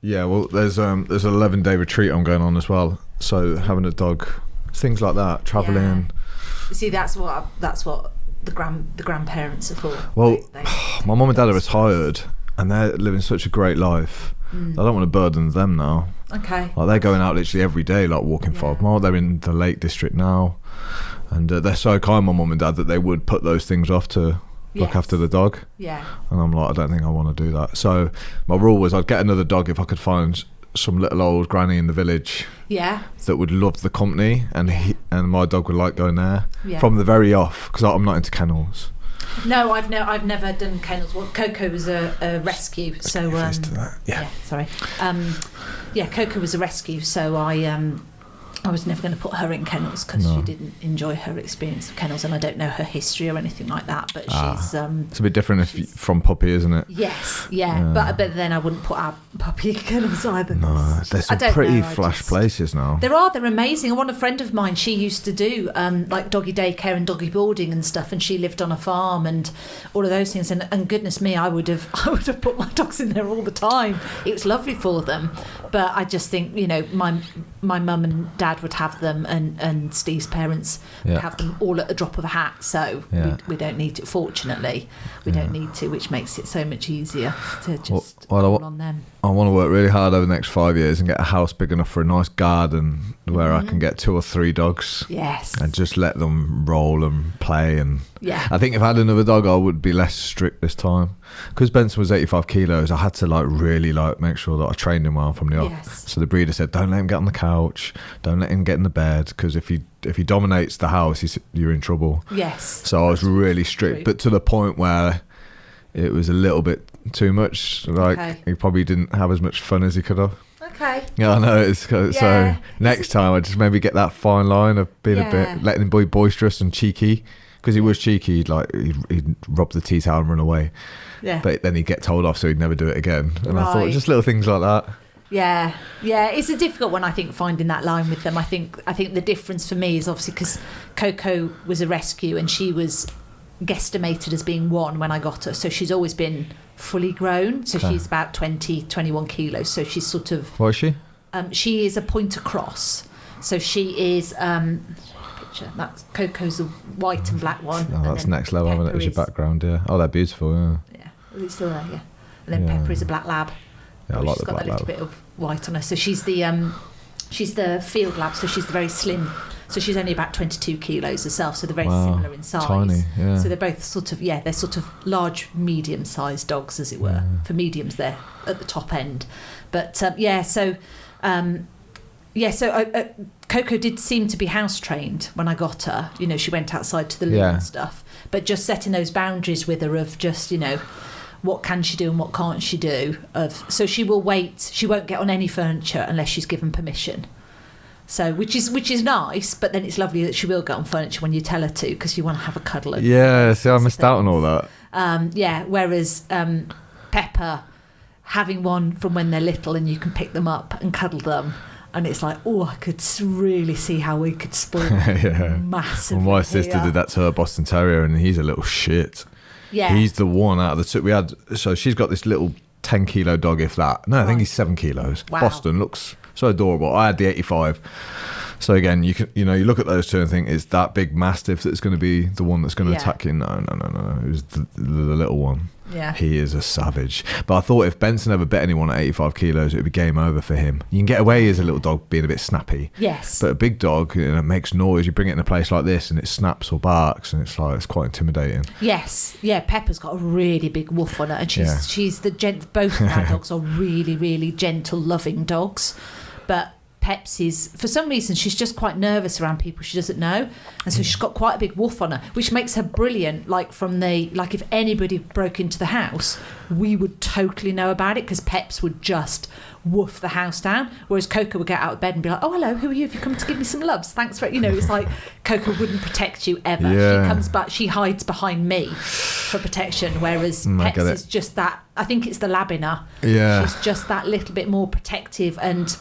Yeah, well, there's an 11-day retreat I'm going on as well. So having a dog, things like that, travelling. Yeah. See, that's what the grandparents are for. Well, my mum and dad are retired, and they're living such a great life. I don't want to burden them now. Okay. Like, they're going out literally every day, like walking 5 miles. They're in the Lake District now, and they're so kind, my mum and dad, that they would put those things off to look after the dog. Yeah. And I'm like, I don't think I want to do that. So my rule was I'd get another dog if I could find some little old granny in the village. Yeah. That would love the company, and my dog would like going there from the very off, because I'm not into kennels. No, I've never done kennels. Well, Coco was a rescue, so sorry. Coco was a rescue, so I was never going to put her in kennels because she didn't enjoy her experience of kennels, and I don't know her history or anything like that. But she's it's a bit different from puppy, isn't it? Yes, yeah. But then I wouldn't put our puppy in kennels either. No, there's some pretty flash places now. They're amazing. One friend of mine, she used to do like doggy daycare and doggy boarding and stuff, and she lived on a farm and all of those things. And goodness me, I would have put my dogs in there all the time. It was lovely for them, but I just think, you know, my mum and dad would have them, and Steve's parents would have them all at the drop of a hat, so we don't need to, fortunately we don't need to, which makes it so much easier to just call on them. I want to work really hard over the next 5 years and get a house big enough for a nice garden where I can get 2 or 3 dogs. Yes. And just let them roll and play. And I think if I had another dog, I would be less strict this time. Because Benson was 85 kilos, I had to really make sure that I trained him well from the off. So the breeder said, don't let him get on the couch, don't let him get in the bed, because if he dominates the house, you're in trouble. Yes. So I was really strict, but to the point where it was a little bit too much. He probably didn't have as much fun as he could have. Okay. Yeah, I know. So next time I just maybe get that fine line of being a bit, letting him be boisterous and cheeky, because he was cheeky. He'd rob the tea towel and run away. Yeah. But then he'd get told off, so he'd never do it again. And I thought just little things like that. Yeah, it's a difficult one, I think, finding that line with them. I think the difference for me is obviously because Coco was a rescue and she was guesstimated as being 1 when I got her, so she's always been fully grown, so she's about 21 kilos, so she's sort of... What is she? She is a pointer cross, so she is that's Coco's a white and black one. Oh, that's next level, isn't it? As your background, they're beautiful. Yeah, it's still there. And then Pepper is a black lab. I like she's the got black a little lab. bit of white on her, so she's the field lab, so she's very slim. So she's only about 22 kilos herself, so they're very similar in size. Tiny, yeah. So they're both sort of large, medium-sized dogs, as it were. For mediums, they're at the top end. But Coco did seem to be house trained when I got her. You know, she went outside to the loo and stuff. But just setting those boundaries with her of just, you know, what can she do and what can't she do. So she will wait. She won't get on any furniture unless she's given permission. So which is nice, but then it's lovely that she will get on furniture when you tell her to, because you want to have a cuddle. See, I missed out on all that. Whereas Pepper, having one from when they're little and you can pick them up and cuddle them, and it's like, I could really see how we could spoil them massively. Well, my sister did that to her Boston Terrier, and he's a little shit. Yeah. He's the one out of the two we had. So she's got this little 10-kilo dog, if that. No, I think he's 7 kilos. Wow. Boston looks so adorable. I had the 85. So again, you look at those two and think, is that big mastiff that's going to be the one that's going to attack you? No. It was the little one. Yeah. He is a savage. But I thought if Benson ever bet anyone at 85 kilos, it would be game over for him. You can get away as a little dog being a bit snappy. Yes. But a big dog, it makes noise. You bring it in a place like this and it snaps or barks, and it's quite intimidating. Yes. Yeah, Pepper's got a really big woof on her, and she's both of our dogs are really, really gentle, loving dogs. But Pepsi's, for some reason, she's just quite nervous around people she doesn't know, and so she's got quite a big woof on her, which makes her brilliant. If anybody broke into the house, we would totally know about it, because Peps would just woof the house down, whereas Coco would get out of bed and be like, "Oh, hello, who are you? Have you come to give me some loves? Thanks for it." You know, it's like Coco wouldn't protect you ever. She comes back, she hides behind me for protection, whereas Peps is just that. I think it's the lab in her. Yeah, she's just that little bit more protective and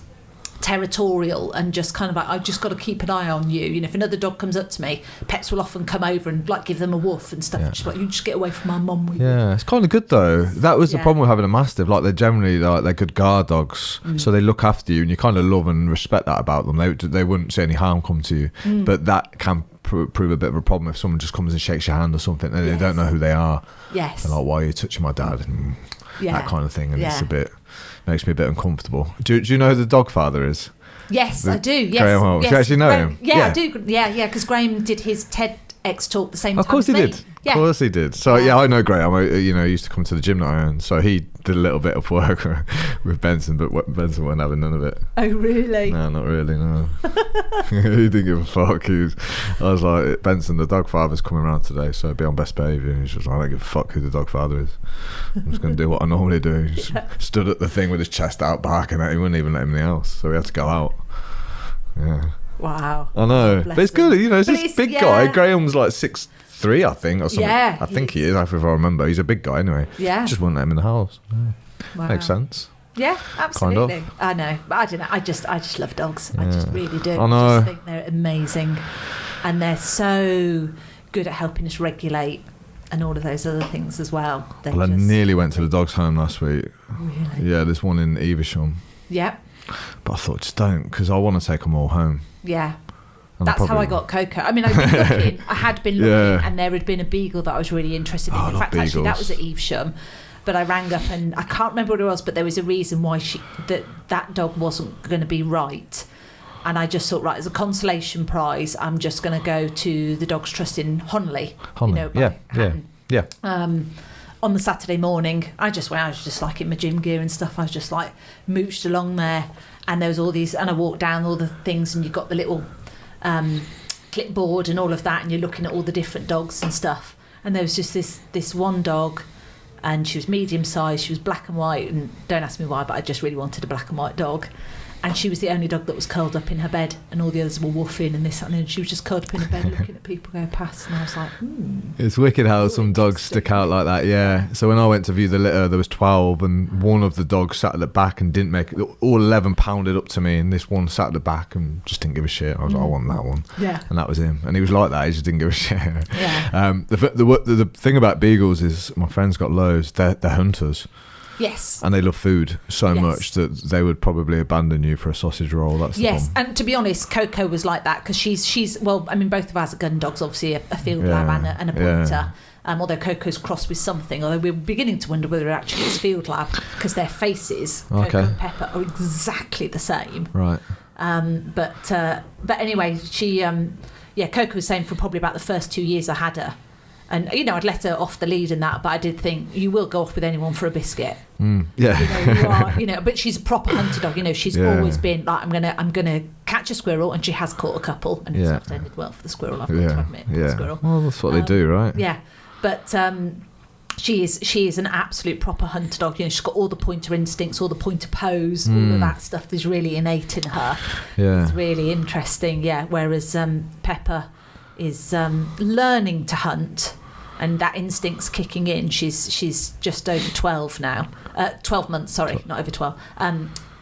territorial and just kind of like, I've just got to keep an eye on you. You know, if another dog comes up to me, Peps will often come over and like give them a woof and stuff. And she's like, you just get away from my mum. Yeah, it's kind of good though. That was the problem with having a Mastiff. Like they're generally they're good guard dogs, so they look after you, and you kind of love and respect that about them. They wouldn't see any harm come to you, but that can prove a bit of a problem if someone just comes and shakes your hand or something, and they don't know who they are. Yes. And like, why are you touching my dad? And that kind of thing, and it's makes me a bit uncomfortable. Do you know who the dog father is? Yes, I do. Yes. Graham Hall. Yes. Do you actually know Graham, him? Yeah, I do. Yeah, because Graham did his TEDx talk the same time. Of course as he me. did. Yeah. Of course he did. So I know Graham. I used to come to the gym that I own. So he did a little bit of work with Benson, but Benson wasn't having none of it. Oh really? No, not really. No. He didn't give a fuck. I was like, Benson, the dog father's coming around today, so be on best behaviour. And he's just like, I don't give a fuck who the dog father is. I'm just going to do what I normally do. He just stood at the thing with his chest out, barking at him. He wouldn't even let him in the house, so we had to go out. Yeah. Wow. I know. But it's good. It's this big guy. Graham's like 6'3", I think, or something. Yeah. I think he is, if I remember. He's a big guy anyway. Yeah. Just wouldn't let him in the house. Yeah. Wow. Makes sense. Yeah, absolutely. Kind of. I know. But I don't know. I just love dogs. Yeah. I just really do. I know. I just think they're amazing. And they're so good at helping us regulate and all of those other things as well. I nearly went to the dog's home last week. Really? Yeah, there's one in Evesham. Yep. But I thought, just don't, because I want to take them all home. Yeah. And that's how I got Coco. I mean, I had been looking, and there had been a beagle that I was really interested in. In fact, beagles. Actually, that was at Evesham. But I rang up, and I can't remember what it was, but there was a reason why that dog wasn't going to be right. And I just thought, right, as a consolation prize, I'm just going to go to the Dogs Trust in Honley. Yeah. On the Saturday morning, I was just like in my gym gear and stuff. I was just like mooched along there, and there was all these, and I walked down all the things, and you got the little clipboard and all of that, and you're looking at all the different dogs and stuff. And there was just this one dog, and she was medium sized. She was black and white, and don't ask me why, but I just really wanted a black and white dog. And she was the only dog that was curled up in her bed, and all the others were woofing and this and that, and she was just curled up in her bed looking at people go past, and I was like, It's wicked how some dogs stick out like that, yeah. So when I went to view the litter, there was 12, and one of the dogs sat at the back and didn't make it. All 11 pounded up to me, and this one sat at the back and just didn't give a shit. I was like, I want that one. Yeah. And that was him. And he was like that, he just didn't give a shit. Yeah. The thing about beagles is, my friend's got loads, they're hunters. Yes. And they love food so much that they would probably abandon you for a sausage roll. That's the problem. And to be honest, Coco was like that, because she's well, I mean, both of us are gun dogs, obviously a field lab and a pointer. Although Coco's crossed with something, although we're beginning to wonder whether actually it's field lab, because their faces, Coco and Pepper, are exactly the same. Right. But anyway, she Coco was saying for probably about the first 2 years I had her. And, I'd let her off the lead and that, but I did think, you will go off with anyone for a biscuit. Yeah. You are, but she's a proper hunter dog. She's always been like, I'm gonna catch a squirrel, and she has caught a couple, and it's not ended well for the squirrel, I've got to admit. The squirrel. Well, that's what they do, right? Yeah. But she is an absolute proper hunter dog. She's got all the pointer instincts, all the pointer pose, all of that stuff is really innate in her. Yeah. It's really interesting, whereas Pepper is learning to hunt, and that instinct's kicking in. She's just over 12 now. 12 months, sorry, not over 12.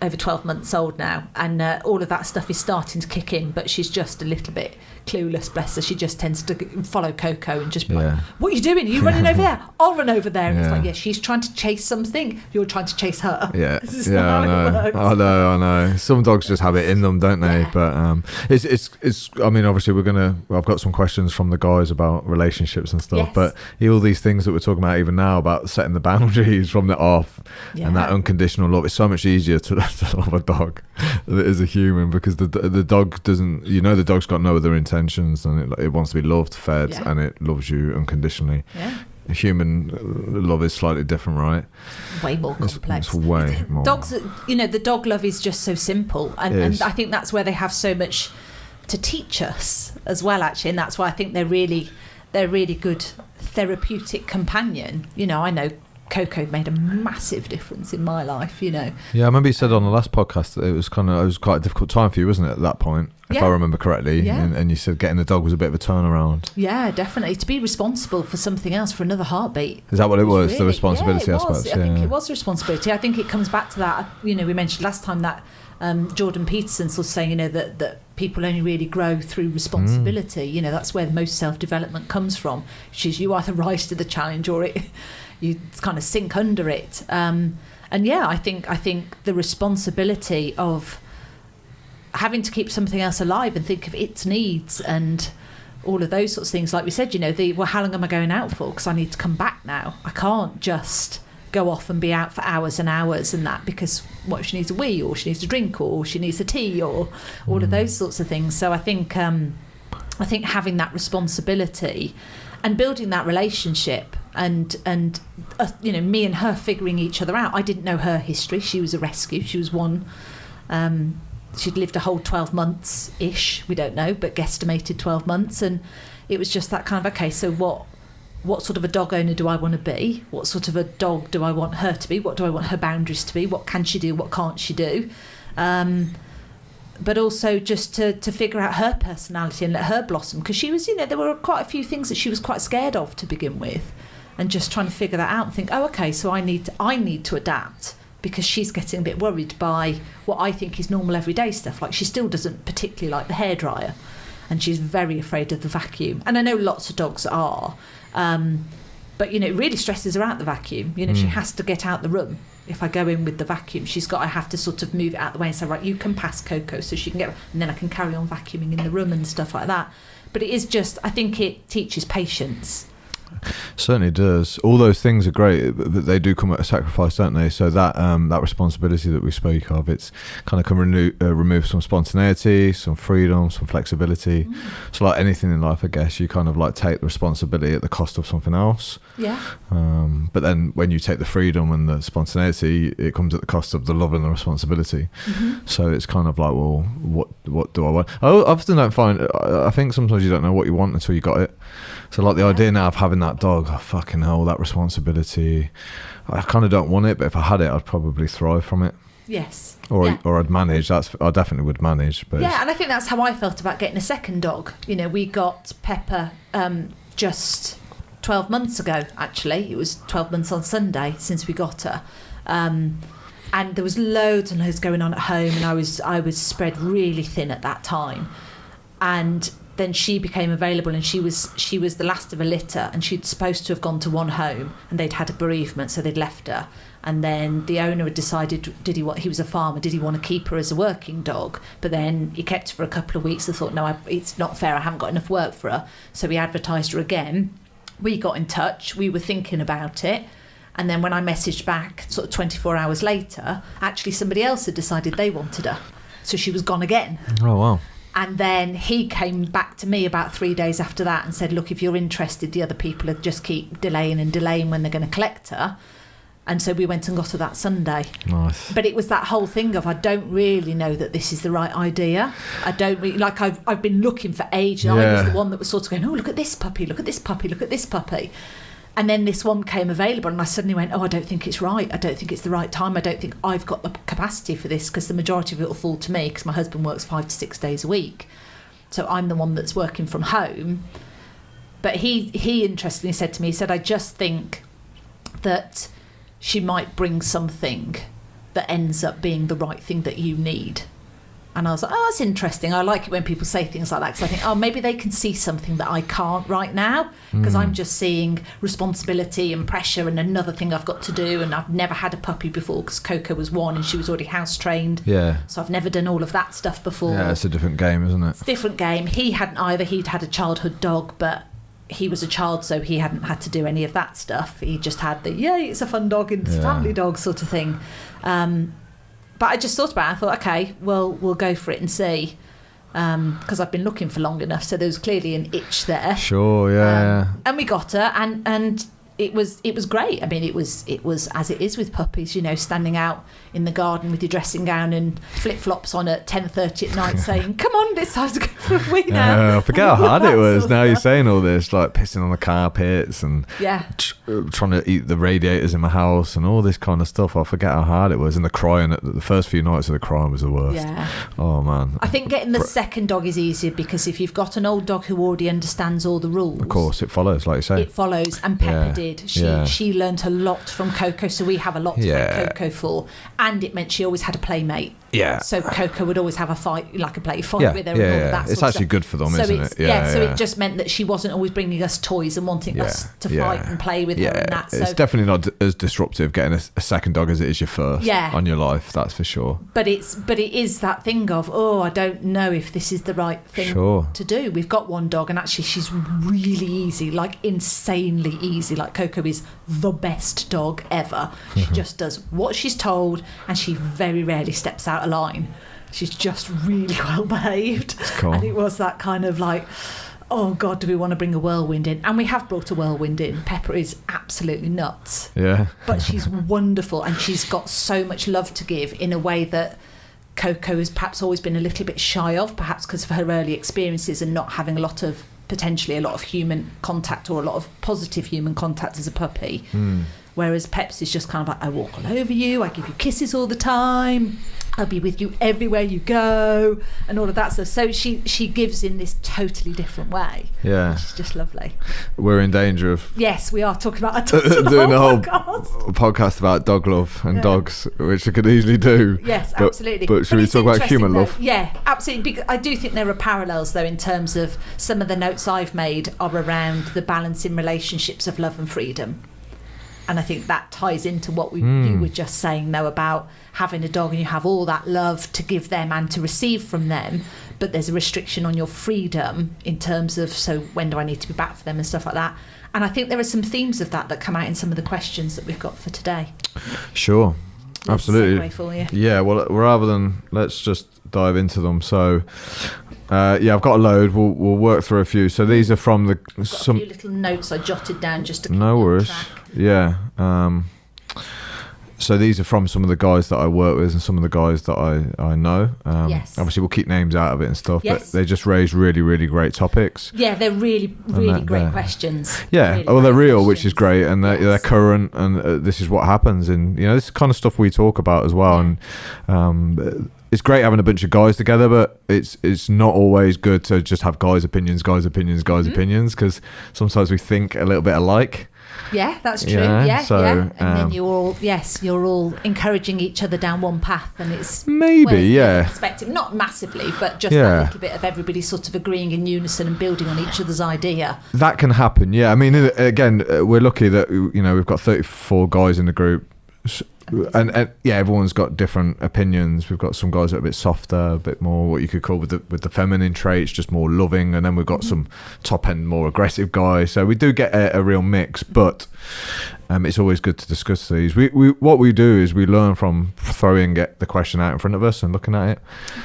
Over 12 months old now, and all of that stuff is starting to kick in, but she's just a little bit clueless, bless her. She just tends to follow Coco and just be like, what are you doing? Are you running over there? I'll run over there. And it's like, she's trying to chase something, you're trying to chase her. This is not how it works. I know. Some dogs just have it in them, don't they? But it's I mean, obviously I've got some questions from the guys about relationships and stuff, but all these things that we're talking about even now, about setting the boundaries from the off, and that unconditional love, it's so much easier to love a dog than it is a human, because the dog doesn't, the dog's got no other intentions than it wants to be loved, fed, and it loves you unconditionally. Human love is slightly different, right? Way more complex. It's way more. Dogs, the dog love is just so simple, and I think that's where they have so much to teach us as well, actually, and that's why I think they're really good therapeutic companion. I know Coco made a massive difference in my life, you know. Yeah, I remember you said on the last podcast that it was quite a difficult time for you, wasn't it, at that point, if I remember correctly? Yeah. And you said getting the dog was a bit of a turnaround. Yeah, definitely. To be responsible for something else, for another heartbeat. Is that what it was, really, the responsibility aspect? I think it was a responsibility. I think it comes back to that, you know, we mentioned last time that Jordan Peterson was saying, you know, that people only really grow through responsibility. You know, that's where the most self-development comes from, which is you either rise to the challenge or you kind of sink under it. And yeah, I think the responsibility of having to keep something else alive and think of its needs and all of those sorts of things, like we said, you know, how long am I going out for? Because I need to come back now. I can't just go off and be out for hours and hours and that, because what if she needs a wee, or she needs a drink, or she needs a tea, or all of those sorts of things. So I think having that responsibility and building that relationship and you know, me and her figuring each other out. I didn't know her history. She was a rescue. She was one. She'd lived a whole 12 months ish. We don't know, but guesstimated 12 months. And it was just that kind of, okay, so what sort of a dog owner do I want to be? What sort of a dog do I want her to be? What do I want her boundaries to be? What can she do? What can't she do? But also just to figure out her personality and let her blossom, because she was, you know, there were quite a few things that she was quite scared of to begin with, and just trying to figure that out and think, oh, okay, so I need to adapt, because she's getting a bit worried by what I think is normal everyday stuff. Like, she still doesn't particularly like the hairdryer, and she's very afraid of the vacuum. And I know lots of dogs are, but, you know, it really stresses her out, the vacuum. You know, she has to get out the room. If I go in with the vacuum, I have to sort of move it out the way and say, right, you can pass Coco so she can get, and then I can carry on vacuuming in the room and stuff like that. But it is just, I think it teaches patience. Certainly does. All those things are great, but they do come at a sacrifice, don't they? So that responsibility that we speak of, it's kind of can remove some spontaneity, some freedom, some flexibility. So like anything in life, I guess, you kind of like take the responsibility at the cost of something else. Yeah. But then when you take the freedom and the spontaneity, it comes at the cost of the love and the responsibility. So it's kind of like, well, what do I want? I often don't find, I think sometimes you don't know what you want until you got it. So like the idea now of having that dog, oh, fucking hell, that responsibility, I kind of don't want it, but if I had it, I'd probably thrive from it. Yes. Or I'd manage. I definitely would manage. But yeah, and I think that's how I felt about getting a second dog. You know, we got Pepper just 12 months ago, actually. It was 12 months on Sunday since we got her. And there was loads and loads going on at home, and I was spread really thin at that time. And then she became available, and she was the last of a litter, and she'd supposed to have gone to one home, and they'd had a bereavement, so they'd left her. And then the owner had decided, he was a farmer, did he want to keep her as a working dog? But then he kept her for a couple of weeks and thought, no, it's not fair, I haven't got enough work for her. So he advertised her again. We got in touch, we were thinking about it. And then when I messaged back sort of 24 hours later, actually somebody else had decided they wanted her. So she was gone again. Oh, wow. And then he came back to me about 3 days after that and said, look, if you're interested, the other people just keep delaying when they're going to collect her. And so we went and got her that Sunday. Nice. But it was that whole thing of, I don't really know that this is the right idea. I don't really, like, I've been looking for ages. Yeah. I was the one that was sort of going, oh, look at this puppy, look at this puppy, look at this puppy. And then this one came available, and I suddenly went, oh, I don't think it's right. I don't think it's the right time. I don't think I've got the capacity for this, because the majority of it will fall to me, because my husband works 5 to 6 days a week. So I'm the one that's working from home. But he interestingly said to me, he said, I just think that she might bring something that ends up being the right thing that you need. And I was like, oh, that's interesting. I like it when people say things like that, because I think, oh, maybe they can see something that I can't right now, because I'm just seeing responsibility and pressure and another thing I've got to do. And I've never had a puppy before, because Coco was 1 and she was already house trained. Yeah. So I've never done all of that stuff before. Yeah, it's a different game, isn't it? It's a different game. He hadn't either. He'd had a childhood dog, but he was a child, so he hadn't had to do any of that stuff. He just had the, yay, it's a fun dog, it's a family dog sort of thing. But I just thought about it. I thought, okay, well, we'll go for it and see. Because I've been looking for long enough, so there was clearly an itch there. Sure, yeah. And we got her, and it was great. I mean, it was as it is with puppies, you know, standing out in the garden with your dressing gown and flip-flops on at 10:30 at night saying, come on, it's time to go for a wee now. I forget how hard it was. Now you're saying all this, like pissing on the carpets and trying to eat the radiators in my house and all this kind of stuff. I forget how hard it was. And the crying, the first few nights of the crying was the worst. Yeah. Oh, man. I think getting the second dog is easier because if you've got an old dog who already understands all the rules. Of course, it follows, like you say. It follows, and Pepper did. She learnt a lot from Coco, so we have a lot to thank Coco for. And it meant she always had a playmate. Yeah. So Coco would always have a fight, like a play fight with her and all of that. It's actually good for them, isn't it? So it just meant that she wasn't always bringing us toys and wanting us to fight and play with her and that. So it's definitely not as disruptive getting a second dog as it is your first on your life, that's for sure. But it is that thing of, I don't know if this is the right thing to do. We've got one dog and actually she's really easy, like insanely easy. Like Coco is the best dog ever. She just does what she's told and she very rarely steps out of line. She's just really well behaved. Cool. And it was that kind of like, oh God, do we want to bring a whirlwind in? And we have brought a whirlwind in. Pepper is absolutely nuts. Yeah. But she's wonderful and she's got so much love to give in a way that Coco has perhaps always been a little bit shy of, perhaps because of her early experiences and not having potentially a lot of human contact or a lot of positive human contact as a puppy. Whereas Peps is just kind of like, I walk all over you, I give you kisses all the time, I'll be with you everywhere you go, and all of that stuff. So she gives in this totally different way. Yeah. She's just lovely. We're in danger of... Yes, we are talking about doing a whole podcast about dog love and dogs, which I could easily do. Yes, absolutely. But should we talk about human love? Yeah, absolutely. Because I do think there are parallels, though, in terms of some of the notes I've made are around the balance in relationships of love and freedom. And I think that ties into what you were just saying, though, about having a dog and you have all that love to give them and to receive from them, but there's a restriction on your freedom in terms of, so when do I need to be back for them and stuff like that. And I think there are some themes of that come out in some of the questions that we've got for today. Sure. Absolutely. Segue for you. Yeah, well, rather than, let's just dive into them. So... I've got a load. We'll work through a few. So these are from I've got a few little notes I jotted down just to keep no worries. track. Yeah. So these are from some of the guys that I work with and some of the guys that I know. Yes. Obviously, we'll keep names out of it and stuff, yes. but they just raise really, really great topics. Yeah, they're really, really great questions. Yeah, really they're real, questions. Which is great, and they're this and this is what happens, and this is the kind of stuff we talk about as well. And it's great having a bunch of guys together, but it's not always good to just have guys' opinions, because sometimes we think a little bit alike. Yeah, that's true. And then you're all encouraging each other down one path, and it's maybe perspective, not massively, but just that little bit of everybody sort of agreeing in unison and building on each other's idea. That can happen. Yeah, I mean, again, we're lucky that we've got 34 guys in the group. And everyone's got different opinions. We've got some guys that are a bit softer, a bit more what you could call with the feminine traits, just more loving, and then we've got some top end, more aggressive guys. So we do get a real mix, but it's always good to discuss these. We what we do is we learn from throwing the question out in front of us and looking at it.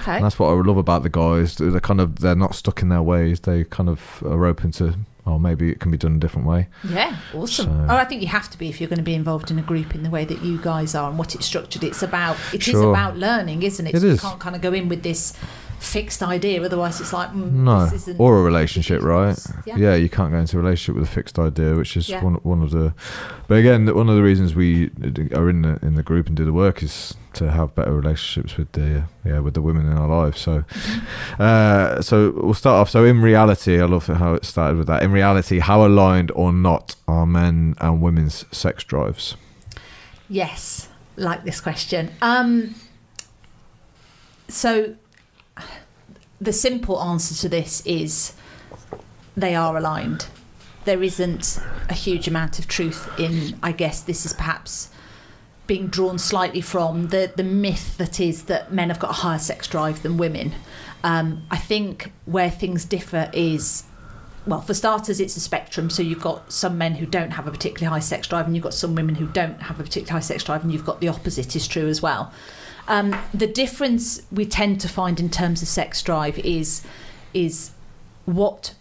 Okay. And that's what I love about the guys. They're not stuck in their ways. They kind of are open to, maybe it can be done a different way. Yeah, awesome. I think you have to be if you're going to be involved in a group in the way that you guys are and what it's structured. It is about learning, isn't it? It is. You can't kind of go in with this fixed idea, otherwise it's like no, this isn't, or a relationship, right? Yeah, you can't go into a relationship with a fixed idea, which is one of the. But again, one of the reasons we are in the group and do the work is to have better relationships with the women in our lives. So, so we'll start off. So in reality, I love how it started with that. In reality, how aligned or not are men and women's sex drives? Yes, like this question. So the simple answer to this is they are aligned. There isn't a huge amount of truth in, I guess this is perhaps being drawn slightly from the myth that is that men have got a higher sex drive than women. I think where things differ is, well, for starters, it's a spectrum. So you've got some men who don't have a particularly high sex drive, and you've got some women who don't have a particularly high sex drive, and you've got the opposite is true as well. The difference we tend to find in terms of sex drive is what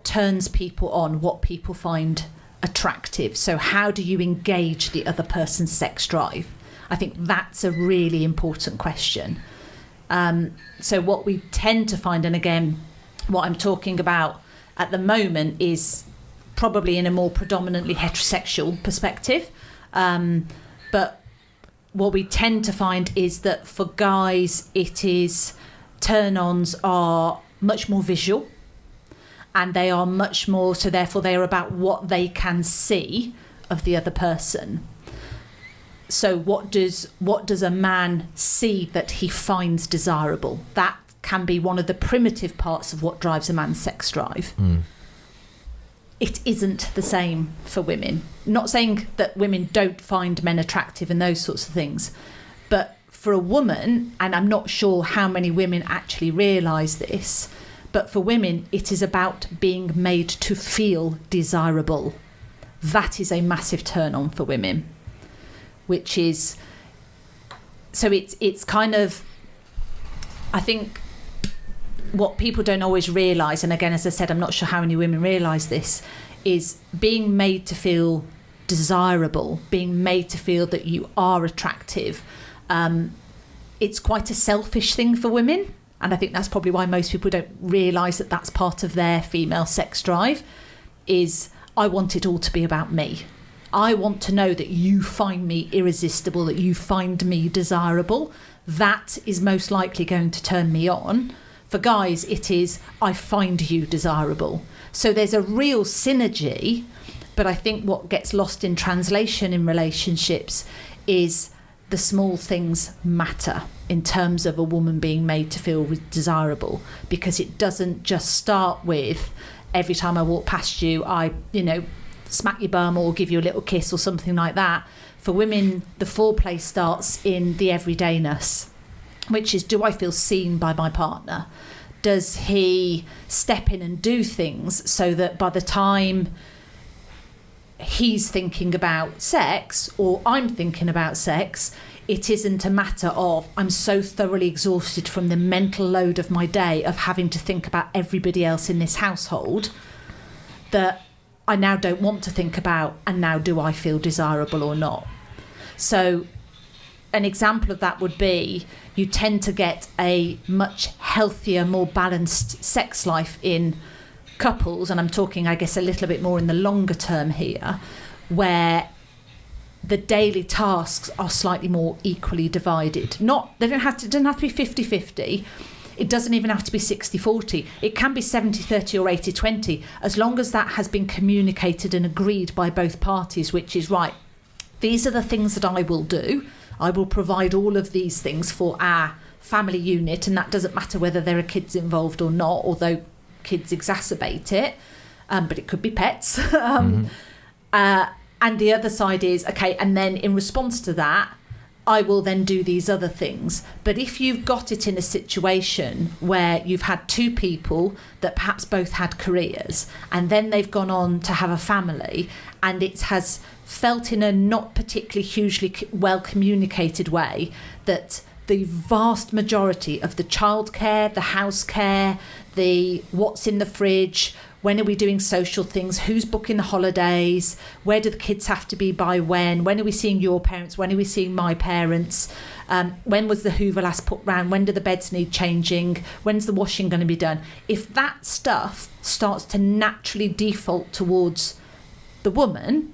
turns people on, what people find attractive? So how do you engage the other person's sex drive? I think that's a really important question. So what we tend to find, and again, what I'm talking about at the moment is probably in a more predominantly heterosexual perspective. But what we tend to find is that for guys, it is turn-ons are much more visual, and they are much more, so therefore they are about what they can see of the other person. So what does a man see that he finds desirable? That can be one of the primitive parts of what drives a man's sex drive. It isn't the same for women. Not saying that women don't find men attractive and those sorts of things, but for a woman, and I'm not sure how many women actually realise this, but for women, it is about being made to feel desirable. That is a massive turn on for women, which is, so it's kind of, I think what people don't always realise, and again, as I said, I'm not sure how many women realise this, is being made to feel desirable, being made to feel that you are attractive. It's quite a selfish thing for women, and I think that's probably why most people don't realise that that's part of their female sex drive, is I want it all to be about me. I want to know that you find me irresistible, that you find me desirable. That is most likely going to turn me on. For guys, it is, I find you desirable. So there's a real synergy, but I think what gets lost in translation in relationships is the small things matter in terms of a woman being made to feel desirable, because it doesn't just start with every time I walk past you, I, smack your bum or give you a little kiss or something like that. For women, the foreplay starts in the everydayness, which is, do I feel seen by my partner? Does he step in and do things so that by the time he's thinking about sex or I'm thinking about sex, it isn't a matter of I'm so thoroughly exhausted from the mental load of my day of having to think about everybody else in this household that I now don't want to think about, and now do I feel desirable or not? So an example of that would be you tend to get a much healthier, more balanced sex life in couples, and I'm talking, I guess, a little bit more in the longer term here, where the daily tasks are slightly more equally divided. They don't have to be 50-50. It doesn't even have to be 60-40. It can be 70-30 or 80-20, as long as that has been communicated and agreed by both parties, which is, right, these are the things that I will do. I will provide all of these things for our family unit, and that doesn't matter whether there are kids involved or not, although kids exacerbate it, but it could be pets. And the other side is, okay, and then in response to that, I will then do these other things. But if you've got it in a situation where you've had two people that perhaps both had careers, and then they've gone on to have a family, and it has felt in a not particularly hugely well communicated way that the vast majority of the childcare, the house care, the what's in the fridge, when are we doing social things, who's booking the holidays, where do the kids have to be by when are we seeing your parents, when are we seeing my parents, when was the Hoover last put round, when do the beds need changing, when's the washing going to be done? If that stuff starts to naturally default towards the woman,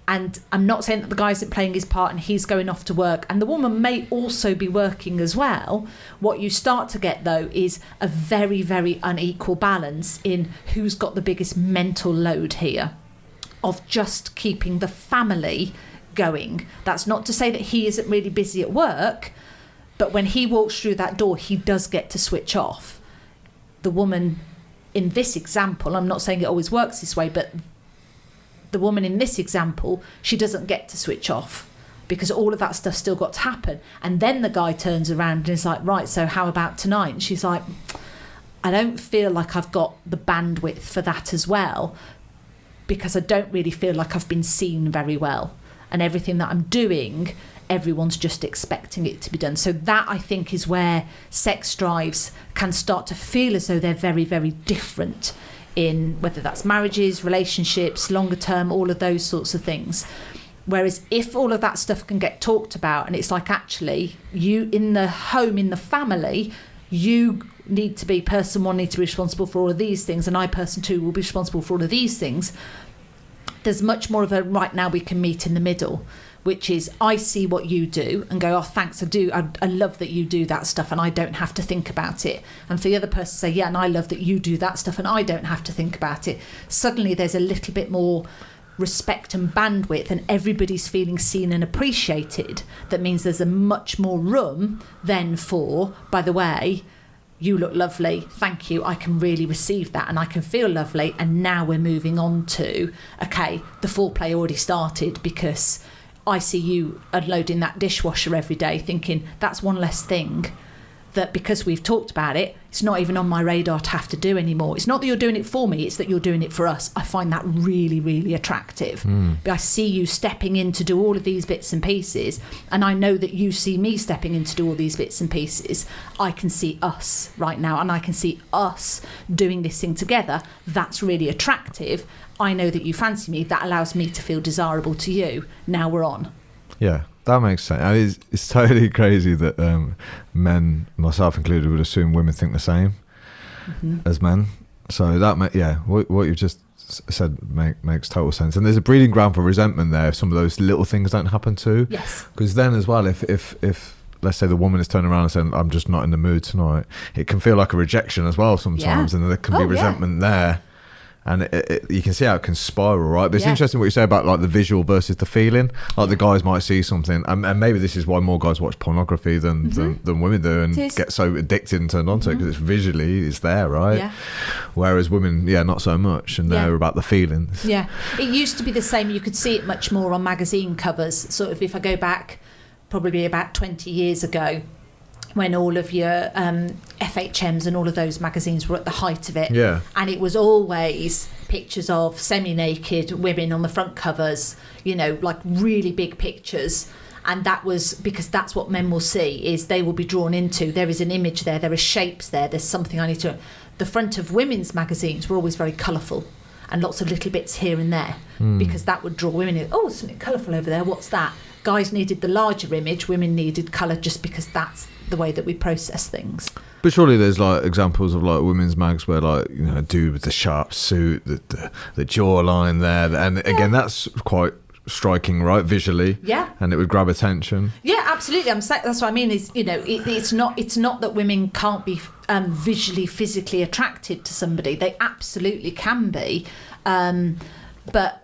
and I'm not saying that the guy isn't playing his part and he's going off to work, and the woman may also be working as well, what you start to get, though, is a very, very unequal balance in who's got the biggest mental load here of just keeping the family going. That's not to say that he isn't really busy at work, but when he walks through that door, he does get to switch off. The woman in this example, I'm not saying it always works this way, but the woman in this example, she doesn't get to switch off because all of that stuff's still got to happen. And then the guy turns around and is like, right, so how about tonight? And she's like, I don't feel like I've got the bandwidth for that as well, because I don't really feel like I've been seen very well. And everything that I'm doing, everyone's just expecting it to be done. So that, I think, is where sex drives can start to feel as though they're very, very different, in whether that's marriages, relationships, longer term, all of those sorts of things. Whereas if all of that stuff can get talked about, and it's like, actually, you in the home, in the family, you need to be, person one needs to be responsible for all of these things, and I, person two, will be responsible for all of these things. There's much more of a right now we can meet in the middle, which is I see what you do and go, oh, thanks, I love that you do that stuff and I don't have to think about it. And for the other person to say, yeah, and I love that you do that stuff and I don't have to think about it. Suddenly there's a little bit more respect and bandwidth, and everybody's feeling seen and appreciated. That means there's a much more room then for, by the way, you look lovely, thank you, I can really receive that and I can feel lovely. And now we're moving on to, okay, the foreplay already started because I see you unloading that dishwasher every day, thinking that's one less thing that, because we've talked about it, it's not even on my radar to have to do anymore. It's not that you're doing it for me, it's that you're doing it for us. I find that really, really attractive. But I see you stepping in to do all of these bits and pieces, and I know that you see me stepping in to do all these bits and pieces. I can see us right now, and I can see us doing this thing together. That's really attractive. I know that you fancy me. That allows me to feel desirable to you. Now we're on. Yeah. That makes sense. I mean, it's totally crazy that men, myself included, would assume women think the same as men. So that, what you've just said makes total sense. And there's a breeding ground for resentment there if some of those little things don't happen too. Yes. Because then as well, if let's say the woman is turning around and saying, I'm just not in the mood tonight, it can feel like a rejection as well sometimes, and there can be resentment there. And you can see how it can spiral, right? But it's interesting what you say about like the visual versus the feeling. Like the guys might see something, and maybe this is why more guys watch pornography than women do, and get so addicted and turned onto it because it's there, right? Yeah. Whereas women, not so much, and they're about the feelings. Yeah, it used to be the same. You could see it much more on magazine covers. Sort of, if I go back, probably about 20 years ago, when all of your FHMs and all of those magazines were at the height of it. Yeah. And it was always pictures of semi-naked women on the front covers, like really big pictures. And that was because that's what men will see, is they will be drawn into. There is an image there, there are shapes there, there's something I need to... The front of women's magazines were always very colourful and lots of little bits here and there because that would draw women in. Oh, something colourful over there, what's that? Guys needed the larger image, women needed colour just because that's the way that we process things. But surely there's like examples of like women's mags where like, a dude with the sharp suit, the jawline there, and again that's quite striking, right, visually. Yeah. And it would grab attention. Yeah, absolutely. That's what I mean is, it's not that women can't be visually, physically attracted to somebody. They absolutely can be, but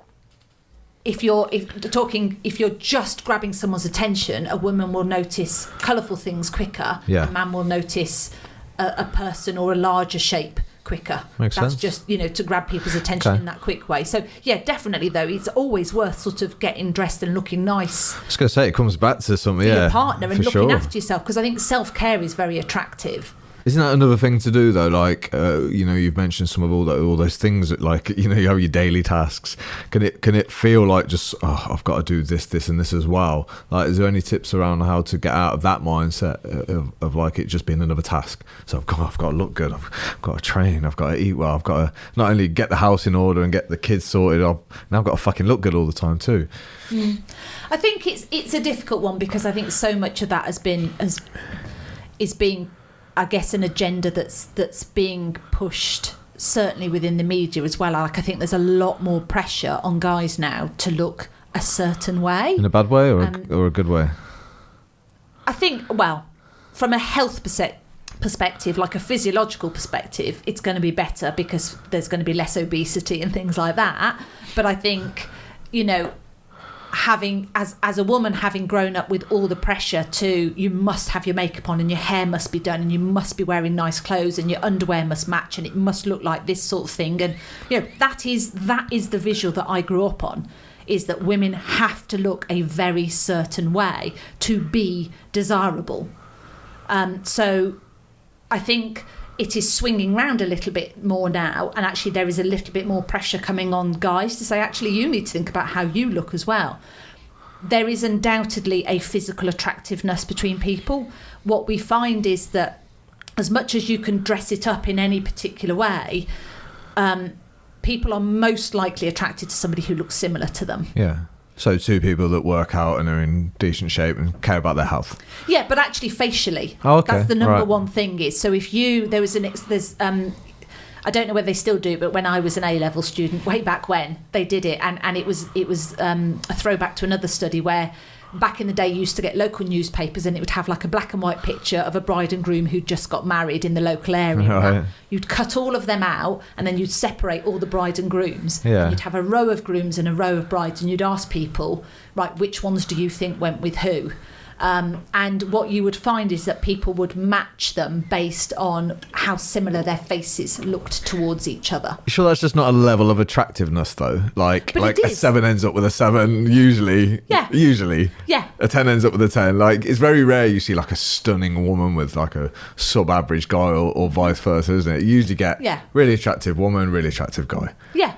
if you're just grabbing someone's attention, a woman will notice colourful things quicker. Yeah. A man will notice a person or a larger shape quicker. Makes sense. That's just, to grab people's attention in that quick way. So, yeah, definitely, though, it's always worth sort of getting dressed and looking nice. I was going to say, it comes back to something, for your partner and looking after yourself, because I think self-care is very attractive. Isn't that another thing to do though? Like, you've mentioned some of all those things that, like, you have your daily tasks. Can it feel like just, I've got to do this and this as well? Like, is there any tips around how to get out of that mindset of like it just being another task? So I've got to look good. I've got to train. I've got to eat well. I've got to not only get the house in order and get the kids sorted. Now I've got to fucking look good all the time too. I think it's a difficult one because I think so much of that is being, I guess, an agenda that's being pushed certainly within the media as well. Like, I think there's a lot more pressure on guys now to look a certain way. In a bad way or a good way? I think, well, from a health perspective, like a physiological perspective, it's going to be better because there's going to be less obesity and things like that. But I think, having as a woman, having grown up with all the pressure to, you must have your makeup on and your hair must be done and you must be wearing nice clothes and your underwear must match and it must look like this sort of thing, and that is the visual that I grew up on, is that women have to look a very certain way to be desirable. So I think it is swinging round a little bit more now, and actually there is a little bit more pressure coming on guys to say, actually, you need to think about how you look as well. There is undoubtedly a physical attractiveness between people. What we find is that as much as you can dress it up in any particular way, people are most likely attracted to somebody who looks similar to them. Yeah. So 2 people that work out and are in decent shape and care about their health. Yeah, but actually facially. Oh, okay. That's the number one thing is. So if there's I don't know whether they still do, but when I was an A-level student, way back when, they did it. And it was a throwback to another study where back in the day you used to get local newspapers and it would have like a black and white picture of a bride and groom who'd just got married in the local area. Right. You'd cut all of them out and then you'd separate all the bride and grooms. Yeah. And you'd have a row of grooms and a row of brides and you'd ask people, right, which ones do you think went with who? And what you would find is that people would match them based on how similar their faces looked towards each other. You sure that's just not a level of attractiveness though? Like a 7 ends up with a 7 usually. Yeah. Usually. Yeah. A 10 ends up with a 10. Like it's very rare you see like a stunning woman with like a sub-average guy or vice versa, isn't it? You usually get really attractive woman, really attractive guy. Yeah.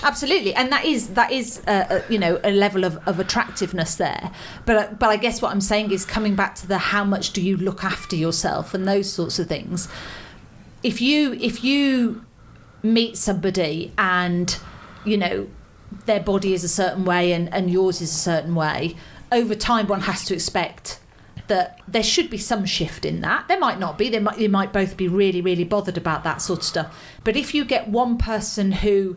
Absolutely, and that is a level of attractiveness there. But I guess what I'm saying is coming back to the how much do you look after yourself and those sorts of things. If you meet somebody and their body is a certain way and yours is a certain way, over time one has to expect that there should be some shift in that. There might not be. They might both be really, really bothered about that sort of stuff. But if you get one person who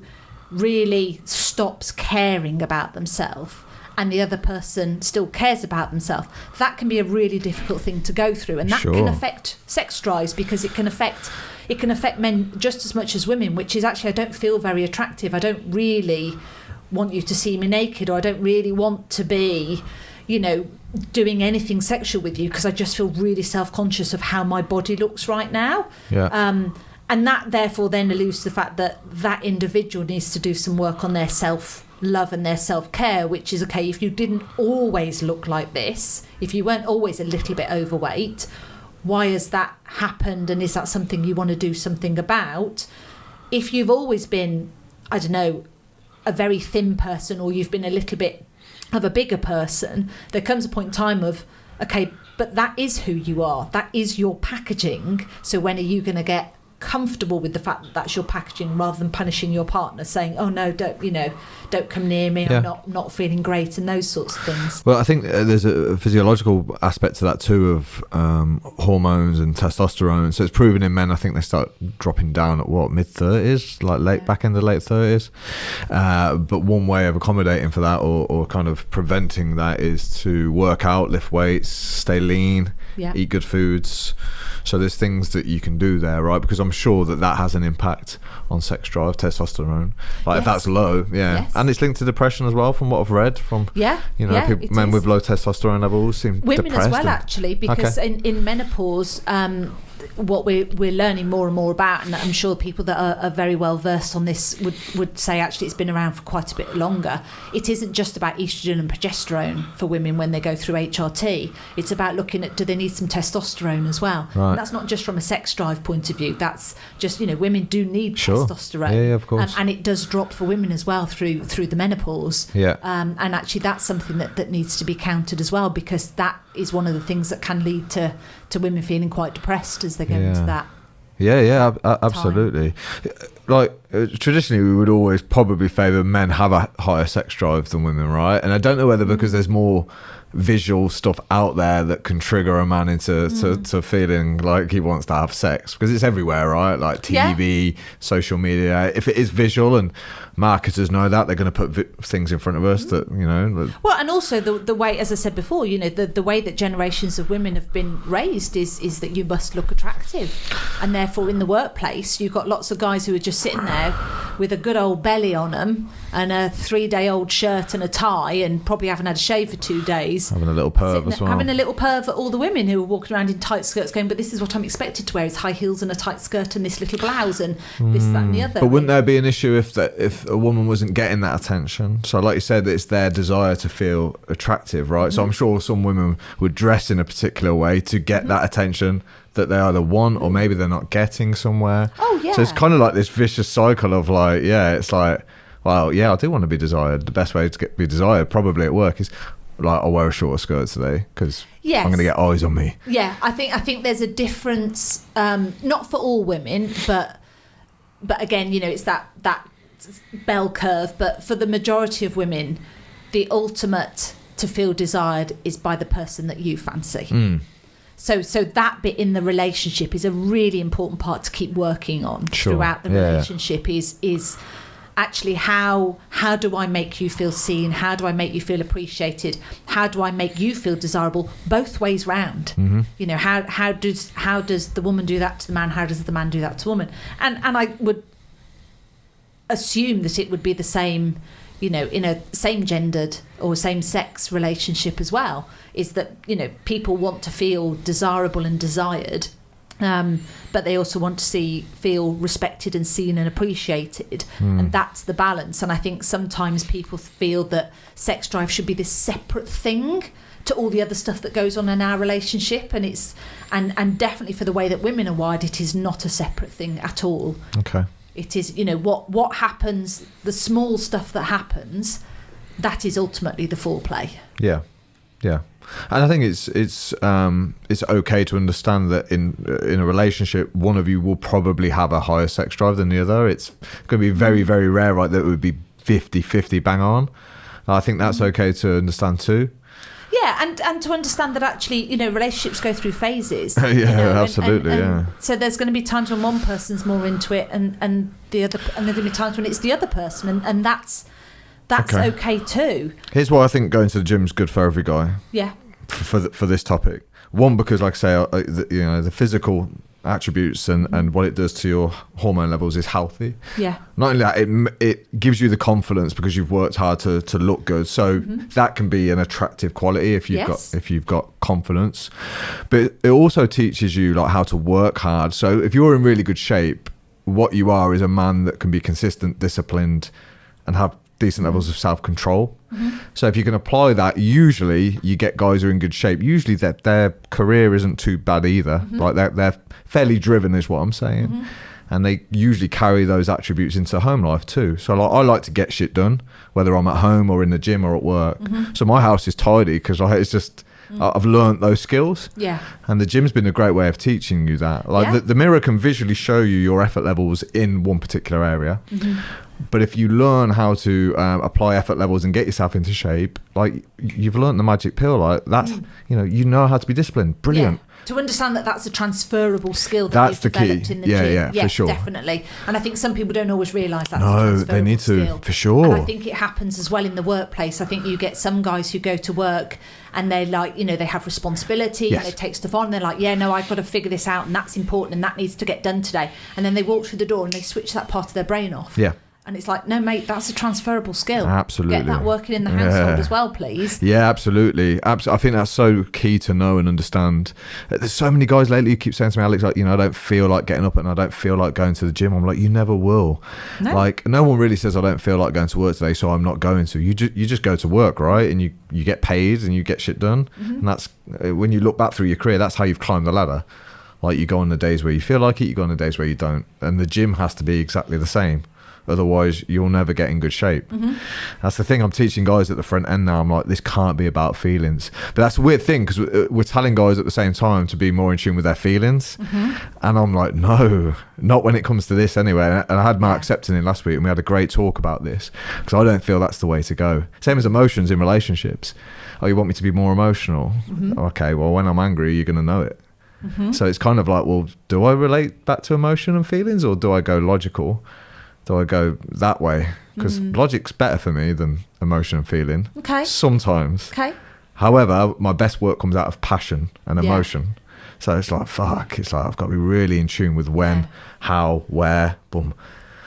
really stops caring about themselves and the other person still cares about themselves, that can be a really difficult thing to go through, and that can affect sex drives because it can affect men just as much as women, which is actually, I don't feel very attractive, I don't really want you to see me naked, or I don't really want to be doing anything sexual with you because I just feel really self-conscious of how my body looks right now. And that therefore then alludes to the fact that that individual needs to do some work on their self-love and their self-care, which is, okay, if you didn't always look like this, if you weren't always a little bit overweight, why has that happened, and is that something you want to do something about? If you've always been, I don't know, a very thin person, or you've been a little bit of a bigger person, there comes a point in time of, okay, but that is who you are, that is your packaging, so when are you going to get comfortable with the fact that that's your packaging, rather than punishing your partner, saying, oh no, don't come near me, I'm not feeling great, and those sorts of things. Well, I think there's a physiological aspect to that too, of hormones and testosterone. So it's proven in men, I think they start dropping down at mid-30s, like back in the late 30s. But one way of accommodating for that, or kind of preventing that, is to work out, lift weights, stay lean, eat good foods. So there's things that you can do there, right? Because I'm sure that has an impact on sex drive, testosterone. If that's low, and it's linked to depression as well, from what I've read. From men with low testosterone levels seem women depressed as well, actually, because in menopause, what we're learning more and more about, and I'm sure people that are very well versed on this would say actually it's been around for quite a bit longer. It isn't just about estrogen and progesterone for women when they go through HRT. It's about looking at, do they need some testosterone as well? Right. And that's not just from a sex drive point of view. That's just, women do need testosterone. Yeah, of course. And it does drop for women as well through the menopause. Yeah. And actually that's something that needs to be counted as well, because that is one of the things that can lead to women feeling quite depressed as they go into that. Absolutely. Traditionally we would always probably favour men have a higher sex drive than women, right? And I don't know whether because there's more visual stuff out there that can trigger a man into to feeling like he wants to have sex, because it's everywhere, right? Like TV, social media. If it is visual, and marketers know that, they're going to put things in front of us that well, and also the way, as I said before, the way that generations of women have been raised is that you must look attractive, and therefore in the workplace you've got lots of guys who are just sitting there with a good old belly on them and a 3-day-old shirt and a tie, and probably haven't had a shave for 2 days, having a little perv as well, having a little perv at all the women who are walking around in tight skirts going, but this is what I'm expected to wear, is high heels and a tight skirt and this little blouse and this, that and the other. But wouldn't there be an issue if a woman wasn't getting that attention? So like you said, it's their desire to feel attractive, right? So I'm sure some women would dress in a particular way to get that attention that they either want or maybe they're not getting somewhere. So it's kind of like this vicious cycle of it's like, well, I do want to be desired. The best way to be desired probably at work is I'll wear a shorter skirt today because I'm going to get eyes on me. I think there's a difference, not for all women, but but again, you know, it's that bell curve. But for the majority of women, the ultimate to feel desired is by the person that you fancy. So that bit in the relationship is a really important part to keep working on throughout the relationship. Is actually how do I make you feel seen? How do I make you feel appreciated? How do I make you feel desirable? Both ways round. You know, how does the woman do that to the man? How does the man do that to the woman? And I would assume that it would be the same, you know, in a same gendered or same sex relationship as well, is that, you know, people want to feel desirable and desired, but they also want to feel respected and seen and appreciated. And that's the balance. And I think sometimes people feel that sex drive should be this separate thing to all the other stuff that goes on in our relationship, and it's and definitely for the way that women are wired, it is not a separate thing at all. Okay. It is, you know, what happens, the small stuff that happens, that is ultimately the foreplay. Yeah. And I think it's okay to understand that in a relationship, one of you will probably have a higher sex drive than the other. It's going to be very, very rare, right, that it would be 50-50 bang on. I think that's okay to understand too. Yeah, and to understand that actually, you know, relationships go through phases. Yeah, you know, absolutely. and so there's going to be times when one person's more into it, and the other, and there's going to be times when it's the other person, and that's okay too. Here's why I think going to the gym is good for every guy. Yeah. For this topic, one, because like I say, you know, the physical attributes and what it does to your hormone levels is healthy. Yeah. Not only that, it gives you the confidence because you've worked hard to look good. So that can be an attractive quality if you've got confidence. But it also teaches you like how to work hard. So if you're in really good shape, what you are is a man that can be consistent, disciplined, and have decent levels of self-control. So if you can apply that, usually you get guys who are in good shape. Usually their career isn't too bad either. Like they're fairly driven is what I'm saying. And they usually carry those attributes into home life too. So like, I like to get shit done, whether I'm at home or in the gym or at work. So my house is tidy because it's just I've learned those skills. Yeah. And the gym's been a great way of teaching you that. Like the mirror can visually show you your effort levels in one particular area. But if you learn how to apply effort levels and get yourself into shape, like you've learned the magic pill. Like that's, you know how to be disciplined. Brilliant. To understand that that's a transferable skill that you've developed in the gym. Yeah, for sure. Definitely. And I think some people don't always realise that's a transferable skill. No, they need to, for sure. And I think it happens as well in the workplace. I think you get some guys who go to work and they're like, they have responsibility, they take stuff on, and they're like, I've got to figure this out, and that's important, and that needs to get done today. And then they walk through the door and they switch that part of their brain off. Yeah. And it's like, no, mate, that's a transferable skill. Absolutely. Get that working in the household as well, please. Yeah, absolutely. I think that's so key to know and understand. There's so many guys lately who keep saying to me, Alex, like, I don't feel like getting up and I don't feel like going to the gym. I'm like, you never will. No. Like, no one really says I don't feel like going to work today, so I'm not going to. You just go to work, right? And you get paid and you get shit done. And that's, when you look back through your career, that's how you've climbed the ladder. Like, you go on the days where you feel like it, you go on the days where you don't. And the gym has to be exactly the same. Otherwise, you'll never get in good shape. That's the thing I'm teaching guys at the front end now. I'm like, this can't be about feelings. But that's a weird thing because we're telling guys at the same time to be more in tune with their feelings. And I'm like, no, not when it comes to this anyway. And I had Mark Septon in last week and we had a great talk about this because I don't feel that's the way to go. Same as emotions in relationships. Oh, you want me to be more emotional? Okay, well, when I'm angry, you're going to know it. So it's kind of like, well, do I relate back to emotion and feelings or do I go logical? Do I go that way? Because logic's better for me than emotion and feeling. Okay. Sometimes. Okay. However, my best work comes out of passion and emotion. So it's like, fuck. It's like I've got to be really in tune with when, how, where, boom.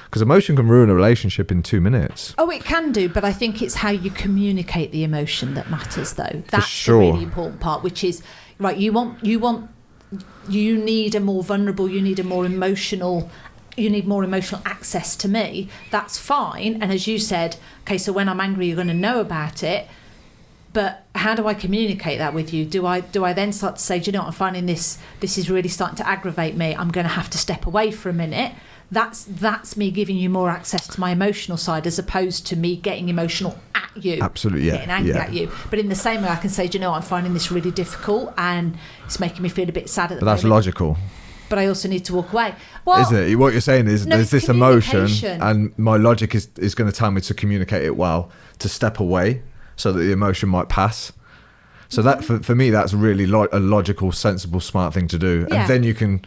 Because emotion can ruin a relationship in 2 minutes. Oh, it can do, but I think it's how you communicate the emotion that matters, though. That's the really important part, which is, right, you need a more vulnerable, you need more emotional access to me. That's fine. And as you said, okay, so when I'm angry, you're going to know about it. But how do I communicate that with you? Do I then start to say, do you know what, I'm finding this is really starting to aggravate me. I'm going to have to step away for a minute. That's me giving you more access to my emotional side as opposed to me getting emotional at you. Absolutely, yeah. Getting angry at you. But in the same way, I can say, do you know what, I'm finding this really difficult and it's making me feel a bit sad at the moment. But that's logical. but I also need to walk away. Well, is it? What you're saying is there's this emotion, and my logic is going to tell me to communicate it well, to step away so that the emotion might pass. So that for me, that's really a logical, sensible, smart thing to do. And then you can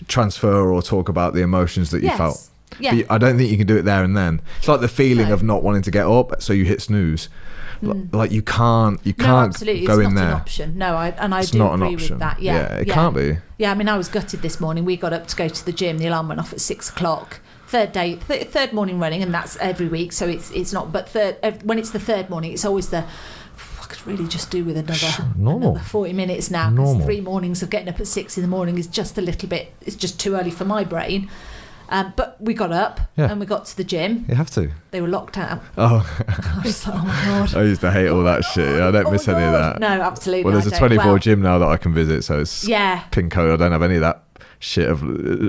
transfer or talk about the emotions that you felt. Yeah. But I don't think you can do it there and then. It's like the feeling of not wanting to get up, so you hit snooze. Like you can't go in there. It's not an option. No, I do agree with that. It can't be. Yeah, I mean, I was gutted this morning. We got up to go to the gym. The alarm went off at 6:00. Third morning running, and that's every week. So it's not. But when it's the third morning, it's always I could really just do with another 40 minutes now. Because 3 mornings of getting up at 6 a.m. is just a little bit. It's just too early for my brain. But we got up and we got to the gym. You have to. They were locked out. Oh. I was like, oh my God. I used to hate all that shit. I don't miss any of that. No, absolutely. Well, there's a 24 gym now that I can visit, so it's pin code. I don't have any of that shit of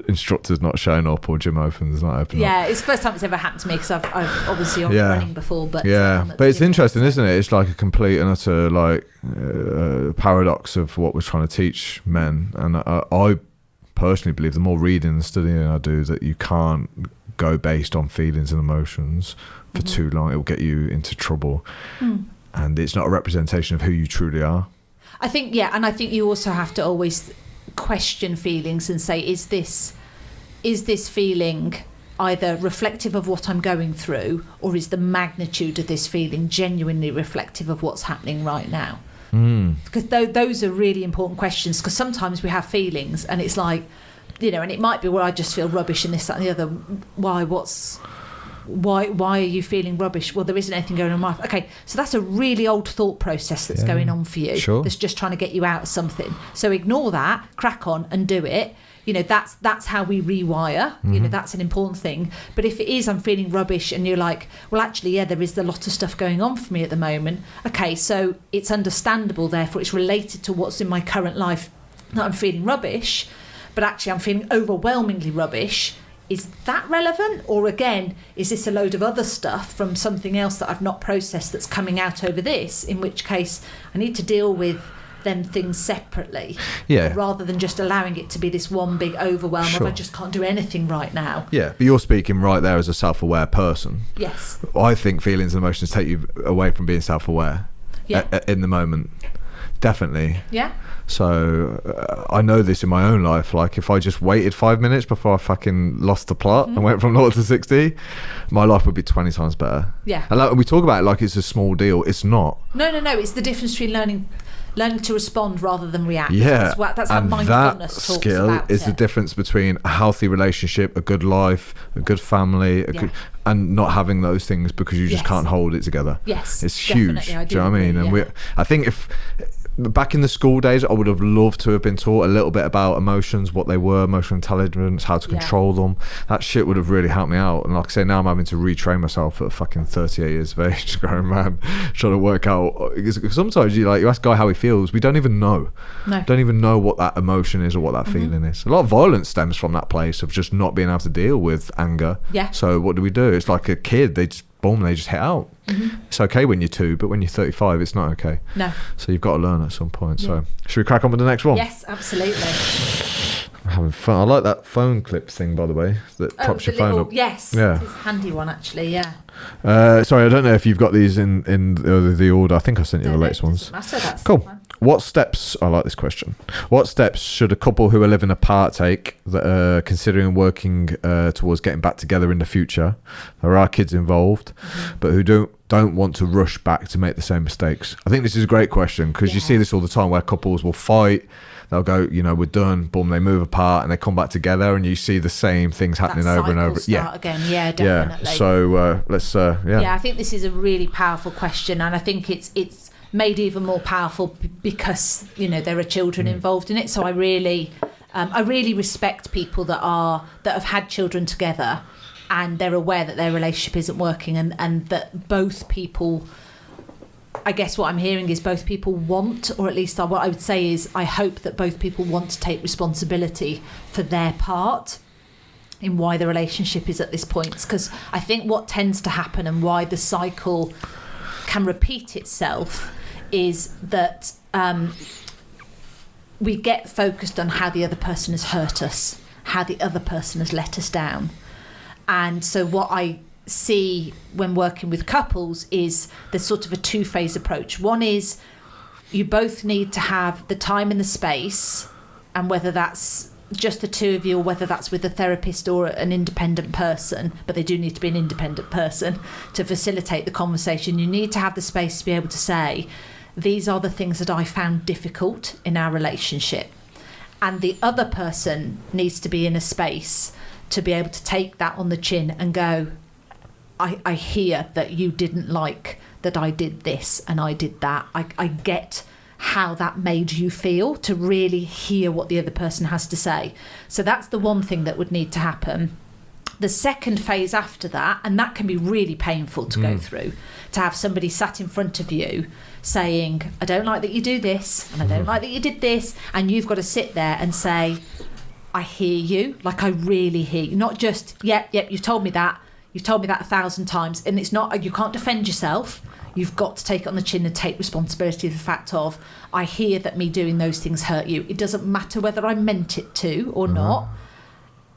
instructors not showing up or gym opens not open. Yeah, it's the first time it's ever happened to me because I've obviously on running before. But but it's interesting, isn't it? It's like a complete and utter paradox of what we're trying to teach men. And I personally believe the more reading and studying I do, that you can't go based on feelings and emotions for too long. It will get you into trouble. And it's not a representation of who you truly are. I think and I think you also have to always question feelings and say, is this feeling either reflective of what I'm going through, or is the magnitude of this feeling genuinely reflective of what's happening right now? Because those are really important questions, because sometimes we have feelings and it's like, and it might be where I just feel rubbish and this, that and the other. Why are you feeling rubbish? Well, there isn't anything going on in my life. Okay, so that's a really old thought process that's going on for you. Sure. That's just trying to get you out of something. So ignore that, crack on and do it. That's how we rewire. That's an important thing. But if it is, I'm feeling rubbish, and you're like, well, actually, there is a lot of stuff going on for me at the moment. Okay, so it's understandable, therefore it's related to what's in my current life that I'm feeling rubbish, but actually I'm feeling overwhelmingly rubbish. Is that relevant? Or again, is this a load of other stuff from something else that I've not processed that's coming out over this, in which case I need to deal with them things separately, rather than just allowing it to be this one big overwhelm of I just can't do anything right now. Yeah, but you're speaking right there as a self-aware person. Yes. I think feelings and emotions take you away from being self-aware in the moment. Definitely. Yeah. So I know this in my own life. Like, if I just waited 5 minutes before I fucking lost the plot and went from 0 to 60, my life would be 20 times better. Yeah. And we talk about it like it's a small deal. It's not. No. It's the difference between learning to respond rather than react. Yeah. That's how mindfulness talks about it. That skill is the difference between a healthy relationship, a good life, a good family, and not having those things, because you just can't hold it together. Yes. It's huge. Do you know what I mean? And I think back in the school days, I would have loved to have been taught a little bit about emotions, what they were, emotional intelligence, how to control them. That shit would have really helped me out. And like I say, now I'm having to retrain myself at fucking 38 years of age, grown man, trying to work out. Because sometimes you ask a guy how he feels, we don't even know. No. Don't even know what that emotion is or what that feeling is. A lot of violence stems from that place of just not being able to deal with anger. Yeah. So what do? It's like a kid, they just hit out. It's okay when you're 2, but when you're 35, it's not okay. No. So you've got to learn at some point. So should we crack on with the next one? Yes, absolutely. I'm having fun. I like that phone clip thing, by the way, that props your phone up. Yes. Yeah. It's a handy one, actually. Yeah. Sorry, I don't know if you've got these in the order. I think I sent you the latest ones. That's cool. Fine. What steps? I like this question. What steps should a couple who are living apart take that are considering working towards getting back together in the future? There are kids involved, but who don't want to rush back to make the same mistakes. I think this is a great question, because you see this all the time where couples will fight. They'll go, we're done. Boom, they move apart and they come back together, and you see the same things happening over and over. Again. Yeah, definitely. Yeah. So let's. Yeah, I think this is a really powerful question, and I think it's made even more powerful because there are children involved in it. So I really respect people that have had children together, and they're aware that their relationship isn't working, and that both people. I guess what I'm hearing is both people want, or at least what I would say is I hope that both people want to take responsibility for their part in why the relationship is at this point. Because I think what tends to happen and why the cycle can repeat itself is that we get focused on how the other person has hurt us, how the other person has let us down. And so what I see when working with couples is there's sort of a two-phase approach. One is you both need to have the time and the space, and whether that's just the two of you or whether that's with a therapist or an independent person, but they do need to be an independent person to facilitate the conversation. You need to have the space to be able to say, these are the things that I found difficult in our relationship. And the other person needs to be in a space to be able to take that on the chin and go, I hear that you didn't like that I did this and I did that. I get how that made you feel, to really hear what the other person has to say. So that's the one thing that would need to happen. The second phase after that, and that can be really painful to go through, to have somebody sat in front of you saying, I don't like that you do this, and I don't like that you did this, and you've got to sit there and say, I hear you, like I really hear you. Not just, yep, you've told me that 1,000 times, and it's not, you can't defend yourself. You've got to take it on the chin and take responsibility of the fact of, I hear that me doing those things hurt you. It doesn't matter whether I meant it to or not.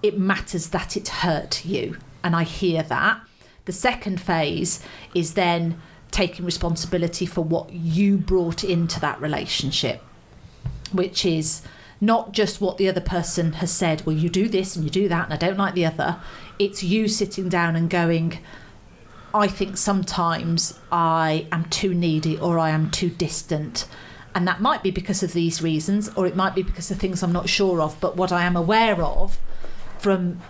It matters that it hurt you, and I hear that. The second phase is then taking responsibility for what you brought into that relationship, which is not just what the other person has said, well, you do this and you do that and I don't like the other. It's you sitting down and going, I think sometimes I am too needy or I am too distant. And that might be because of these reasons, or it might be because of things I'm not sure of. But what I am aware of from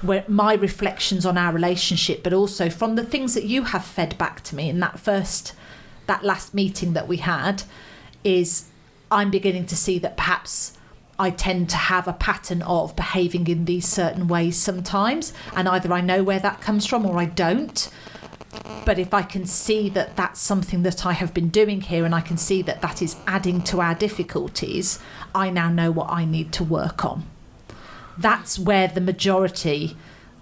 where my reflections on our relationship, but also from the things that you have fed back to me in that last meeting that we had, is I'm beginning to see that perhaps I tend to have a pattern of behaving in these certain ways sometimes, and either I know where that comes from or I don't. But if I can see that that's something that I have been doing here, and I can see that that is adding to our difficulties, I now know what I need to work on. That's where the majority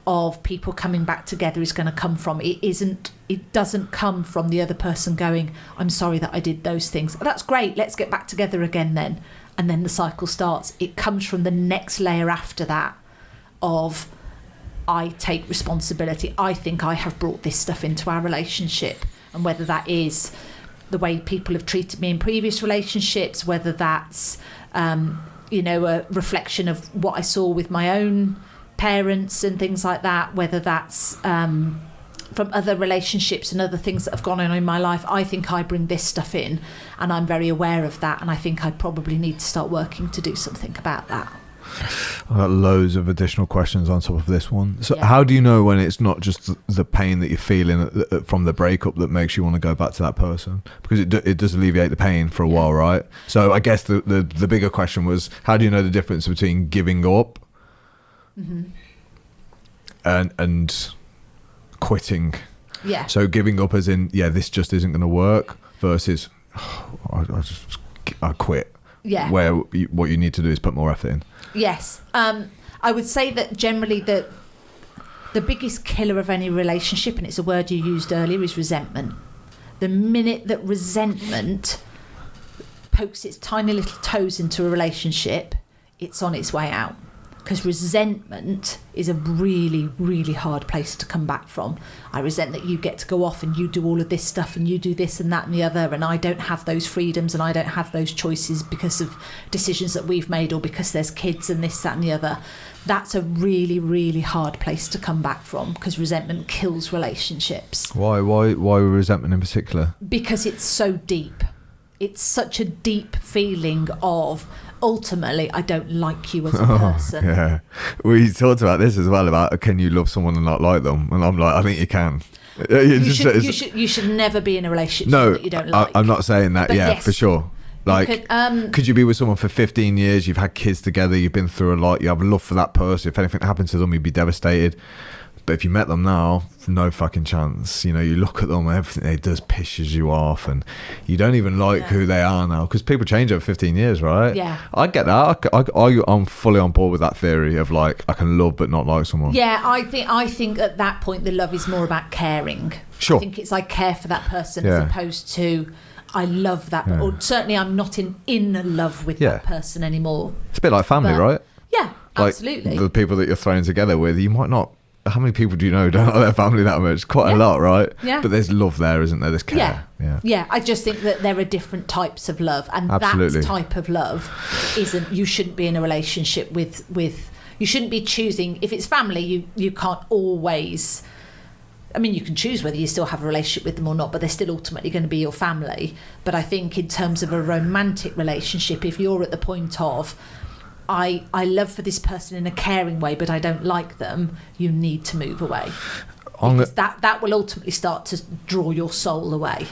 of people coming back together is going to come from. It doesn't come from the other person going, I'm sorry that I did those things. Oh, that's great, let's get back together again then. And then the cycle starts. It comes from the next layer after that of, I take responsibility. I think I have brought this stuff into our relationship. And whether that is the way people have treated me in previous relationships, whether that's, a reflection of what I saw with my own parents and things like that, whether that's from other relationships and other things that have gone on in my life, I think I bring this stuff in, and I'm very aware of that, and I think I probably need to start working to do something about that. I've got loads of additional questions on top of this one. So how do you know when it's not just the pain that you're feeling from the breakup that makes you want to go back to that person? Because it does alleviate the pain for a while, right? So I guess the bigger question was, how do you know the difference between giving up and quitting? Yeah. So giving up as in, this just isn't going to work, versus I quit. Yeah. Where what you need to do is put more effort in. Yes. I would say that generally the biggest killer of any relationship, and it's a word you used earlier, is resentment. The minute that resentment pokes its tiny little toes into a relationship, it's on its way out. Because resentment is a really, really hard place to come back from. I resent that you get to go off and you do all of this stuff and you do this and that and the other, and I don't have those freedoms and I don't have those choices because of decisions that we've made, or because there's kids and this, that and the other. That's a really, really hard place to come back from, because resentment kills relationships. Why resentment in particular? Because it's so deep. It's such a deep feeling of, ultimately, I don't like you as a person. Yeah. We talked about this as well, about can you love someone and not like them? And I'm like, I think you can. You should never be in a relationship that you don't like. I'm not saying that, yes, for sure. Like, could you be with someone for 15 years, you've had kids together, you've been through a lot, you have love for that person, if anything happened to them, you'd be devastated. But if you met them now, no fucking chance. You look at them and everything they do pisses you off, and you don't even like who they are now, because people change over 15 years, right? Yeah. I get that. I'm fully on board with that theory of, like, I can love but not like someone. Yeah, I think at that point the love is more about caring. Sure. I think it's like care for that person as opposed to I love that, or certainly I'm not in love with that person anymore. It's a bit like family, right? Yeah, like absolutely. The people that you're thrown together with, you might not. How many people do you know don't like their family that much? Quite a lot, right? Yeah. But there's love there, isn't there? There's care. Yeah. I just think that there are different types of love, and that type of love isn't. You shouldn't be in a relationship with. You shouldn't be choosing. If it's family, you can't always. I mean, you can choose whether you still have a relationship with them or not, but they're still ultimately going to be your family. But I think in terms of a romantic relationship, if you're at the point of, I love for this person in a caring way, but I don't like them, you need to move away. Because that will ultimately start to draw your soul away.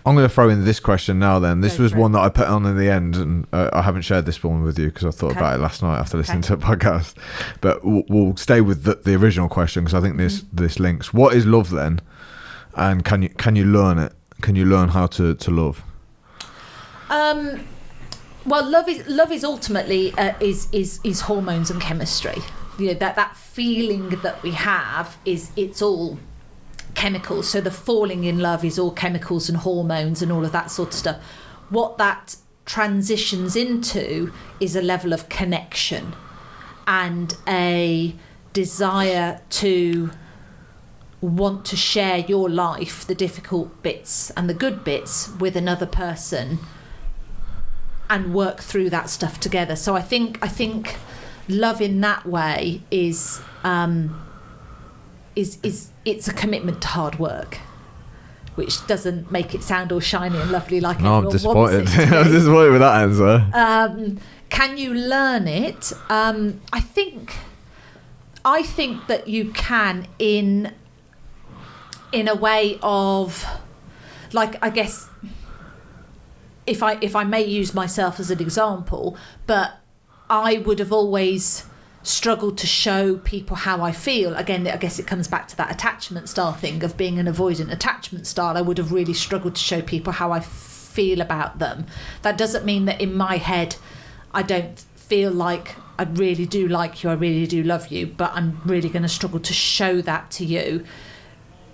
I'm going to throw in this question now then. This was one that I put on in the end, and I haven't shared this one with you because I thought about it last night after listening to a podcast. But we'll stay with the original question because I think this links. What is love then? And can you learn it? Can you learn how to love? Well, love is ultimately is hormones and chemistry. You know, that feeling that we have it's all chemicals. So the falling in love is all chemicals and hormones and all of that sort of stuff. What that transitions into is a level of connection and a desire to want to share your life, the difficult bits and the good bits, with another person and work through that stuff together. So I think love in that way is it's a commitment to hard work, which doesn't make it sound all shiny and lovely like everyone wants it to be. I'm disappointed with that answer. Can you learn it? I think that you can in a way of, like, I guess if I may use myself as an example, but I would have always struggled to show people how I feel. Again, I guess it comes back to that attachment style thing of being an avoidant attachment style. I would have really struggled to show people how I feel about them. That doesn't mean that in my head I don't feel like I really do like you, I really do love you, but I'm really going to struggle to show that to you.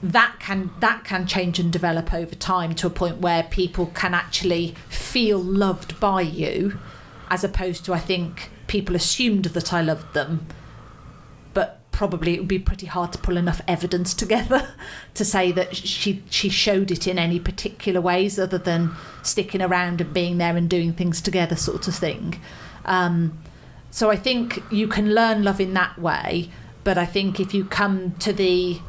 That can change and develop over time to a point where people can actually feel loved by you, as opposed to, I think, people assumed that I loved them, but probably it would be pretty hard to pull enough evidence together to say that she showed it in any particular ways other than sticking around and being there and doing things together, sort of thing. So I think you can learn love in that way, but I think if you come to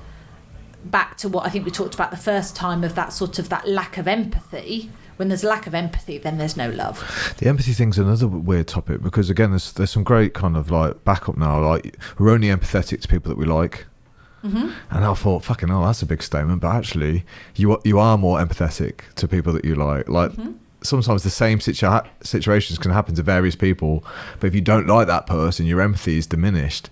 back to what I think we talked about the first time, of that sort of that lack of empathy. When there's a lack of empathy, then there's no love. The empathy thing's another weird topic because, again, there's some great kind of like backup now. Like, we're only empathetic to people that we like. Mm-hmm. And I thought, fucking hell, that's a big statement. But actually, you are more empathetic to people that you like. Like, sometimes the same situations can happen to various people, but if you don't like that person, your empathy is diminished.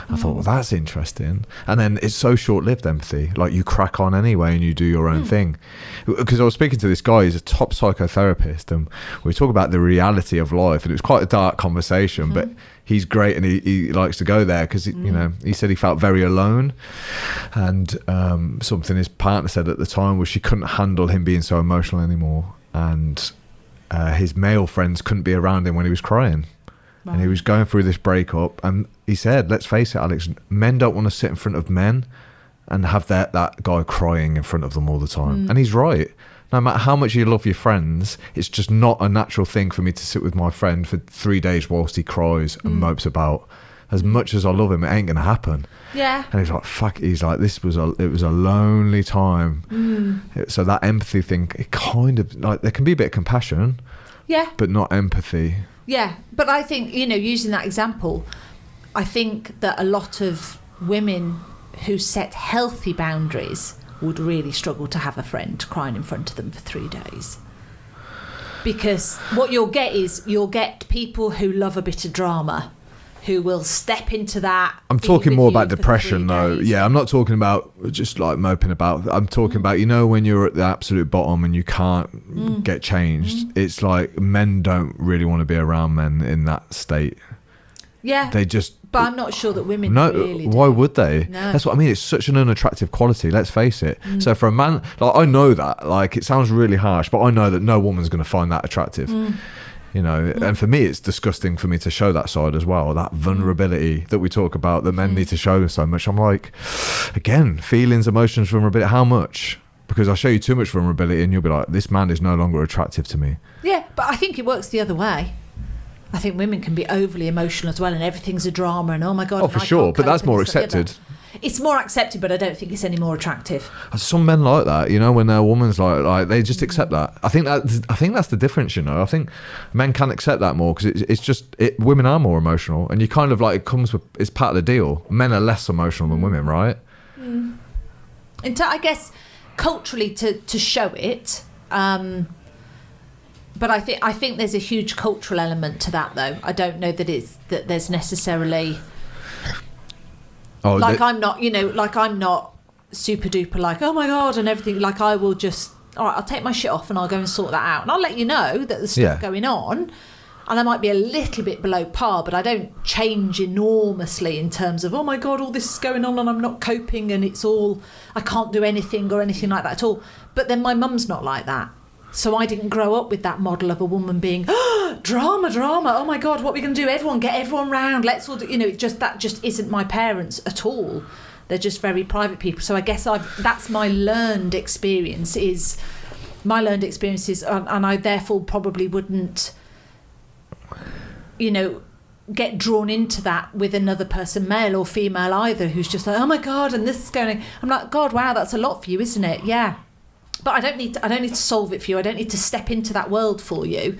I thought, well, that's interesting. And then it's so short-lived, empathy. Like, you crack on anyway and you do your own thing. Because I was speaking to this guy, he's a top psychotherapist, and we talk about the reality of life, and it was quite a dark conversation, but he's great, and he likes to go there because, you know, he said he felt very alone, and something his partner said at the time was she couldn't handle him being so emotional anymore. And his male friends couldn't be around him when he was crying. Right. And he was going through this breakup, and he said, let's face it, Alex, men don't want to sit in front of men and have that guy crying in front of them all the time. And he's right. No matter how much you love your friends, it's just not a natural thing for me to sit with my friend for 3 days whilst he cries and mopes about. As much as I love him, it ain't going to happen. Yeah. And he's like, fuck, he's like, it was a lonely time. So that empathy thing, it kind of, like, there can be a bit of compassion. Yeah. But not empathy. Yeah. But I think, you know, using that example, I think that a lot of women who set healthy boundaries would really struggle to have a friend crying in front of them for 3 days. Because what you'll get people who love a bit of drama, who will step into that. I'm talking more about depression, though. Yeah, I'm not talking about just like moping about. I'm talking about, you know, when you're at the absolute bottom and you can't get changed. It's like men don't really want to be around men in that state. Yeah. They just... But I'm not sure that women really why do. would they? No. That's what I mean. It's such an unattractive quality, let's face it. So for a man, like, I know that, like, it sounds really harsh, but I know that no woman's going to find that attractive. You know, and for me, it's disgusting for me to show that side as well, that vulnerability that we talk about, that men need to show so much. I'm like, again, feelings, emotions, vulnerability, how much? Because I'll show you too much vulnerability and you'll be like, this man is no longer attractive to me. Yeah, but I think it works the other way. I think women can be overly emotional as well, and everything's a drama, and oh my God. Oh, for sure, but that's more accepted. It's more accepted, but I don't think it's any more attractive. Some men like that, you know, when their woman's like they just accept that. I think that's the difference, you know. I think men can accept that more because it's just women are more emotional, and you kind of like it's part of the deal. Men are less emotional than women, right? And I guess culturally to show it. But I think there's a huge cultural element to that, though. I don't know that there's necessarily. I'm not super duper like, oh my God, and everything. Like, I will just, all right, I'll take my shit off and I'll go and sort that out. And I'll let you know that there's stuff going on. And I might be a little bit below par, but I don't change enormously in terms of, oh my God, all this is going on and I'm not coping and I can't do anything or anything like that at all. But then my mum's not like that. So I didn't grow up with that model of a woman being, oh, drama, oh my God, what are we going to do? Get everyone round, let's all do, you know, that just isn't my parents at all. They're just very private people. So I guess that's my learned experiences, and I therefore probably wouldn't, you know, get drawn into that with another person, male or female either, who's just like, oh my God, and this is going on. I'm like, God, wow, that's a lot for you, isn't it? Yeah. But I don't need to solve it for you. I don't need to step into that world for you,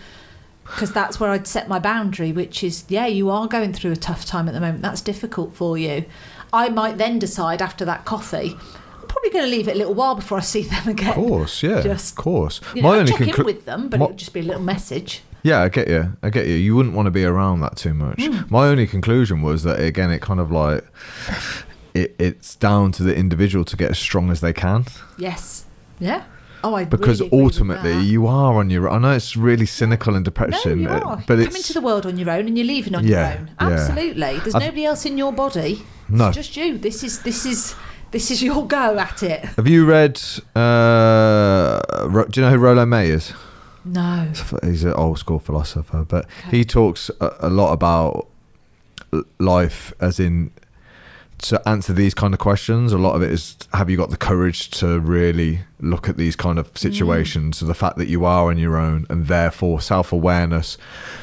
because that's where I'd set my boundary, which is, yeah, you are going through a tough time at the moment. That's difficult for you. I might then decide after that coffee, I'm probably going to leave it a little while before I see them again. Of course, yeah, of course. I'll check in with them, but it would just be a little message. Yeah, I get you. You wouldn't want to be around that too much. My only conclusion was that, again, it kind of like, it's down to the individual to get as strong as they can. Yes. Yeah. Oh, because really ultimately you are on your own. I know it's really cynical and depressing. No, you are. But you come into the world on your own and you're leaving on your own. Absolutely. There's nobody else in your body. No. It's just you. This is your go at it. Have you read do you know who Rollo May is? No. He's an old school philosopher, but he talks a lot about life, as in, to answer these kind of questions, a lot of it is, have you got the courage to really look at these kind of situations? So the fact that you are on your own, and therefore self-awareness,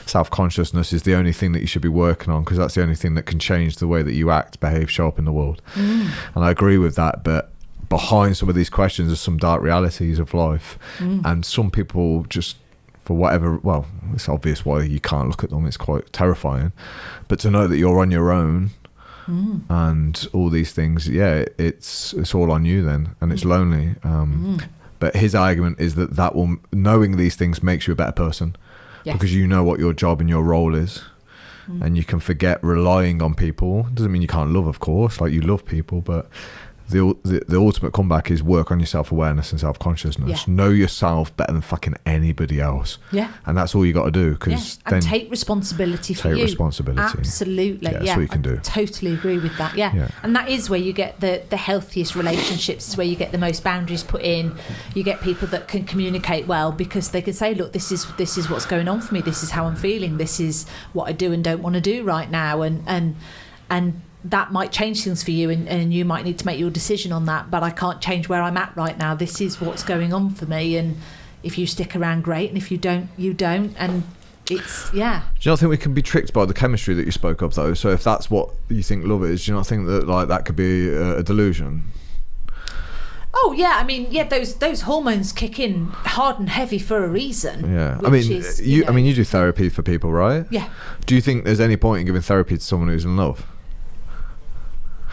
self-consciousness is the only thing that you should be working on, because that's the only thing that can change the way that you act, behave, show up in the world. And I agree with that, but behind some of these questions are some dark realities of life. And some people just, for whatever, well, it's obvious why you can't look at them, it's quite terrifying, but to know that you're on your own and all these things, it's all on you then, and it's lonely. But his argument is that will, knowing these things makes you a better person, because you know what your job and your role is, and you can forget relying on people. Doesn't mean you can't love, of course, like you love people, but the ultimate comeback is work on your self-awareness and self-consciousness. Know yourself better than fucking anybody else. And that's all you got to do. And take responsibility for you. Take responsibility. Absolutely. That's what you can do. Totally agree with that. And that is where you get the healthiest relationships. It's where you get the most boundaries put in. You get people that can communicate well, because they can say, look, this is what's going on for me. This is how I'm feeling. This is what I do and don't want to do right now. And that might change things for you, and you might need to make your decision on that, but I can't change where I'm at right now. This is what's going on for me, and if you stick around, great, and if you don't, you don't. And it's, Do you not think we can be tricked by the chemistry that you spoke of, though? So if that's what you think love is, do you not think that like that could be a delusion? Oh yeah, I mean, those hormones kick in hard and heavy for a reason. I mean, you do therapy for people, right? Do you think there's any point in giving therapy to someone who's in love?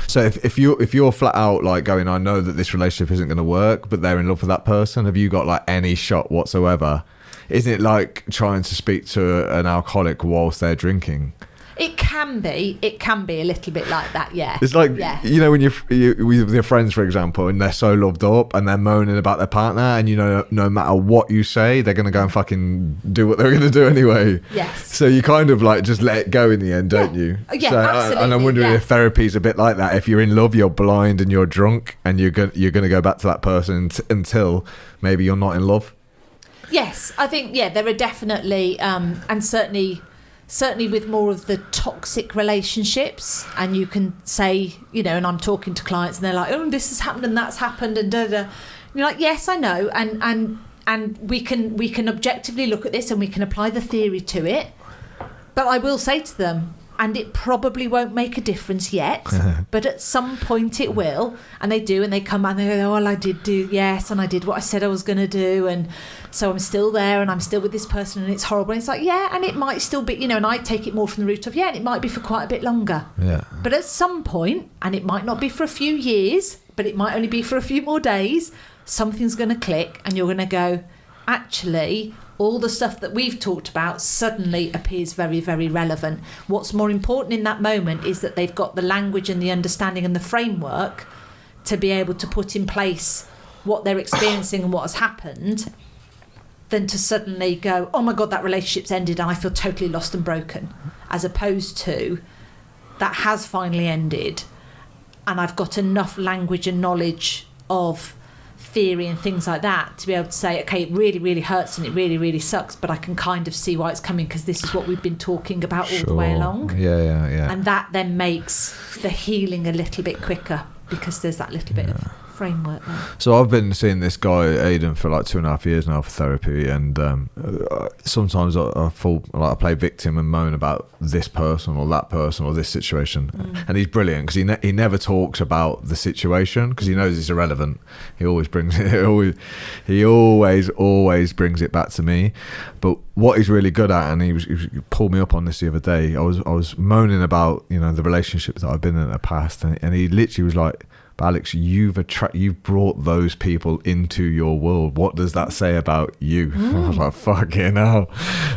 So if you're flat out like going, I know that this relationship isn't going to work, but they're in love with that person, have you got like any shot whatsoever? Isn't it like trying to speak to an alcoholic whilst they're drinking? It can be a little bit like that, yeah. It's like, you know, when you with your friends, for example, and they're so loved up and they're moaning about their partner, and you know, no matter what you say, they're going to go and fucking do what they're going to do anyway. Yes. So you kind of like just let it go in the end, don't you? Yeah, so, absolutely. And I'm wondering if therapy's a bit like that. If you're in love, you're blind and you're drunk, and you're going to go back to that person until maybe you're not in love. Yes, I think, there are definitely, and certainly with more of the toxic relationships, and you can say, you know, and I'm talking to clients and they're like, oh, this has happened and that's happened and da-da. And you're like, yes, I know. And we can objectively look at this and we can apply the theory to it. But I will say to them, and it probably won't make a difference yet, but at some point it will. And they do, and they come back and they go, oh, well, I did do, yes, and I did what I said I was going to do, and so I'm still there and I'm still with this person and it's horrible. And it's like, yeah, and it might still be, you know, and I take it more from the root of, and it might be for quite a bit longer. Yeah. But at some point, and it might not be for a few years, but it might only be for a few more days, something's going to click and you're going to go, actually, all the stuff that we've talked about suddenly appears very, very relevant. What's more important in that moment is that they've got the language and the understanding and the framework to be able to put in place what they're experiencing and what has happened, than to suddenly go, oh my God, that relationship's ended and I feel totally lost and broken, as opposed to that has finally ended and I've got enough language and knowledge of theory and things like that to be able to say, okay, it really, really hurts and it really, really sucks, but I can kind of see why it's coming because this is what we've been talking about all the way along. Yeah. And that then makes the healing a little bit quicker because there's that little bit of framework there. So I've been seeing this guy Aidan for like 2.5 years now for therapy, and sometimes I fall like I play victim and moan about this person or that person or this situation, and he's brilliant because he never talks about the situation because he knows it's irrelevant. He always brings it. He always brings it back to me. But what he's really good at, and he pulled me up on this the other day. I was moaning about, you know, the relationships that I've been in the past, and he literally was like, but Alex, you've brought those people into your world. What does that say about you? I was like, fucking hell.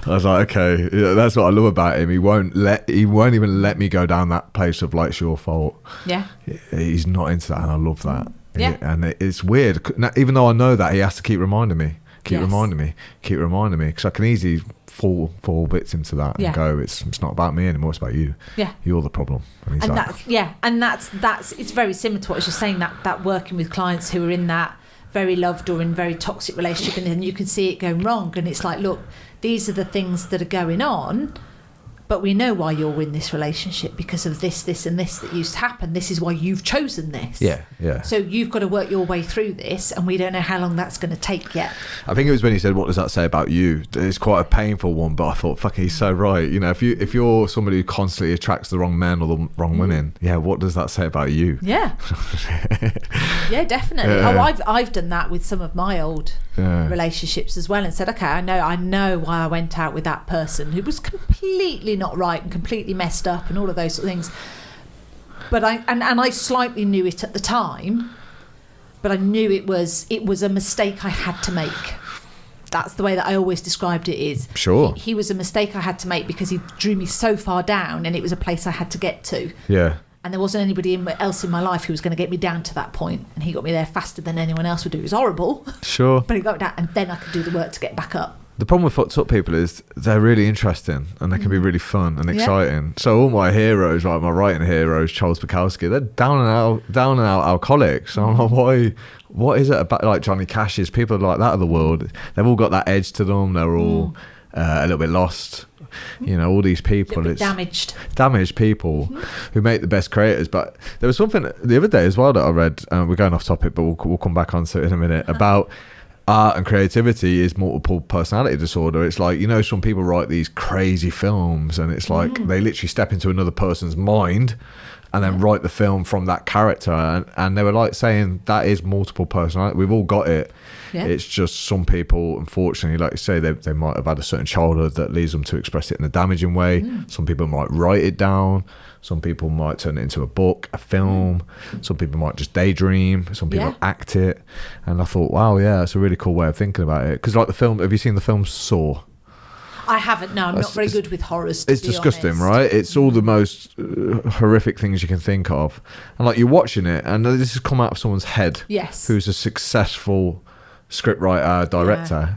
I was like, okay, yeah, that's what I love about him. He won't even let me go down that place of like, it's your fault. Yeah. He's not into that, and I love that. Yeah. And it's weird. Even though I know that, he has to keep reminding me. Keep reminding me, because I can easily fall victim to that and go, it's not about me anymore, it's about you. Yeah, you're the problem. And that's it's very similar to what I was just saying, that working with clients who are in that very loved or in very toxic relationship, and then you can see it going wrong, and it's like, look, these are the things that are going on, but we know why you're in this relationship because of this and this that used to happen. This is why you've chosen this. Yeah. So you've got to work your way through this, and we don't know how long that's going to take yet. I think it was when he said, what does that say about you? It's quite a painful one, but I thought, fuck, he's so right. You know, if you're somebody who constantly attracts the wrong men or the wrong women, what does that say about you? Yeah. Yeah, definitely. I've done that with some of my old relationships as well, and said, okay, I know why I went out with that person who was completely not right and completely messed up and all of those sort of things, but I slightly knew it at the time, but I knew it was a mistake I had to make. That's the way that I always described it. Is sure he was a mistake I had to make because he drew me so far down, and it was a place I had to get to. And there wasn't anybody else in my life who was going to get me down to that point, and he got me there faster than anyone else would do. It was horrible, sure, but he got me down, and then I could do the work to get back up. The problem with fucked up people is they're really interesting and they can be really fun and exciting. So all my heroes, like my writing heroes, Charles Bukowski, they're down and out alcoholics. And I'm like, what is it about like Johnny Cash's people like that of the world? They've all got that edge to them. They're all a little bit lost. You know, all these people, it's damaged people who make the best creators. But there was something the other day as well that I read. We're going off topic, but we'll come back onto it in a minute about. Art and creativity is multiple personality disorder. It's like, you know, some people write these crazy films and it's like they literally step into another person's mind and then write the film from that character, and they were like saying that is multiple personality. We've all got it. It's just some people, unfortunately, like you say, they might have had a certain childhood that leads them to express it in a damaging way. Some people might write it down. Some people might turn it into a book, a film. Some people might just daydream. Some people act it. And I thought, wow, yeah, that's a really cool way of thinking about it. Because like the film, have you seen the film Saw? I haven't. No, I'm not very good with horrors. It's disgusting, right? It's all the most horrific things you can think of, and like you're watching it, and this has come out of someone's head. Yes. Who's a successful scriptwriter, director,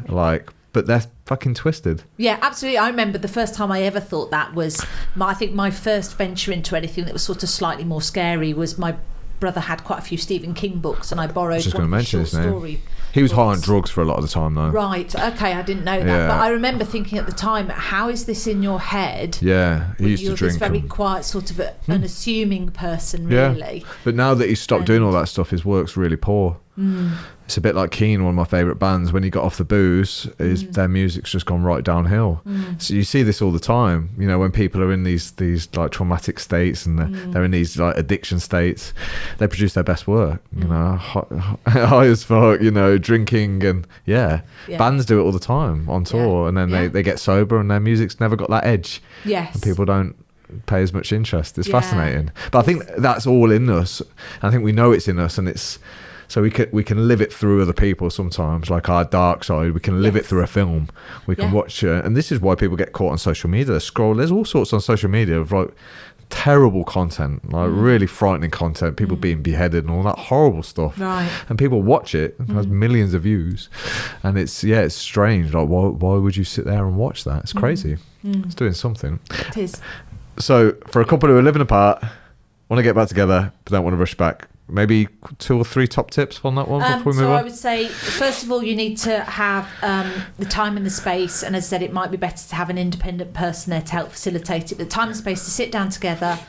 but they're fucking twisted. Yeah, absolutely. I remember the first time I ever thought that was, I think my first venture into anything that was sort of slightly more scary was my brother had quite a few Stephen King books, and I borrowed one of his short story. He was high on drugs for a lot of the time, though. Right, okay, I didn't know that. But I remember thinking at the time, how is this in your head? Yeah, he used to drink. You're this very quiet, sort of unassuming person, really. Yeah. But now that he's stopped doing all that stuff, his work's really poor. It's a bit like Keane, one of my favourite bands. When he got off the booze, their music's just gone right downhill. So you see this all the time, you know, when people are in these like traumatic states and they're in these like addiction states, they produce their best work, you know, high as fuck, you know, drinking, and bands do it all the time on tour, and then they get sober and their music's never got that edge. Yes. And people don't pay as much interest. It's fascinating. But I think that's all in us. I think we know it's in us, and it's so we can live it through other people sometimes, like our dark side. We can live it through a film. We can watch it, and this is why people get caught on social media. They scroll. There's all sorts on social media of like terrible content, like really frightening content, people being beheaded and all that horrible stuff. Right. And people watch it. It has millions of views, and it's strange. Like why would you sit there and watch that? It's crazy. It's doing something. It is. So for a couple who are living apart, want to get back together but don't want to rush back, maybe 2 or 3 top tips on that one before we move on? I would say, first of all, you need to have the time and the space, and as I said, it might be better to have an independent person there to help facilitate it. The time and space to sit down together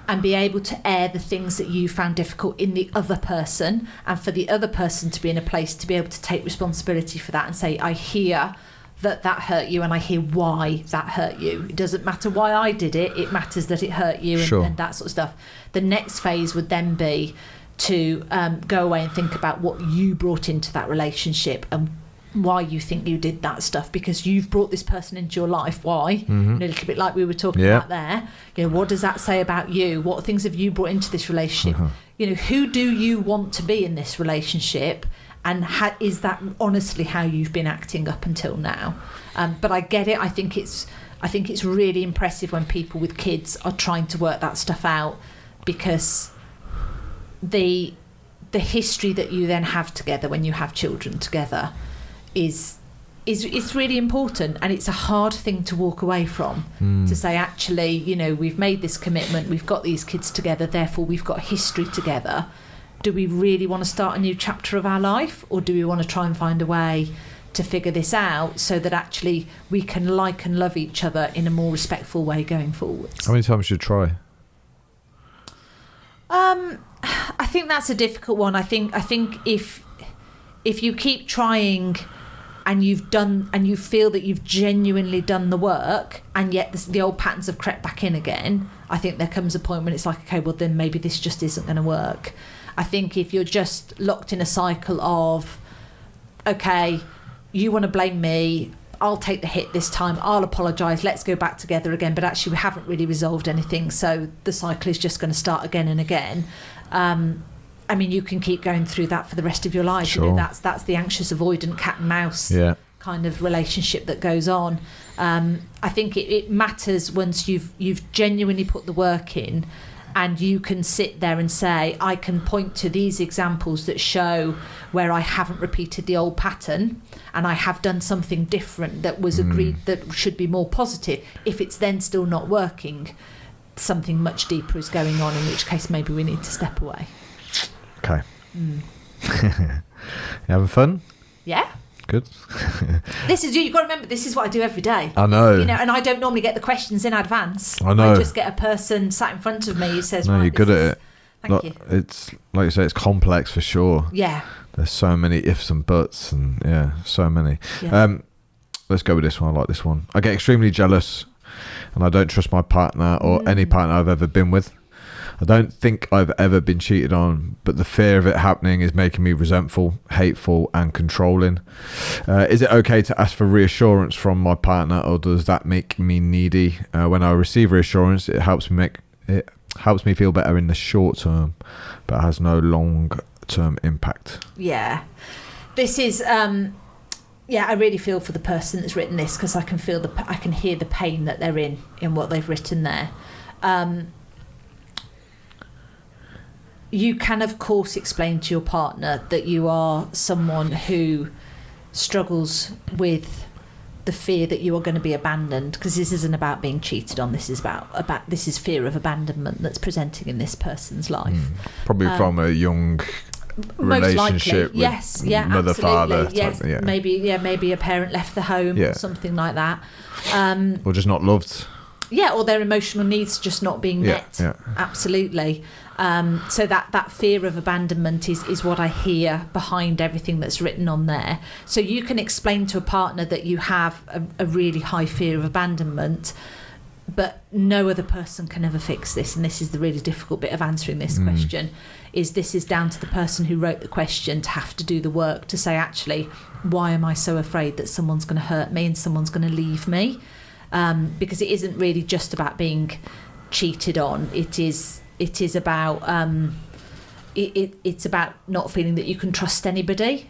and be able to air the things that you found difficult in the other person, and for the other person to be in a place to be able to take responsibility for that and say, I hear that hurt you, and I hear why that hurt you. It doesn't matter why I did it, it matters that it hurt you, and that sort of stuff. The next phase would then be to go away and think about what you brought into that relationship and why you think you did that stuff, because you've brought this person into your life. Why? A little bit like we were talking about there. You know, what does that say about you? What things have you brought into this relationship? You know, who do you want to be in this relationship? And is that honestly how you've been acting up until now? But I get it. I think it's really impressive when people with kids are trying to work that stuff out, because the history that you then have together when you have children together is really important, and it's a hard thing to walk away from. To say, actually, you know, we've made this commitment, we've got these kids together, therefore we've got history together. Do we really want to start a new chapter of our life, or do we want to try and find a way to figure this out so that actually we can like and love each other in a more respectful way going forwards? How many times should you try? I think that's a difficult one. I think if you keep trying and you feel that you've genuinely done the work, and yet the old patterns have crept back in again, I think there comes a point when it's like, okay, well then maybe this just isn't going to work. I think if you're just locked in a cycle of, okay, you want to blame me, I'll take the hit this time, I'll apologise, let's go back together again, but actually we haven't really resolved anything, so the cycle is just going to start again and again. I mean, you can keep going through that for the rest of your life. Sure. You know, that's the anxious avoidant cat and mouse kind of relationship that goes on. I think it matters once you've genuinely put the work in, and you can sit there and say, I can point to these examples that show where I haven't repeated the old pattern, and I have done something different that was agreed that should be more positive. If it's then still not working, something much deeper is going on, in which case maybe we need to step away. Okay. You having fun? Yeah. Good. You've got to remember, this is what I do every day. I know. You know, and I don't normally get the questions in advance. I know. I just get a person sat in front of me who says, no, you're good at it. Thank you. It's, like you say, it's complex for sure. Yeah. There's so many ifs and buts, and so many. Yeah. Let's go with this one. I like this one. I get extremely jealous, and I don't trust my partner or any partner I've ever been with. I don't think I've ever been cheated on, but the fear of it happening is making me resentful, hateful, and controlling. Is it okay to ask for reassurance from my partner, or does that make me needy? When I receive reassurance, it helps me feel better in the short term, but has no long-term impact. Yeah. This is I really feel for the person that's written this, because I can hear the pain that they're in what they've written there. You can, of course, explain to your partner that you are someone who struggles with the fear that you are going to be abandoned, because this isn't about being cheated on. This is about this is fear of abandonment that's presenting in this person's life. Probably from a young relationship with mother, absolutely. father. Yes, maybe a parent left the home or something like that. Or just not loved. Yeah, or their emotional needs just not being met. Yeah. Absolutely. So that fear of abandonment is what I hear behind everything that's written on there. So you can explain to a partner that you have a really high fear of abandonment, but no other person can ever fix this. And this is the really difficult bit of answering this question, is this is down to the person who wrote the question to have to do the work to say, actually, why am I so afraid that someone's going to hurt me and someone's going to leave me? Because it isn't really just about being cheated on. It is about it's about not feeling that you can trust anybody,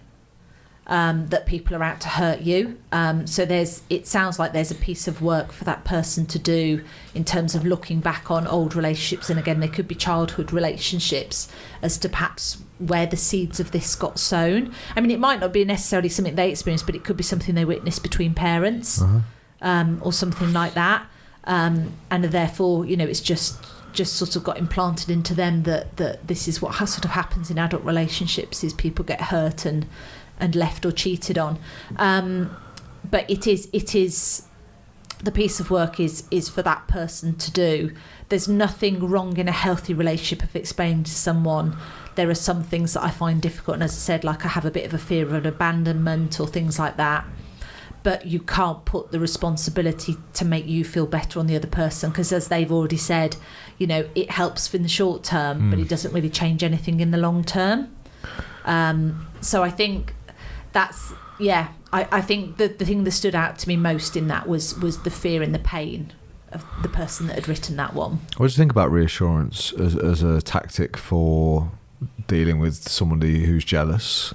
that people are out to hurt you. So it sounds like there's a piece of work for that person to do in terms of looking back on old relationships, and again, they could be childhood relationships, as to perhaps where the seeds of this got sown. I mean, it might not be necessarily something they experienced, but it could be something they witnessed between parents, or something like that, and therefore, it's just sort of got implanted into them that this is what sort of happens in adult relationships, is people get hurt and left or cheated on. But it is the piece of work is for that person to do. There's nothing wrong in a healthy relationship of explaining to someone there are some things that I find difficult, and as I said, like I have a bit of a fear of abandonment or things like that. But you can't put the responsibility to make you feel better on the other person, because as they've already said, it helps in the short term, but it doesn't really change anything in the long term. So I think that's, I think the thing that stood out to me most in that was the fear and the pain of the person that had written that one. What do you think about reassurance as a tactic for dealing with somebody who's jealous?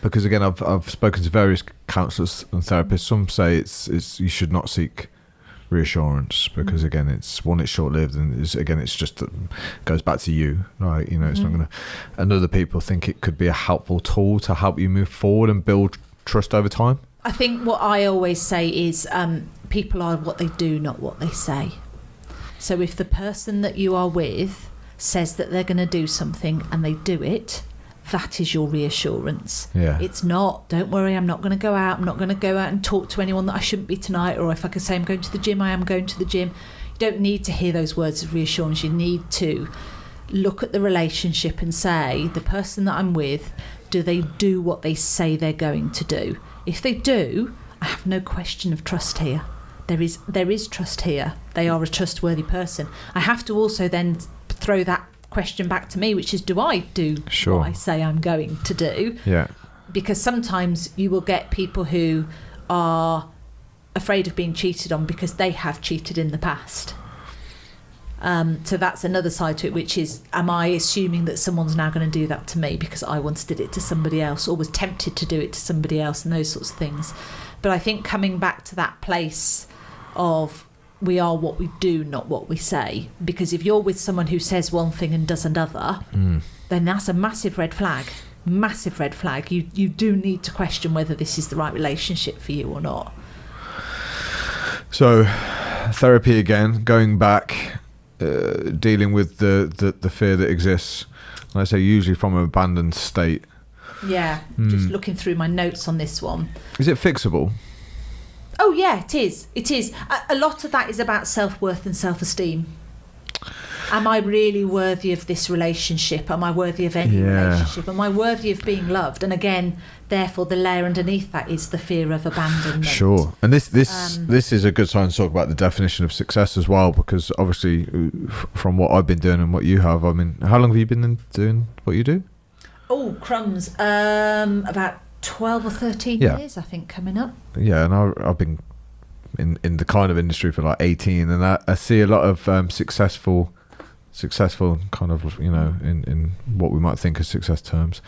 Because again, I've spoken to various counsellors and therapists. Some say it's you should not seek reassurance, because again, it's short-lived, and it's just goes back to you, right? It's not gonna. And other people think it could be a helpful tool to help you move forward and build trust over time. I think what I always say is people are what they do, not what they say. So if the person that you are with says that they're going to do something and they do it, that is your reassurance. Yeah. It's not, don't worry, I'm not going to go out. I'm not going to go out and talk to anyone that I shouldn't be tonight. Or if I could say I'm going to the gym, I am going to the gym. You don't need to hear those words of reassurance. You need to look at the relationship and say, the person that I'm with, do they do what they say they're going to do? If they do, I have no question of trust here. There is trust here. They are a trustworthy person. I have to also then throw that question back to me, which is, do I do what I say I'm going to do? Yeah. Because sometimes you will get people who are afraid of being cheated on because they have cheated in the past. So that's another side to it, which is, am I assuming that someone's now going to do that to me because I once did it to somebody else or was tempted to do it to somebody else, and those sorts of things. But I think coming back to that place of we are what we do, not what we say. Because if you're with someone who says one thing and does another, then that's a massive red flag. Massive red flag. You do need to question whether this is the right relationship for you or not. So, therapy again, going back, dealing with the fear that exists. And I say usually from an abandoned state. Yeah, just looking through my notes on this one. Is it fixable? Oh yeah, it is. It is. A lot of that is about self-worth and self-esteem. Am I really worthy of this relationship? Am I worthy of any relationship? Am I worthy of being loved? And again, therefore, the layer underneath that is the fear of abandonment. Sure. And this is a good time to talk about the definition of success as well, because obviously, from what I've been doing and what you have, I mean, how long have you been doing what you do? Oh, crumbs. About 12 or 13 years, I think, coming up. Yeah, and I've been in the kind of industry for like 18, and I see a lot of successful successful, kind of, you know, in what we might think of success terms.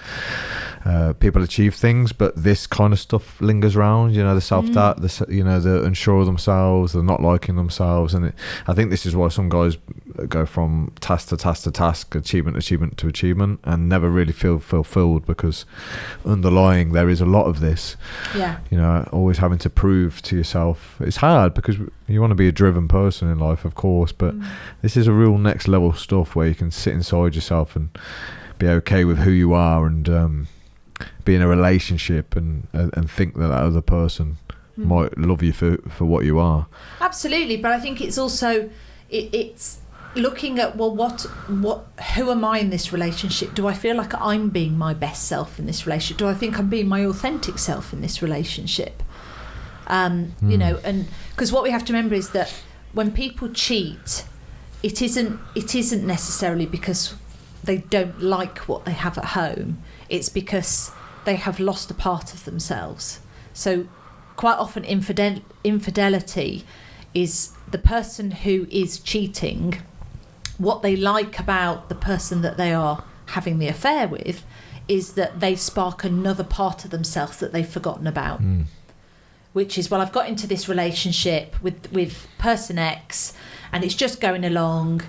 People achieve things, but this kind of stuff lingers around, you know, the self-doubt, the unsure of themselves, the not liking themselves. And I think this is why some guys go from task to task to task, achievement to achievement, and never really feel fulfilled, because underlying there is a lot of this. Yeah. You know, always having to prove to yourself. It's hard because you want to be a driven person in life, of course, but this is a real next level stuff where you can sit inside yourself and be okay with who you are, and be in a relationship and think that other person might love you for what you are. Absolutely, but I think it's also it's looking at, well, who am I in this relationship? Do I feel like I'm being my best self in this relationship? Do I think I'm being my authentic self in this relationship? You know, and because what we have to remember is that when people cheat, it isn't necessarily because they don't like what they have at home. It's because they have lost a part of themselves. So quite often infidelity is the person who is cheating. What they like about the person that they are having the affair with is that they spark another part of themselves that they've forgotten about. Which is, well, I've got into this relationship with person X, and it's just going along,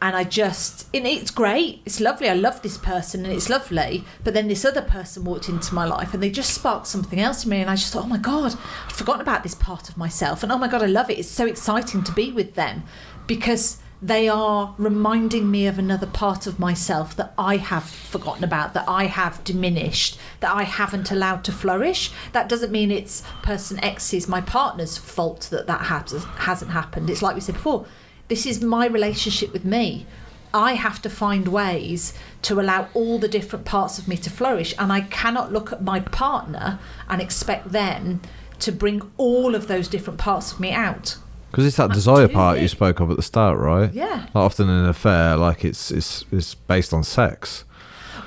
and it's great, it's lovely, I love this person and it's lovely, but then this other person walked into my life and they just sparked something else in me, and I just thought, oh my God, I'd forgotten about this part of myself, and oh my God, I love it, it's so exciting to be with them, because they are reminding me of another part of myself that I have forgotten about, that I have diminished, that I haven't allowed to flourish. That doesn't mean it's person X's, my partner's fault that hasn't happened. It's like we said before, this is my relationship with me. I have to find ways to allow all the different parts of me to flourish, and I cannot look at my partner and expect them to bring all of those different parts of me out. Because it's that desire part you spoke of at the start, right? Yeah. Like often in an affair, like it's based on sex.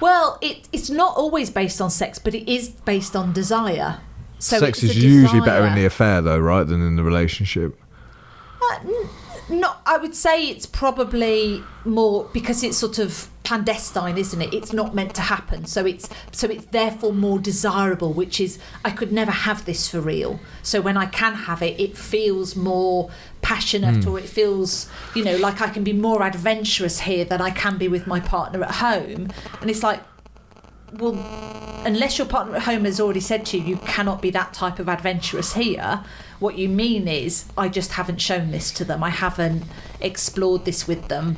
Well, it's not always based on sex, but it is based on desire. So sex is usually better in the affair, though, right, than in the relationship? No, I would say it's probably more because it's sort of clandestine, isn't it? It's not meant to happen, so it's therefore more desirable, which is, I could never have this for real, so when I can have it, it feels more passionate, or it feels, you know, like I can be more adventurous here than I can be with my partner at home. And it's like, well, unless your partner at home has already said to you, you cannot be that type of adventurous here, what you mean is, I just haven't shown this to them, I haven't explored this with them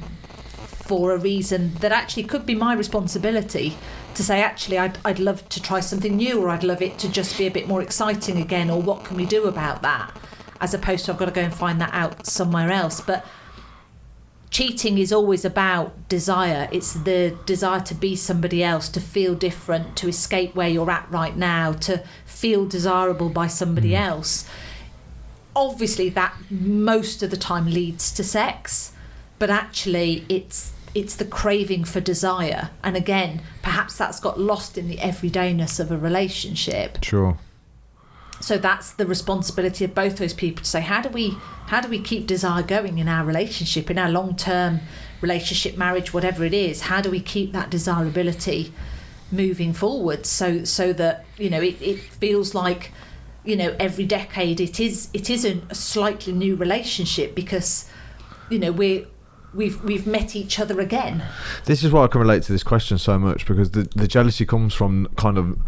for a reason that actually could be my responsibility to say, actually, I'd love to try something new, or I'd love it to just be a bit more exciting again, or what can we do about that, as opposed to I've got to go and find that out somewhere else. But cheating is always about desire. It's the desire to be somebody else, to feel different, to escape where you're at right now, to feel desirable by somebody else. Obviously, that most of the time leads to sex, but actually it's the craving for desire. And again, perhaps that's got lost in the everydayness of a relationship. Sure. So that's the responsibility of both those people to say, how do we keep desire going in our relationship, in our long-term relationship, marriage, whatever it is? How do we keep that desirability moving forward so that, you know, it feels like, you know, every decade it is a slightly new relationship, because, you know, we've met each other again. This is why I can relate to this question so much, because the jealousy comes from kind of,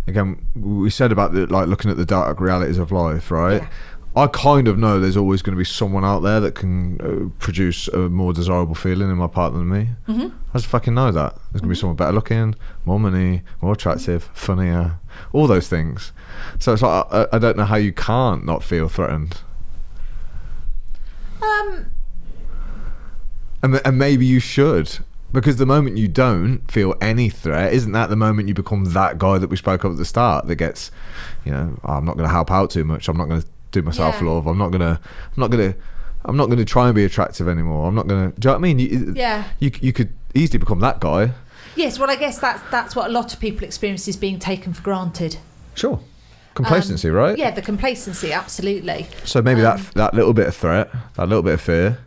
again, we said about looking at the dark realities of life, right? Yeah. I kind of know there's always going to be someone out there that can produce a more desirable feeling in my partner than me. I just fucking know that. There's going to be someone better looking, more money, more attractive, funnier, all those things. So it's like, I don't know how you can't not feel threatened. And maybe you should, because the moment you don't feel any threat, isn't that the moment you become that guy that we spoke of at the start that gets, you know, I'm not going to help out too much, I'm not going to do myself love, I'm not going to try and be attractive anymore, I'm not going to, do you know what I mean? You could easily become that guy. Yes, well, I guess that's what a lot of people experience, is being taken for granted. Sure. Complacency, right? Yeah, the complacency, absolutely. So maybe that little bit of threat, that little bit of fear,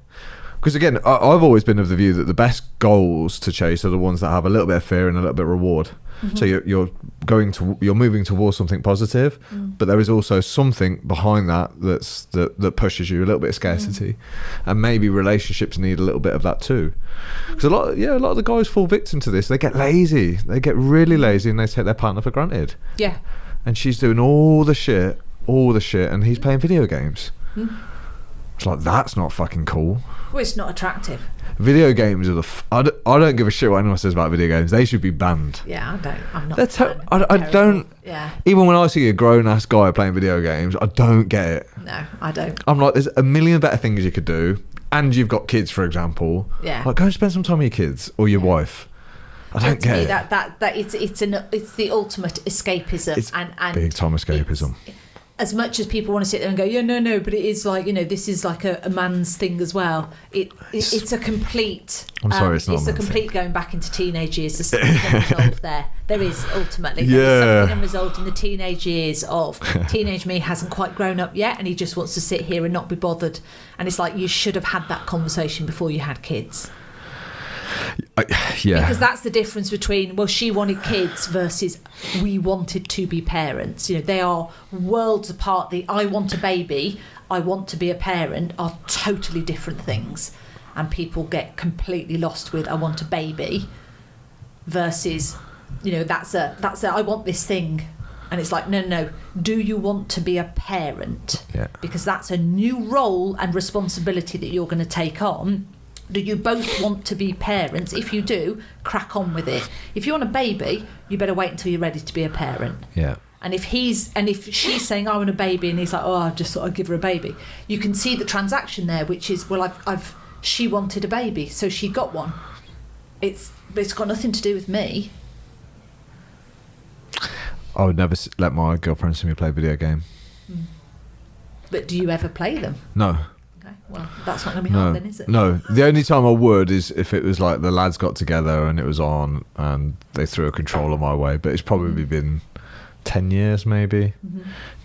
Because again, I've always been of the view that the best goals to chase are the ones that have a little bit of fear and a little bit of reward. So you're moving towards something positive, but there is also something behind that that pushes you, a little bit of scarcity, and maybe relationships need a little bit of that too. Because a lot of the guys fall victim to this. They get lazy, they get really lazy, and they take their partner for granted. Yeah, and she's doing all the shit, and he's playing video games. It's like, that's not fucking cool. Well, it's not attractive. Video games are I don't give a shit what anyone says about video games. They should be banned. Yeah, I'm not. I don't. Yeah. Even when I see a grown ass guy playing video games, I don't get it. No, I don't. I'm like, there's a million better things you could do, and you've got kids, for example. Yeah. Like, go and spend some time with your kids or your wife. I don't get it. That it's the ultimate escapism. It's big time escapism. As much as people want to sit there and go, yeah, no, but it is like, this is like a man's thing as well. It's a complete. I'm sorry, it's not. It's a complete going back into teenage years. There's something unresolved there. There is ultimately. There is something unresolved in the teenage years of teenage me hasn't quite grown up yet, and he just wants to sit here and not be bothered. And it's like, you should have had that conversation before you had kids. Yeah, because that's the difference between, well, she wanted kids versus we wanted to be parents. They are worlds apart. The I want a baby, I want to be a parent are totally different things, and people get completely lost with I want a baby versus that's a I want this thing, and it's like, no, do you want to be a parent? Yeah, because that's a new role and responsibility that you're going to take on. Do you both want to be parents? If you do, crack on with it. If you want a baby, you better wait until you're ready to be a parent. Yeah. And if she's saying I want a baby, and he's like, oh, I just thought I'd give her a baby, you can see the transaction there, which is, well, she wanted a baby, so she got one. It's got nothing to do with me. I would never let my girlfriend see me play a video game. But do you ever play them? No. Well, that's not going to be hard then, is it? No. The only time I would is if it was like the lads got together and it was on and they threw a controller my way. But it's probably been 10 years maybe.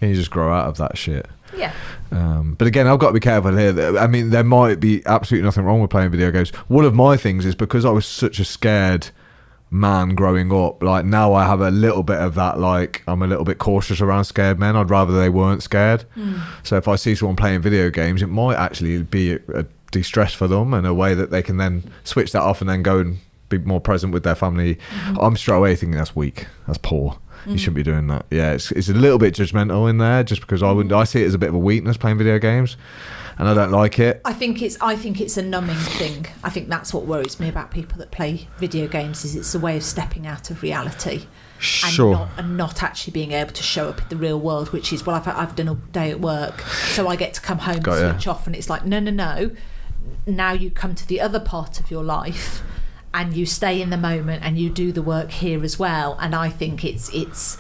Can you just grow out of that shit? Yeah. But again, I've got to be careful here. I mean, there might be absolutely nothing wrong with playing video games. One of my things is because I was such a scared man growing up, like now I have a little bit of that, like I'm a little bit cautious around scared men. I'd rather they weren't scared. So if I see someone playing video games, it might actually be a de-stress for them and a way that they can then switch that off and then go and be more present with their family. I'm straight away thinking that's weak, that's poor. You shouldn't be doing that. Yeah, it's a little bit judgmental in there, just because I see it as a bit of a weakness playing video games, and I don't like it. I think it's a numbing thing. I think that's what worries me about people that play video games, is it's a way of stepping out of reality. Sure. And not actually being able to show up in the real world, which is, well, I've done a day at work, so I get to come home and switch off, and it's like, no. Now you come to the other part of your life and you stay in the moment and you do the work here as well. And I think it's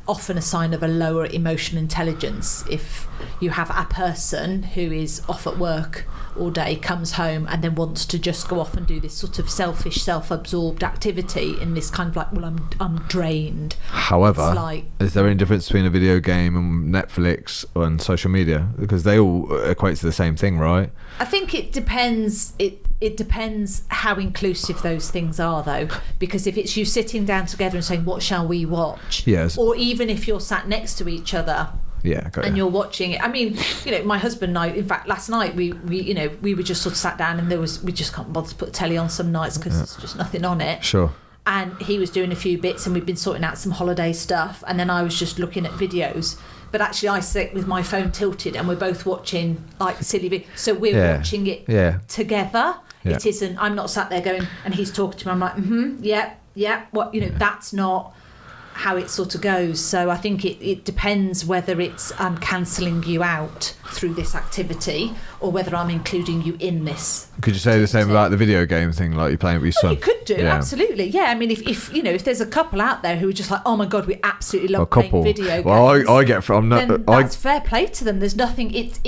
often a sign of a lower emotional intelligence if you have a person who is off at work all day, comes home and then wants to just go off and do this sort of selfish, self-absorbed activity in this kind of like, well, I'm drained. However, is there any difference between a video game and Netflix and social media? Because they all equate to the same thing, right? I think it depends. It depends how inclusive those things are, though, because if it's you sitting down together and saying, what shall we watch? Yes. Or even if you're sat next to each other, and you're watching it. I mean, my husband and I, in fact, last night we were just sort of sat down and we just can't bother to put the telly on some nights because there's just nothing on it. Sure. And he was doing a few bits and we'd been sorting out some holiday stuff, and then I was just looking at videos. But actually I sit with my phone tilted and we're both watching like silly videos. So we're watching it together. Yeah. It isn't, I'm not sat there going, and he's talking to me, I'm like, what, that's not how it sort of goes. So I think it depends whether it's I'm cancelling you out through this activity or whether I'm including you in this. Could you say the same about the video game thing, like you're playing with your son? You could do, absolutely. Yeah, I mean, if there's a couple out there who are just like, oh my God, we absolutely love playing video games. Well, I get from that's fair play to them. There's nothing. It's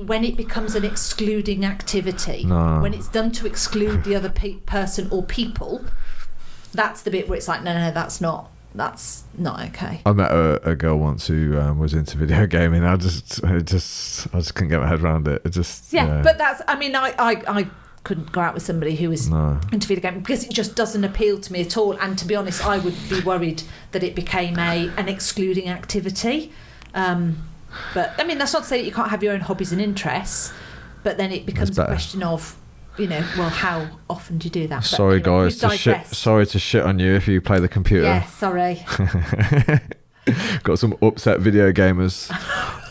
when it becomes an excluding activity, when it's done to exclude the other person or people. That's the bit where it's like, no, that's not okay. I met a girl once who was into video gaming. I just couldn't get my head around it. It just but that's. I mean, I couldn't go out with somebody who was into video gaming, because it just doesn't appeal to me at all. And to be honest, I would be worried that it became an excluding activity. But I mean, that's not to say that you can't have your own hobbies and interests, but then it becomes a question of, well, how often do you do that? But, sorry, guys, sorry to shit on you if you play the computer. Yeah, sorry. Got some upset video gamers.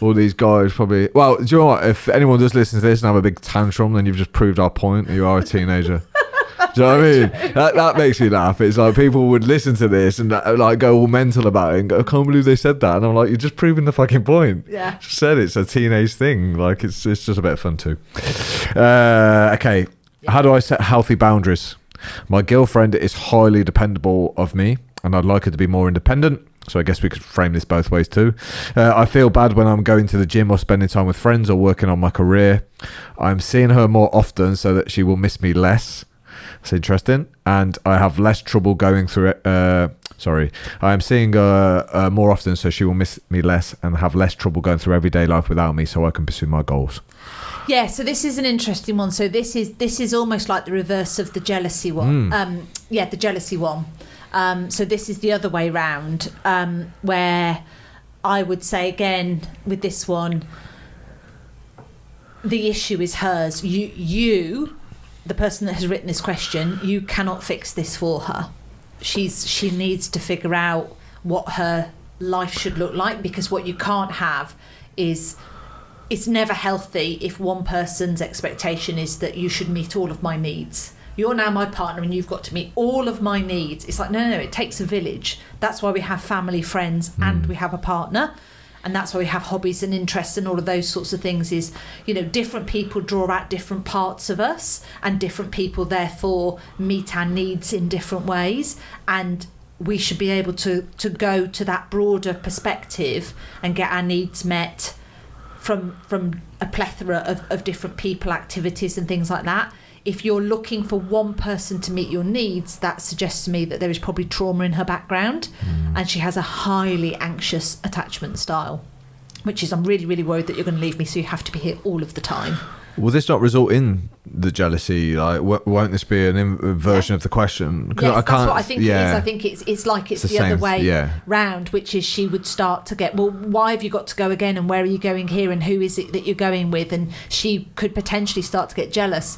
All these guys probably... Well, do you know what? If anyone does listen to this and have a big tantrum, then you've just proved our point that you are a teenager. Do you know what I mean? That makes me laugh. It's like people would listen to this and like go all mental about it and go, I can't believe they said that. And I'm like, you're just proving the fucking point. Yeah. Just said it's a teenage thing. Like, it's just a bit of fun too. Okay. How do I set healthy boundaries? My girlfriend is highly dependable of me, and I'd like her to be more independent. So I guess we could frame this both ways too. I feel bad when I'm going to the gym or spending time with friends or working on my career. I'm seeing her more often so that she will miss me less. That's interesting. And I have less trouble going through it. I am seeing her more often so she will miss me less and have less trouble going through everyday life without me so I can pursue my goals. Yeah, so this is an interesting one. So this is almost like the reverse of the jealousy one. The jealousy one. So this is the other way round, where I would say again with this one, the issue is hers. You, the person that has written this question, you cannot fix this for her. She needs to figure out what her life should look like, because what you can't have is, it's never healthy if one person's expectation is that you should meet all of my needs. You're now my partner and you've got to meet all of my needs. It's like, no, it takes a village. That's why we have family, friends, and we have a partner. And that's why we have hobbies and interests and all of those sorts of things. Is, different people draw out different parts of us, and different people therefore meet our needs in different ways. And we should be able to go to that broader perspective and get our needs met from a plethora of different people, activities and things like that. If you're looking for one person to meet your needs, that suggests to me that there is probably trauma in her background, and she has a highly anxious attachment style, which is, I'm really, really worried that you're going to leave me, so you have to be here all of the time. Will this not result in the jealousy? Like, won't this be an inversion of the question? Yes, that's what I think it is. I think it's like it's the other way round, which is she would start to get, well, why have you got to go again, and where are you going here, and who is it that you're going with? And she could potentially start to get jealous.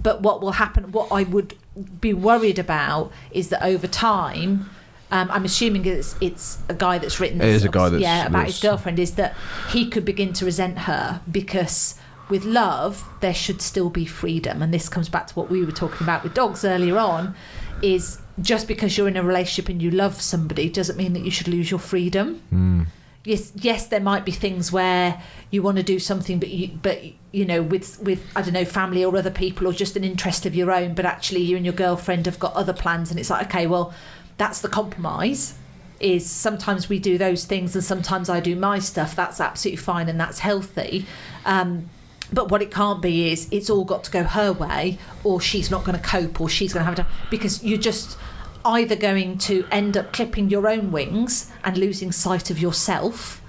But what will happen, what I would be worried about, is that over time, I'm assuming it's a guy that's written this. It is a guy that's... about his girlfriend, is that he could begin to resent her, because with love, there should still be freedom. And this comes back to what we were talking about with dogs earlier on, is just because you're in a relationship and you love somebody doesn't mean that you should lose your freedom. Yes, there might be things where you want to do something, but with I don't know, family or other people, or just an interest of your own, but actually you and your girlfriend have got other plans, and it's like, okay, well, that's the compromise. Is sometimes we do those things and sometimes I do my stuff. That's absolutely fine and that's healthy. But what it can't be is it's all got to go her way, or she's not going to cope, or she's going to have to, because you're just either going to end up clipping your own wings and losing sight of yourself.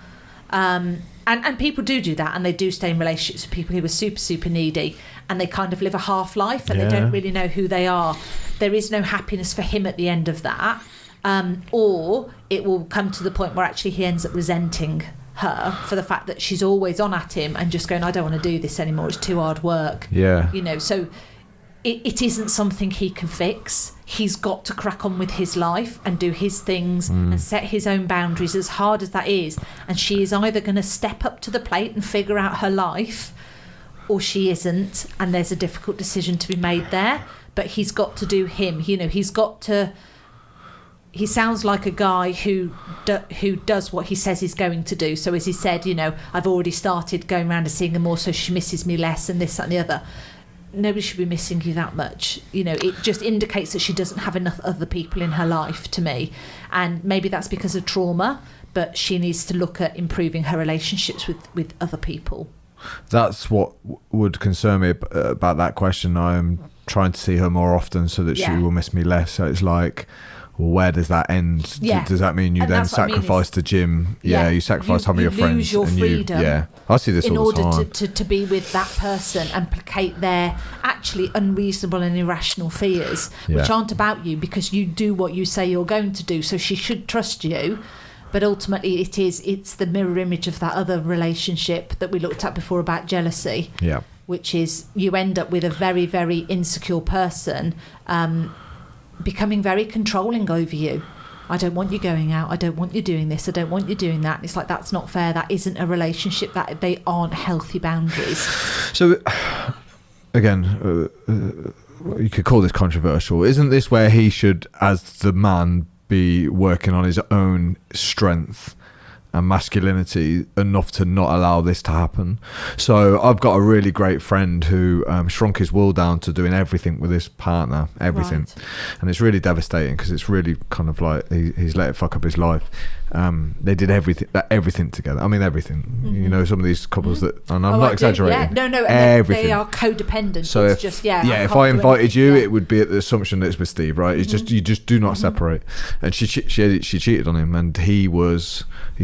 And people do that, and they do stay in relationships with people who are super, super needy, and they kind of live a half life, and they don't really know who they are. There is no happiness for him at the end of that. Or it will come to the point where actually he ends up resenting her for the fact that she's always on at him and just going, I don't want to do this anymore, it's too hard work. So it isn't something he can fix. He's got to crack on with his life and do his things and set his own boundaries, as hard as that is. And she is either going to step up to the plate and figure out her life, or she isn't, and there's a difficult decision to be made there. But he's got to do him. He's got to... He sounds like a guy who does what he says he's going to do. So as he said, I've already started going around and seeing her more so she misses me less, and this, that and the other. Nobody should be missing you that much. It just indicates that she doesn't have enough other people in her life, to me. And maybe that's because of trauma, but she needs to look at improving her relationships with other people. That's what would concern me about that question. I'm trying to see her more often so that she will miss me less. So it's like, well, where does that end? Yeah. Does that mean you then sacrifice the gym? Yeah, you sacrifice some of your friends. Lose your freedom. I see this all the time. In order to be with that person and placate their actually unreasonable and irrational fears, which aren't about you, because you do what you say you're going to do. So she should trust you. But ultimately, it's the mirror image of that other relationship that we looked at before about jealousy. Yeah. Which is you end up with a very, very insecure person becoming very controlling over you. I don't want you going out. I don't want you doing this. I don't want you doing that. And it's like, that's not fair. That isn't a relationship. That they aren't healthy boundaries. So, again, you could call this controversial. Isn't this where he should, as the man, be working on his own strength and masculinity enough to not allow this to happen? So I've got a really great friend who shrunk his will down to doing everything with his partner, everything. Right. And it's really devastating because it's really kind of like he's let it fuck up his life. They did everything together. I mean, everything. Mm-hmm. You know, some of these couples that, and I'm not exaggerating. Yeah, no, everything. They are codependent. So if I invited you, it would be at the assumption that it's with Steve, right? It's just, you just do not separate. And she cheated on him, and he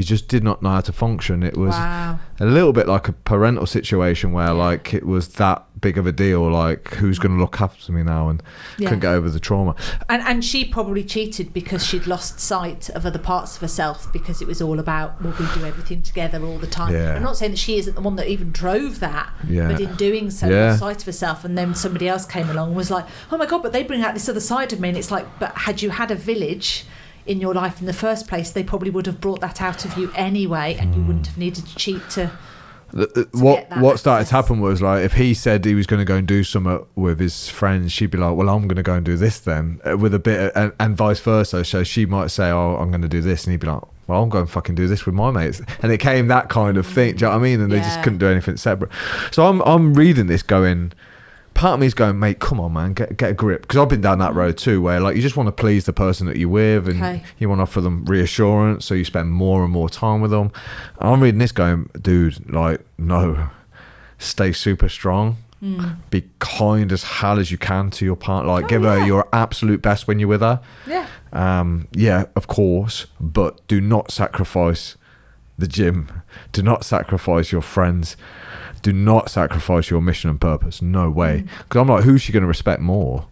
just did not know how to function. It was a little bit like a parental situation where like it was that big of a deal, like who's going to look after me now, and couldn't get over the trauma. And she probably cheated because she'd lost sight of other parts of herself, because it was all about, well, we do everything together all the time. I'm not saying that she isn't the one that even drove that, but in doing so, lost sight of herself. And then somebody else came along and was like, oh my God, but they bring out this other side of me. And it's like, but had you had a village in your life in the first place, they probably would have brought that out of you anyway, and you wouldn't have needed to cheat to what started to happen was, like, if he said he was going to go and do something with his friends, she'd be like, well, I'm going to go and do this then, with a bit and vice versa. So she might say, oh, I'm going to do this, and he'd be like, well, I'm going to fucking do this with my mates. And it came that kind of thing, do you know what I mean? And they just couldn't do anything separate. So I'm reading this going, part of me is going, mate, come on, man, get a grip. Because I've been down that road too, where like you just want to please the person that you're with, and you want to offer them reassurance, so you spend more and more time with them. And I'm reading this going, dude, like, no, stay super strong. Be kind as hell as you can to your partner. Like, give her your absolute best when you're with her. Of course, but do not sacrifice the gym. Do not sacrifice your friends. Do not sacrifice your mission and purpose. No way. Because I'm like, who's she going to respect more?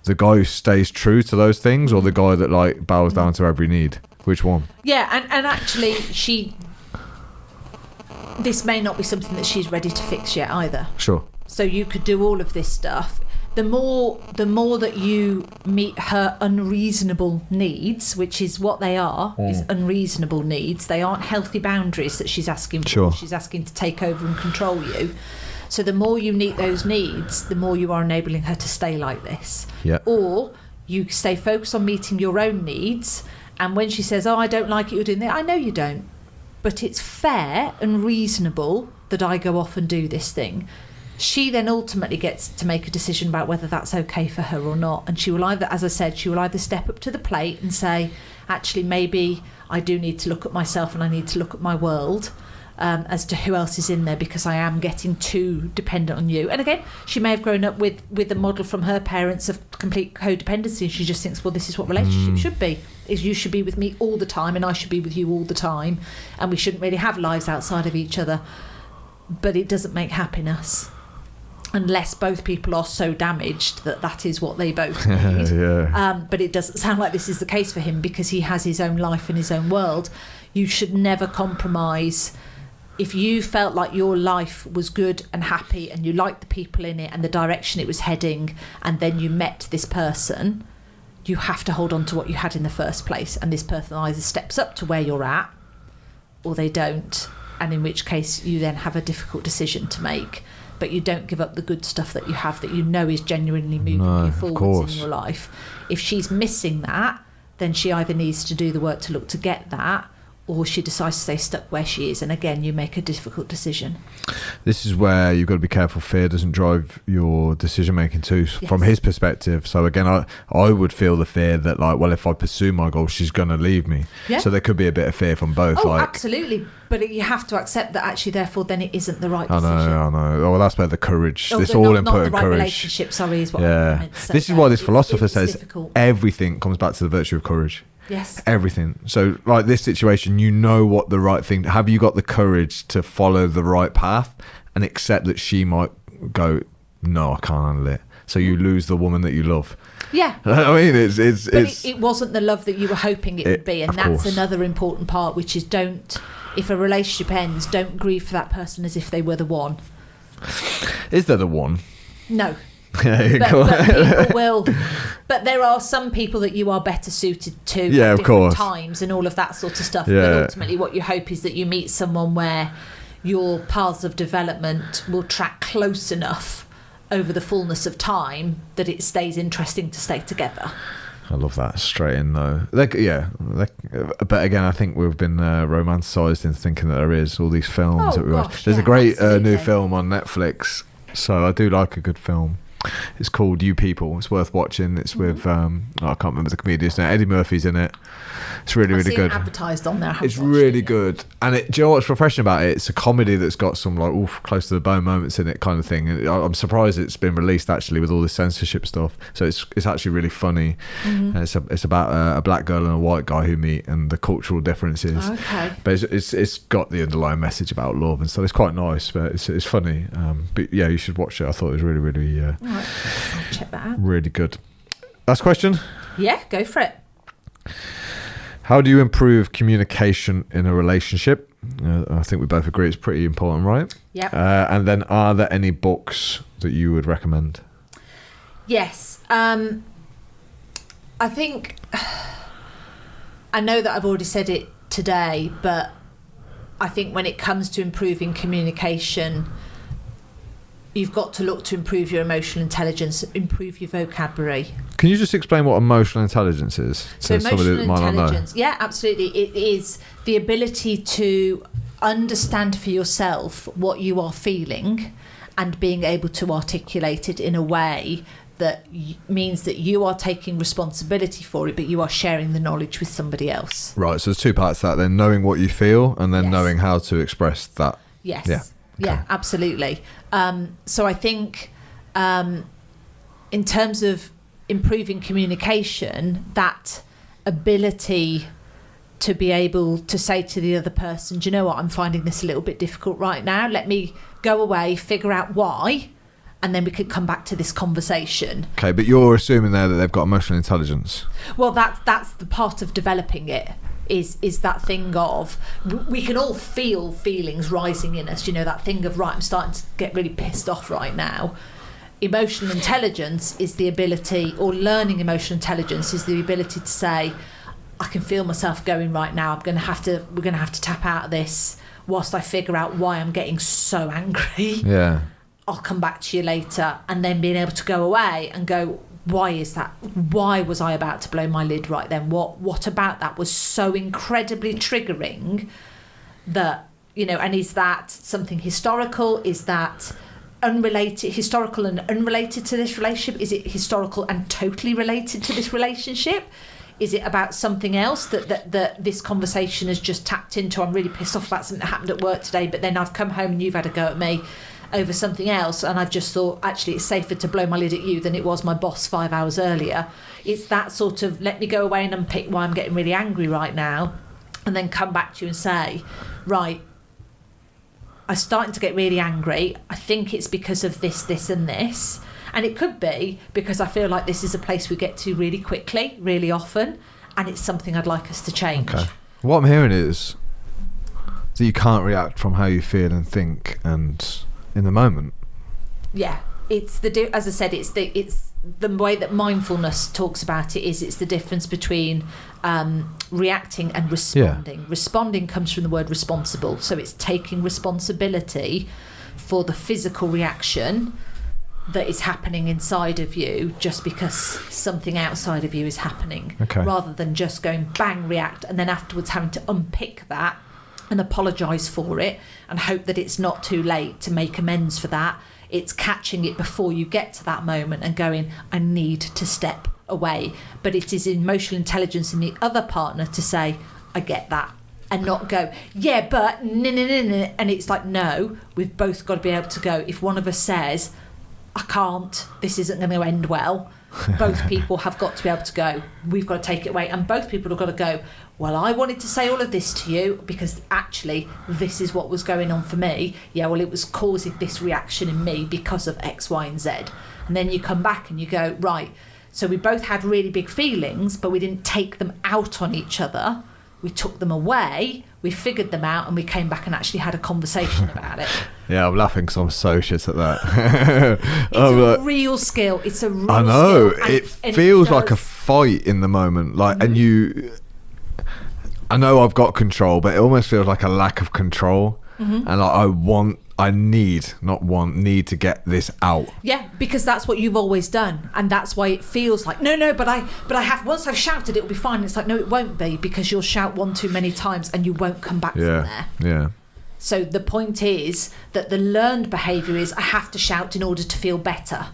The guy who stays true to those things, or the guy that like bows down to every need? Which one? Yeah, and actually this may not be something that she's ready to fix yet either. Sure. So you could do all of this stuff. The more that you meet her unreasonable needs, which is what they are, is unreasonable needs. They aren't healthy boundaries that she's asking for. Sure. She's asking to take over and control you. So the more you meet those needs, the more you are enabling her to stay like this. Yeah. Or you stay focused on meeting your own needs, and when she says, oh, I don't like it, you're doing that, I know you don't. But it's fair and reasonable that I go off and do this thing. She then ultimately gets to make a decision about whether that's okay for her or not. And she will either, as I said, she will either step up to the plate and say, actually, maybe I do need to look at myself and I need to look at my world as to who else is in there, because I am getting too dependent on you. And again, she may have grown up with a model from her parents of complete codependency. She just thinks, well, this is what relationships should be, is you should be with me all the time and I should be with you all the time, and we shouldn't really have lives outside of each other. But it doesn't make happiness, unless both people are so damaged that is what they both need. But it doesn't sound like this is the case for him, because he has his own life and his own world. You should never compromise. If you felt like your life was good and happy and you liked the people in it and the direction it was heading, and then you met this person, you have to hold on to what you had in the first place. And this person either steps up to where you're at or they don't, and in which case you then have a difficult decision to make. But you don't give up the good stuff that you have, that you know is genuinely moving you forwards in your life. If she's missing that, then she either needs to do the work to look to get that, or she decides to stay stuck where she is, and again you make a difficult decision. This is where you've got to be careful fear doesn't drive your decision making too, from his perspective. So again, I would feel the fear that, like, well, if I pursue my goal, she's going to leave me. So there could be a bit of fear from both. Absolutely, but you have to accept that actually therefore then it isn't the right decision. I know. Well, that's where the courage, this all input and courage. Relationship, sorry, is what I meant to say. This is why this philosopher says everything comes back to the virtue of courage. Yes. Everything. So like this situation, you know what the right thing, have you got the courage to follow the right path and accept that she might go, no, I can't handle it. So you lose the woman that you love. Yeah. I mean, it wasn't the love that you were hoping it would be. And that's another important part, which is if a relationship ends, don't grieve for that person as if they were the one. Is there the one? No. But people will. But there are some people that you are better suited to at different times and all of that sort of stuff. But ultimately what you hope is that you meet someone where your paths of development will track close enough over the fullness of time that it stays interesting to stay together. I love that. Straight in though. But again, I think we've been romanticised into thinking that there is all these films that we watch. There's a great new film on Netflix, so I do like a good film. It's called You People. It's worth watching. It's with I can't remember the comedian's name. Eddie Murphy's in it. It's really good. It advertised on there. It's really good. And do you know what's refreshing about it? It's a comedy that's got some like close to the bone moments in it kind of thing. And I'm surprised it's been released actually with all this censorship stuff. So it's actually really funny. And it's about a black girl and a white guy who meet and the cultural differences. Okay. But it's got the underlying message about love and stuff. It's quite nice, but it's funny. But yeah, you should watch it. I thought it was really All right. I'll check that out. Really good. Last question? Yeah, go for it. How do you improve communication in a relationship? I think we both agree it's pretty important, right? Yep. And then are there any books that you would recommend? Yes. I think, I know that I've already said it today, but I think when it comes to improving communication, you've got to look to improve your emotional intelligence, improve your vocabulary. Can you just explain what emotional intelligence is? So emotional intelligence, yeah, absolutely. It is the ability to understand for yourself what you are feeling and being able to articulate it in a way that means that you are taking responsibility for it, but you are sharing the knowledge with somebody else. Right, so there's two parts to that then, knowing what you feel and then knowing how to express that. Yes. Yeah. Okay. Yeah, absolutely. So I think in terms of improving communication, that ability to be able to say to the other person, do you know what, I'm finding this a little bit difficult right now. Let me go away, figure out why, and then we could come back to this conversation. Okay, but you're assuming there that they've got emotional intelligence. Well, that's the part of developing it. Is that thing of, we can all feel feelings rising in us, you know, that thing of, right, I'm starting to get really pissed off right now. Emotional intelligence is the ability, or learning emotional intelligence is the ability to say, I can feel myself going right now, we're going to have to tap out of this whilst I figure out why I'm getting so angry. Yeah. I'll come back to you later, and then being able to go away and go, why is that? Why was I about to blow my lid right then? What about that was so incredibly triggering that, you know, and is that something historical? Is that historical and unrelated to this relationship? Is it historical and totally related to this relationship? Is it about something else that this conversation has just tapped into? I'm really pissed off about something that happened at work today, but then I've come home and you've had a go at me over something else, and I've just thought, actually, it's safer to blow my lid at you than it was my boss 5 hours earlier. It's that sort of, let me go away and unpick why I'm getting really angry right now, and then come back to you and say, right, I'm starting to get really angry. I think it's because of this, this and this. And it could be because I feel like this is a place we get to really quickly, really often, and it's something I'd like us to change. Okay. What I'm hearing is that you can't react from how you feel and think and in the moment. Yeah, it's as I said, it's the way that mindfulness talks about it is it's the difference between reacting and responding. Yeah. Responding comes from the word responsible, so it's taking responsibility for the physical reaction that is happening inside of you just because something outside of you is happening, rather than just going bang, react, and then afterwards having to unpick that and apologise for it and hope that it's not too late to make amends for that. It's catching it before you get to that moment and going, I need to step away. But it is emotional intelligence in the other partner to say, I get that, and not go, yeah, but no. And it's like, no, we've both got to be able to go. If one of us says, I can't, this isn't going to end well, both people have got to be able to go, we've got to take it away. And both people have got to go, well, I wanted to say all of this to you because actually this is what was going on for me. Yeah, well, it was causing this reaction in me because of X, Y, and Z. And then you come back and you go, right, so we both had really big feelings, but we didn't take them out on each other. We took them away, we figured them out, and we came back and actually had a conversation about it. Yeah, I'm laughing because I'm so shit at that. It's a real skill. It's a real skill. I know. It feels like a fight in the moment. Like, and I know I've got control, but it almost feels like a lack of control. And like need to get this out. Yeah, because that's what you've always done, and that's why it feels like no. But I have, once I've shouted, it'll be fine. And it's like, no, it won't be, because you'll shout one too many times and you won't come back from there. Yeah. So the point is that the learned behaviour is, I have to shout in order to feel better,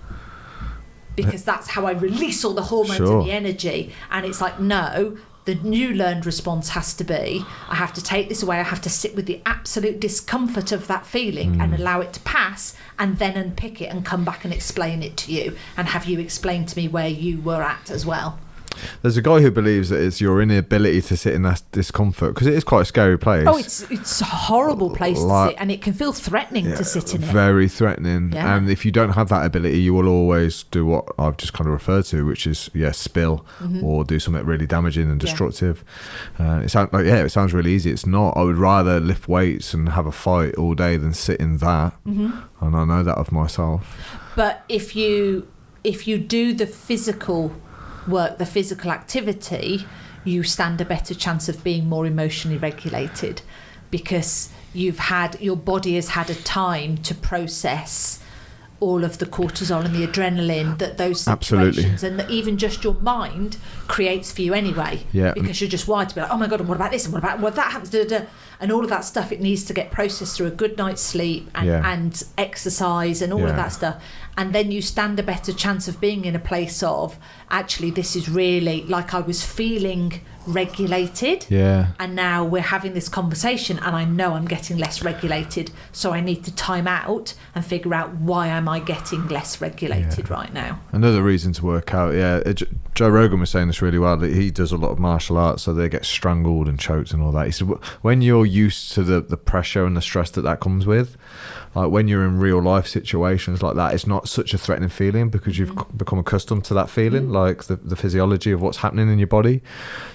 because that's how I release all the hormones and the energy. And it's like, no. The new learned response has to be, I have to take this away, I have to sit with the absolute discomfort of that feeling and allow it to pass, and then unpick it and come back and explain it to you, and have you explain to me where you were at as well. There's a guy who believes that it's your inability to sit in that discomfort, because it is quite a scary place. Oh, it's a horrible place to sit, and it can feel threatening to sit in it. Very threatening. Yeah. And if you don't have that ability, you will always do what I've just kind of referred to, which is spill or do something really damaging and destructive. It sounds really easy. It's not. I would rather lift weights and have a fight all day than sit in that. And I know that of myself. But if you do the physical work, the physical activity, you stand a better chance of being more emotionally regulated, because your body has had a time to process all of the cortisol and the adrenaline that those situations and that even just your mind creates for you anyway. Yeah. Because you're just wired to be like, oh my God, and what about this, and what about that happens, and all of that stuff, it needs to get processed through a good night's sleep and exercise and all of that stuff. And then you stand a better chance of being in a place of, actually, this is really, like, I was feeling regulated. Yeah. And now we're having this conversation and I know I'm getting less regulated. So I need to time out and figure out, why am I getting less regulated right now? Another reason to work out. Joe Rogan was saying this really well, that he does a lot of martial arts, so they get strangled and choked and all that. He said, when you're used to the pressure and the stress that comes with, like when you're in real life situations like that, it's not such a threatening feeling, because you've become accustomed to that feeling, like the physiology of what's happening in your body.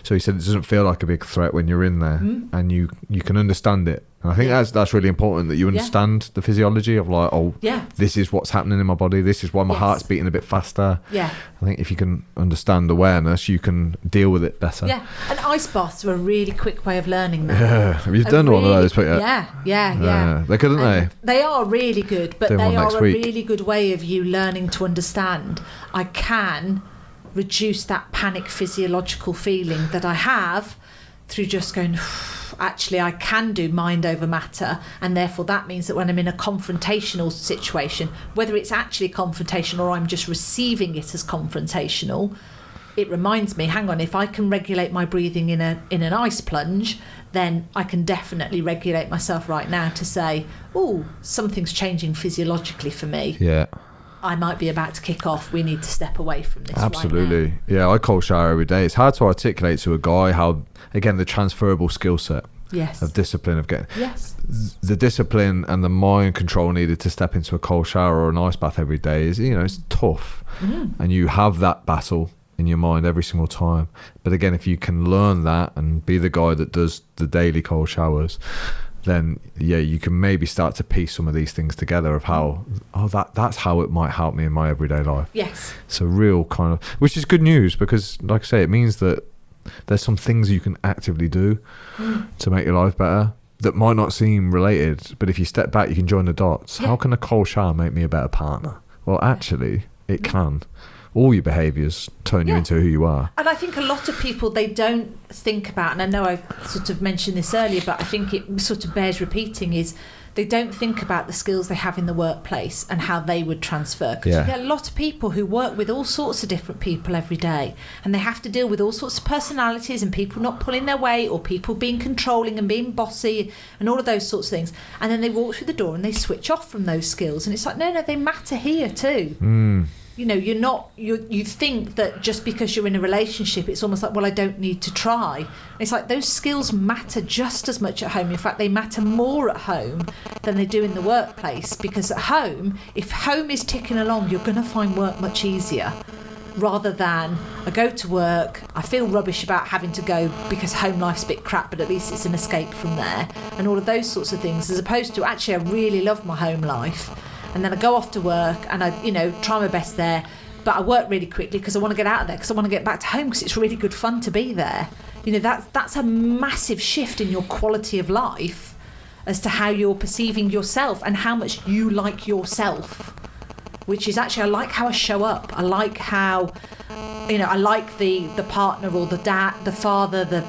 So he said it doesn't feel like a big threat when you're in there, and you can understand it. And I think that's really important, that you understand the physiology of, like, this is what's happening in my body. This is why my heart's beating a bit faster. Yeah. I think if you can understand awareness, you can deal with it better. Yeah. And ice baths are a really quick way of learning that. Yeah. Have you done one of those? Yeah. They're good, aren't they? They are really good, but they are a really good way of you learning to understand, I can reduce that panic physiological feeling that I have through just going, actually, I can do mind over matter, and therefore that means that when I'm in a confrontational situation, whether it's actually confrontational or I'm just receiving it as confrontational, it reminds me, hang on, if I can regulate my breathing in an ice plunge, then I can definitely regulate myself right now to say, oh, something's changing physiologically for me. Yeah. I might be about to kick off. We need to step away from this. Absolutely. Right now. Yeah, I cold shower every day. It's hard to articulate to a guy how, again, the transferable skill set of discipline, of getting the discipline and the mind control needed to step into a cold shower or an ice bath every day is, it's tough. And you have that battle in your mind every single time. But again, if you can learn that and be the guy that does the daily cold showers, then you can maybe start to piece some of these things together of how that's how it might help me in my everyday life. Yes. It's a real kind of, which is good news, because like I say, it means that there's some things you can actively do to make your life better that might not seem related, but if you step back, you can join the dots. How can a cold shower make me a better partner? well, actually, it can. All your behaviours turn you into who you are. And I think a lot of people, they don't think about, and I know I sort of mentioned this earlier, but I think it sort of bears repeating, is they don't think about the skills they have in the workplace and how they would transfer. Because you get a lot of people who work with all sorts of different people every day, and they have to deal with all sorts of personalities and people not pulling their weight, or people being controlling and being bossy and all of those sorts of things. And then they walk through the door and they switch off from those skills. And it's like, no, they matter here too. You know, you think that just because you're in a relationship, it's almost like, well, I don't need to try. It's like those skills matter just as much at home. In fact, they matter more at home than they do in the workplace, because at home, if home is ticking along, you're going to find work much easier, rather than I go to work, I feel rubbish about having to go because home life's a bit crap, but at least it's an escape from there, and all of those sorts of things, as opposed to actually I really love my home life. And then I go off to work and I, try my best there, but I work really quickly because I want to get out of there, because I want to get back to home, because it's really good fun to be there. That's a massive shift in your quality of life as to how you're perceiving yourself and how much you like yourself, which is actually, I like how I show up. I like how, I like the partner or the dad, the father, the,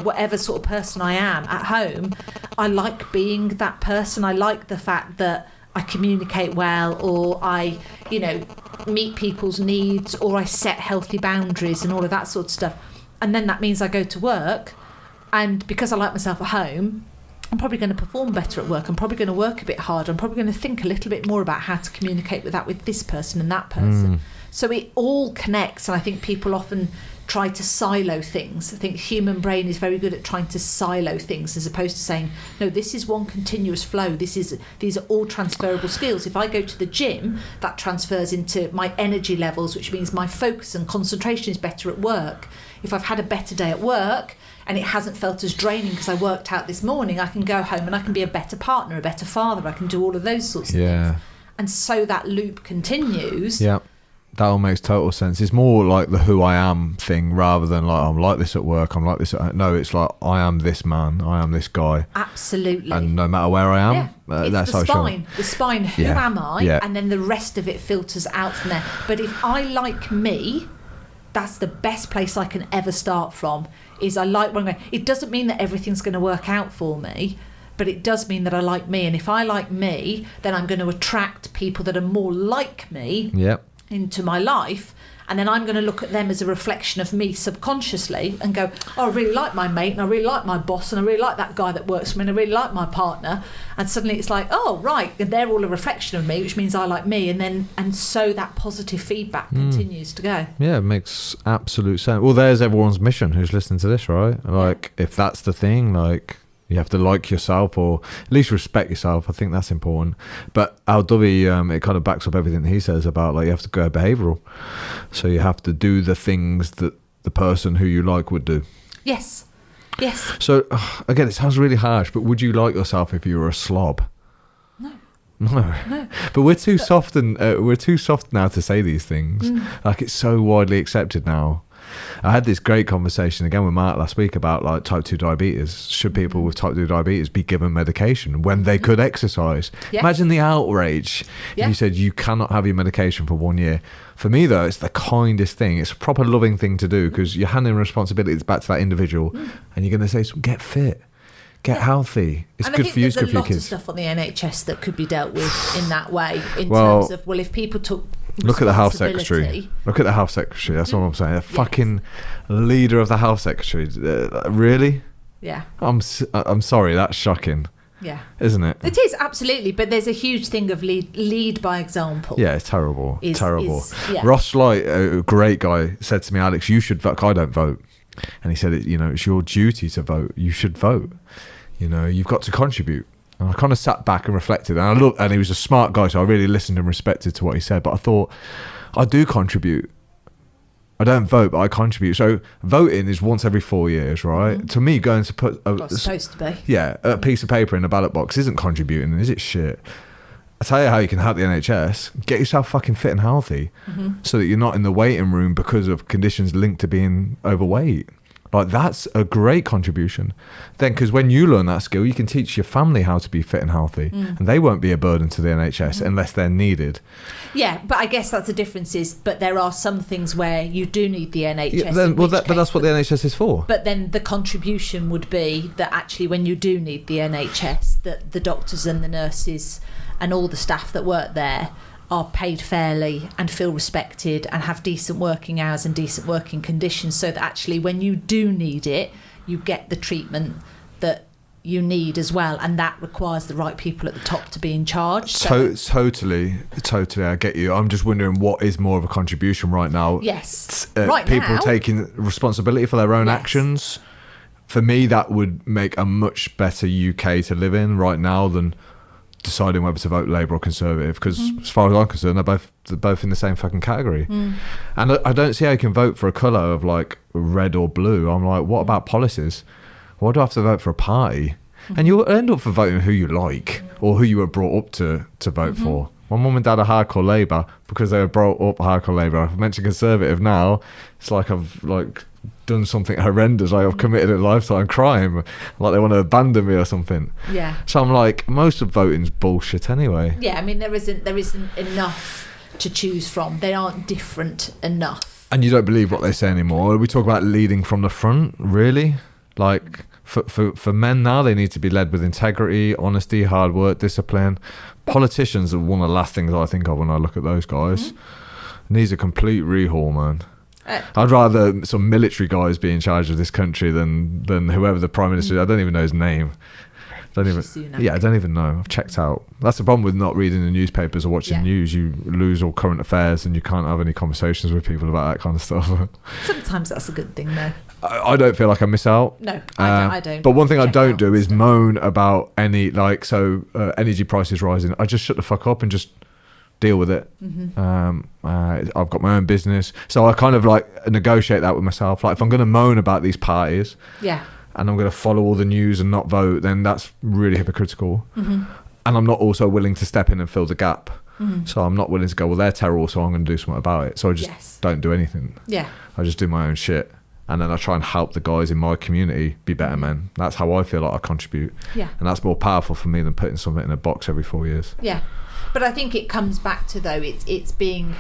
whatever sort of person I am at home. I like being that person. I like the fact that I communicate well, or I, meet people's needs, or I set healthy boundaries and all of that sort of stuff. And then that means I go to work, and because I like myself at home, I'm probably going to perform better at work. I'm probably going to work a bit harder. I'm probably going to think a little bit more about how to communicate with this person and that person. So it all connects, and I think people often try to silo things. I think human brain is very good at trying to silo things, as opposed to saying, no, this is one continuous flow. These are all transferable skills. If I go to the gym, that transfers into my energy levels, which means my focus and concentration is better at work. If I've had a better day at work and it hasn't felt as draining because I worked out this morning, I can go home and I can be a better partner, a better father. I can do all of those sorts of things. And so that loop continues. Yeah. That all makes total sense. It's more like the who I am thing, rather than like, I'm like this at work, I'm like this at home. No, it's like, I am this man, I am this guy. Absolutely. And no matter where I am, that's the how spine. The spine, who am I? Yeah. And then the rest of it filters out from there. But if I like me, that's the best place I can ever start from, is I like what I'm going. It doesn't mean that everything's going to work out for me, but it does mean that I like me. And if I like me, then I'm going to attract people that are more like me. Yep. Into my life, and then I'm going to look at them as a reflection of me subconsciously and go, oh, I really like my mate, and I really like my boss, and I really like that guy that works for me, and I really like my partner. And suddenly it's like, oh, right, they're all a reflection of me, which means I like me. And so that positive feedback continues to go. Yeah, it makes absolute sense. Well, there's everyone's mission who's listening to this, right? Like, if that's the thing, like, you have to like yourself, or at least respect yourself. I think that's important. But Al-Dubhi, it kind of backs up everything he says about, like, you have to go behavioural. So you have to do the things that the person who you like would do. Yes. So, again, it sounds really harsh, but would you like yourself if you were a slob? No. But we're too soft, and we're too soft now to say these things. Like, it's so widely accepted now. I had this great conversation again with Mark last week about, like, type 2 diabetes. Should people with type 2 diabetes be given medication when they could exercise? Yes. Imagine the outrage if you said you cannot have your medication for 1 year. For me, though, it's the kindest thing. It's a proper loving thing to do, because you're handing responsibilities back to that individual, and you're going to say, get fit. Get healthy. It's good for you, it's good for your kids. There's a lot of stuff on the NHS that could be dealt with in that way, in terms of, if people took look at the health secretary. That's all I'm saying. The fucking leader of the health secretary. Really? Yeah. I'm sorry. That's shocking. Yeah. Isn't it? It is, absolutely. But there's a huge thing of lead by example. Yeah, it's terrible. Ross Light, a great guy, said to me, Alex, you should vote. I don't vote. And he said, it's your duty to vote. You should vote. You've got to contribute. And I kind of sat back and reflected, and he was a smart guy, so I really listened and respected to what he said. But I thought, I do contribute. I don't vote, but I contribute. So voting is once every 4 years, right? To me, going to put it's supposed to be. Yeah, a piece of paper in a ballot box isn't contributing, is it? Shit. I tell you how you can help the NHS. Get yourself fucking fit and healthy, so that you're not in the waiting room because of conditions linked to being overweight. Like, that's a great contribution. Then, because when you learn that skill, you can teach your family how to be fit and healthy, and they won't be a burden to the NHS unless they're needed. Yeah, but I guess that's the difference is, but there are some things where you do need the NHS. Yeah, but that's what the NHS is for. But then the contribution would be that actually when you do need the NHS, that the doctors and the nurses and all the staff that work there are paid fairly and feel respected and have decent working hours and decent working conditions, so that actually when you do need it, you get the treatment that you need as well, and that requires the right people at the top to be in charge. Totally, I get you. I'm just wondering what is more of a contribution right now. Yes, people taking responsibility for their own actions. For me, that would make a much better UK to live in right now than deciding whether to vote Labour or Conservative, because as far as I'm concerned, they're both in the same fucking category. And I don't see how you can vote for a colour of like red or blue. I'm like, what about policies? Why do I have to vote for a party? And you'll end up for voting who you like or who you were brought up to vote for. My mum and dad are hardcore Labour because they were brought up hardcore Labour. I've mentioned Conservative now. It's like I've done something horrendous, like I've committed a lifetime crime, like they want to abandon me or something. Yeah. So I'm like, most of voting's bullshit anyway. Yeah, I mean there isn't enough to choose from. They aren't different enough. And you don't believe what they say anymore. We talk about leading from the front, really? Like for men now, they need to be led with integrity, honesty, hard work, discipline. Politicians are one of the last things I think of when I look at those guys. Needs a complete rehaul, man. I'd rather some military guys be in charge of this country than whoever the Prime Minister is. I don't even know his name. I don't even know. I've checked out. That's the problem with not reading the newspapers or watching news. You lose all current affairs and you can't have any conversations with people about that kind of stuff. Sometimes that's a good thing, though. I don't feel like I miss out. No, I don't. But one thing I don't do is moan about any, energy prices rising. I just shut the fuck up and just deal with it. I've got my own business, so I kind of like negotiate that with myself. Like if I'm going to moan about these parties, and I'm going to follow all the news and not vote, then that's really hypocritical. And I'm not also willing to step in and fill the gap. So I'm not willing to go, well, they're terrible, so I'm going to do something about it. So I just don't do anything. I just do my own shit, and then I try and help the guys in my community be better men. That's how I feel like I contribute. And that's more powerful for me than putting something in a box every 4 years. But I think it comes back to, though, it's being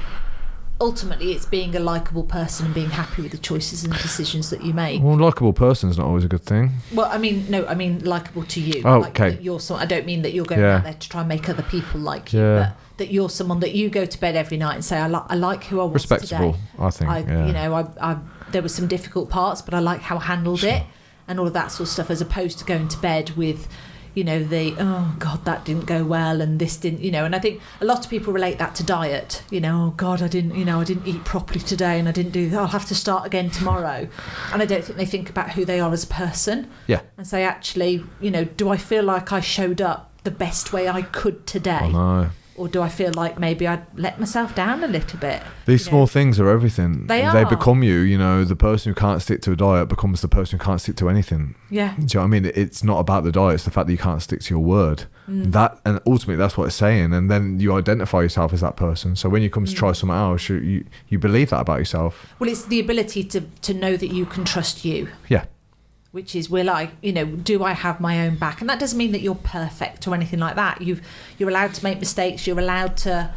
a likeable person and being happy with the choices and decisions that you make. Well, likeable person is not always a good thing. Well, I mean likeable to you. Oh, like okay. That you're I don't mean that you're going out there to try and make other people like you, but that you're someone that you go to bed every night and say, I like who I was respectable, today. I think. I there were some difficult parts, but I like how I handled it and all of that sort of stuff, as opposed to going to bed with, oh God, that didn't go well and this didn't, and I think a lot of people relate that to diet. Oh God, I didn't eat properly today and I didn't do that. I'll have to start again tomorrow. And I don't think they think about who they are as a person. And say, actually, do I feel like I showed up the best way I could today? Oh, no. Or do I feel like maybe I'd let myself down a little bit? These small things are everything. They are. They become you. The person who can't stick to a diet becomes the person who can't stick to anything. Do you know what I mean? It's not about the diet. It's the fact that you can't stick to your word. That, and ultimately that's what it's saying. And then you identify yourself as that person. So when you come to try something else, you believe that about yourself. Well, it's the ability to know that you can trust you. Which is, do I have my own back? And that doesn't mean that you're perfect or anything like that. You're allowed to make mistakes. You're allowed to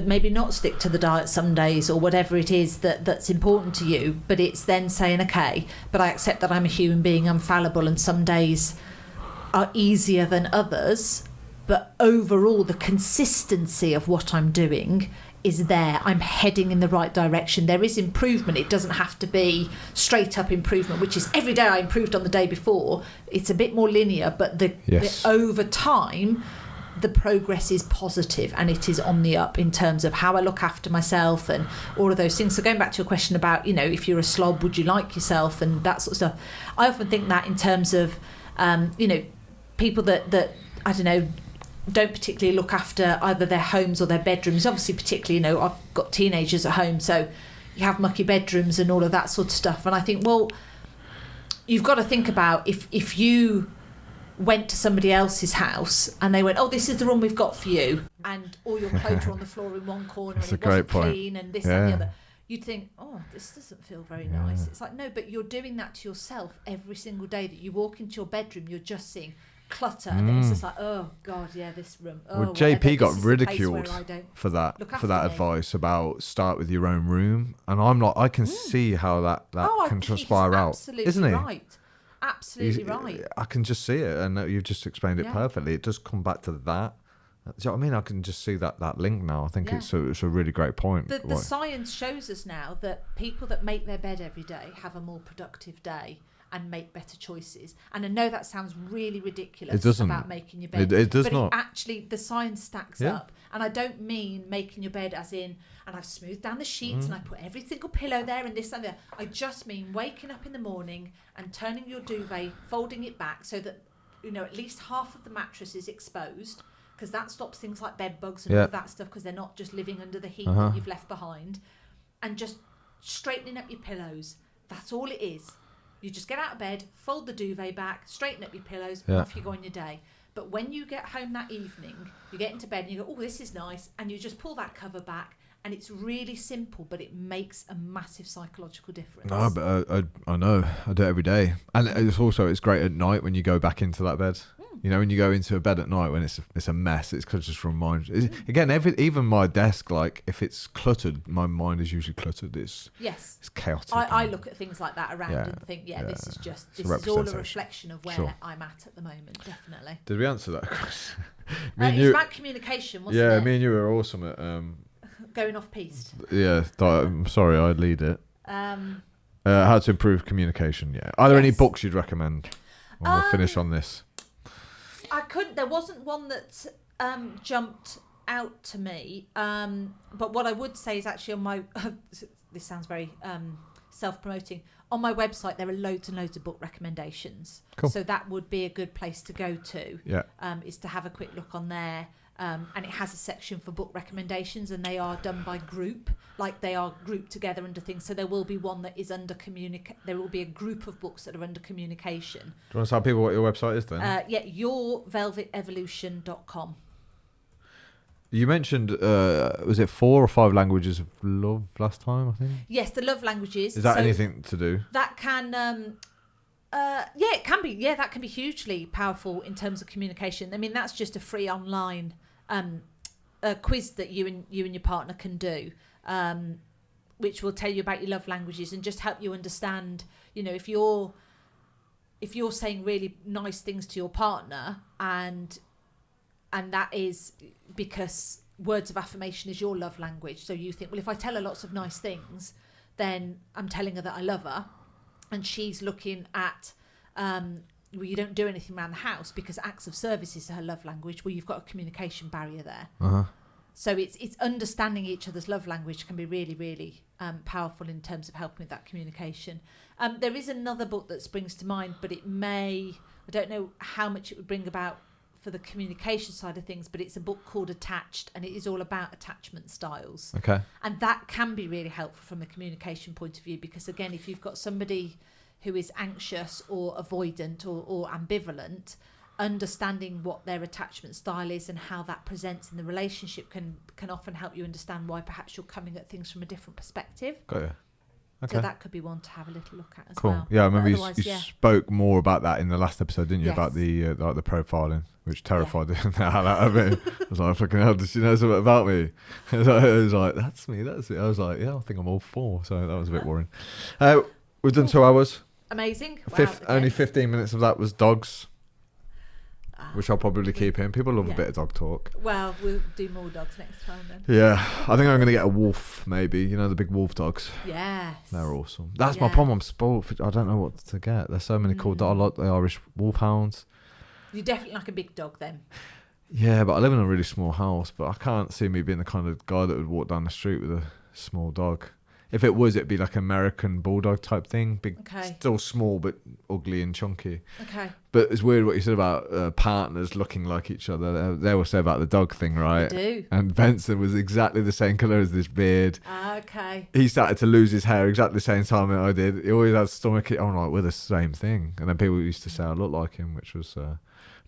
maybe not stick to the diet some days or whatever it is that's important to you. But it's then saying, okay, but I accept that I'm a human being, I'm fallible, and some days are easier than others. But overall, the consistency of what I'm doing is there. I'm heading in the right direction. There is improvement. It doesn't have to be straight up improvement, which is every day I improved on the day before. It's a bit more linear, but the over time, the progress is positive and it is on the up in terms of how I look after myself and all of those things. So going back to your question about, if you're a slob, would you like yourself and that sort of stuff? I often think that in terms of, people that I don't know, don't particularly look after either their homes or their bedrooms. Obviously, particularly, I've got teenagers at home, so you have mucky bedrooms and all of that sort of stuff. And I think, well, you've got to think about if you went to somebody else's house and they went, oh, this is the room we've got for you, and all your clothes are on the floor in one corner. That's and it wasn't clean and this and the other. you'd think, oh, this doesn't feel very nice. It's like, no, but you're doing that to yourself every single day that you walk into your bedroom. You're just seeing clutter, and then it's just like, oh God, yeah, this room. Oh, well, JP got ridiculed for that advice about start with your own room, and I'm like, I can see how that can transpire out, isn't he? Right. Absolutely right. I can just see it, and you've just explained it perfectly. It does come back to that. Do you know what I mean? I can just see that link now. I think it's a really great point. The science shows us now that people that make their bed every day have a more productive day and make better choices. And I know that sounds really ridiculous about making your bed. It does not. But actually, the science stacks up. And I don't mean making your bed as in, and I've smoothed down the sheets and I put every single pillow there and this and that. I just mean waking up in the morning and turning your duvet, folding it back so that, at least half of the mattress is exposed, because that stops things like bed bugs and all of that stuff, because they're not just living under the heat that you've left behind. And just straightening up your pillows. That's all it is. You just get out of bed, fold the duvet back, straighten up your pillows, and off you go on your day. But when you get home that evening, you get into bed and you go, oh, this is nice, and you just pull that cover back, and it's really simple, but it makes a massive psychological difference. No, but I know. I do it every day. And it's great at night when you go back into that bed. When you go into a bed at night when it's a mess, it's just reminds you. Again, even my desk, like if it's cluttered, my mind is usually cluttered. It's chaotic. I look at things like that around and think, this is all a reflection of where I'm at the moment. Definitely. Did we answer that question? It's about communication, wasn't it? Yeah, me and you were awesome at going off piste. Yeah, I'm sorry, I'd lead it. How to improve communication. Yeah. Are there any books you'd recommend? We'll finish on this. There wasn't one that jumped out to me. But what I would say is actually on my, this sounds very self-promoting. On my website, there are loads and loads of book recommendations. Cool. So that would be a good place to go to. Yeah. Is to have a quick look on there. And it has a section for book recommendations, and they are done by group, like they are grouped together under things. So there will be one that is under there will be a group of books that are under communication. Do you want to tell people what your website is then? yourvelvetevolution.com. You mentioned, was it 4 or 5 languages of love last time, I think? Yes, the love languages. Is that anything to do? That can... it can be. Yeah, that can be hugely powerful in terms of communication. I mean, that's just a free online quiz that you and your partner can do, which will tell you about your love languages and just help you understand. If you're saying really nice things to your partner, and that is because words of affirmation is your love language. So you think, well, if I tell her lots of nice things, then I'm telling her that I love her. And she's looking at, you don't do anything around the house because acts of service is her love language. Well, you've got a communication barrier there. So it's understanding each other's love language can be really, really powerful in terms of helping with that communication. There is another book that springs to mind, but I don't know how much it would bring about for the communication side of things, but it's a book called Attached, and it is all about attachment styles. Okay. And that can be really helpful from a communication point of view, because again, if you've got somebody who is anxious or avoidant or ambivalent, understanding what their attachment style is and how that presents in the relationship can often help you understand why perhaps you're coming at things from a different perspective. Got you. Okay. So that could be one to have a little look at as well. Cool. Yeah, I remember you spoke more about that in the last episode, didn't you? Yes. About the profiling, which terrified the hell out of me. I was like, fucking hell, does she know something about me? I was like, that's me. I was like, yeah, I think I'm all 4. So that was a bit worrying. We've done 2 hours. Amazing. Only 15 minutes of that was dogs. Which I'll probably keep in. People love a bit of dog talk. Well, we'll do more dogs next time then. Yeah, I think I'm going to get a wolf, maybe. The big wolf dogs. Yes. They're awesome. That's my problem. I'm spoiled. I don't know what to get. There's so many cool dogs. I like the Irish wolfhounds. You definitely like a big dog then. Yeah, but I live in a really small house, but I can't see me being the kind of guy that would walk down the street with a small dog. If it was, it'd be like American bulldog type thing. Big, still small, but ugly and chunky. Okay. But it's weird what you said about partners looking like each other. They always say about the dog thing, right? They do. And Benson was exactly the same colour as this beard. Okay. He started to lose his hair exactly the same time that I did. He always had stomach. I'm like, we're the same thing. And then people used to say I look like him, which was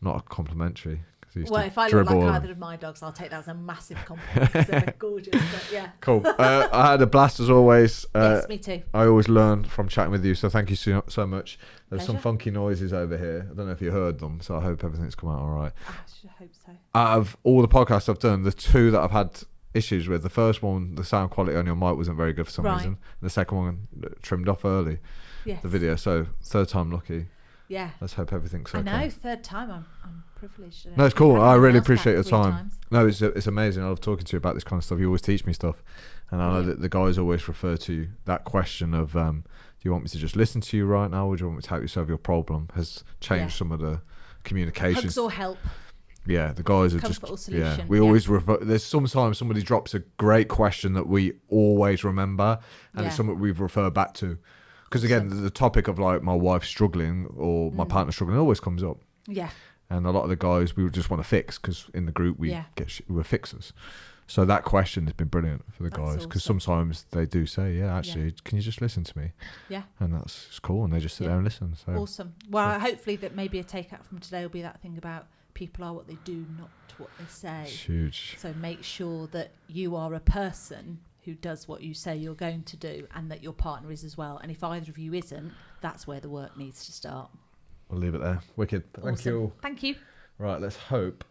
not complimentary. Well, if I look like either of my dogs, I'll take that as a massive compliment because they're gorgeous. But yeah. Cool. I had a blast as always. Yes, me too. I always learn from chatting with you, so thank you so much. There's Pleasure. some funky noises over here. I don't know if you heard them, so I hope everything's come out all right. I should hope so. Out of all the podcasts I've done, the two that I've had issues with, the first one, the sound quality on your mic wasn't very good for some reason. And the second one trimmed off early. Yes. The video. So third time lucky. Yeah. Let's hope everything's okay. I know, third time. I'm privileged. No, it's cool. I really appreciate your time. No, it's amazing. I love talking to you about this kind of stuff. You always teach me stuff. And I know that the guys always refer to that question of, do you want me to just listen to you right now, or do you want me to help you solve your problem? Has changed some of the communication. Hugs or help. Yeah, the guys are Comfort just. Solution. We always refer. There's sometimes somebody drops a great question that we always remember, and it's something we've referred back to. Because again, the topic of like my wife struggling or my partner struggling always comes up. Yeah. And a lot of the guys we just want to fix because in the group we're fixers. So that question has been brilliant for the guys because sometimes they do say, actually, can you just listen to me? Yeah. And it's cool, and they just sit there and listen. So awesome. Well, hopefully that maybe a takeout from today will be that thing about people are what they do, not what they say. It's huge. So make sure that you are a person who does what you say you're going to do, and that your partner is as well. And if either of you isn't, that's where the work needs to start. We'll leave it there. Wicked. Thank you. Thank you. Right, let's hope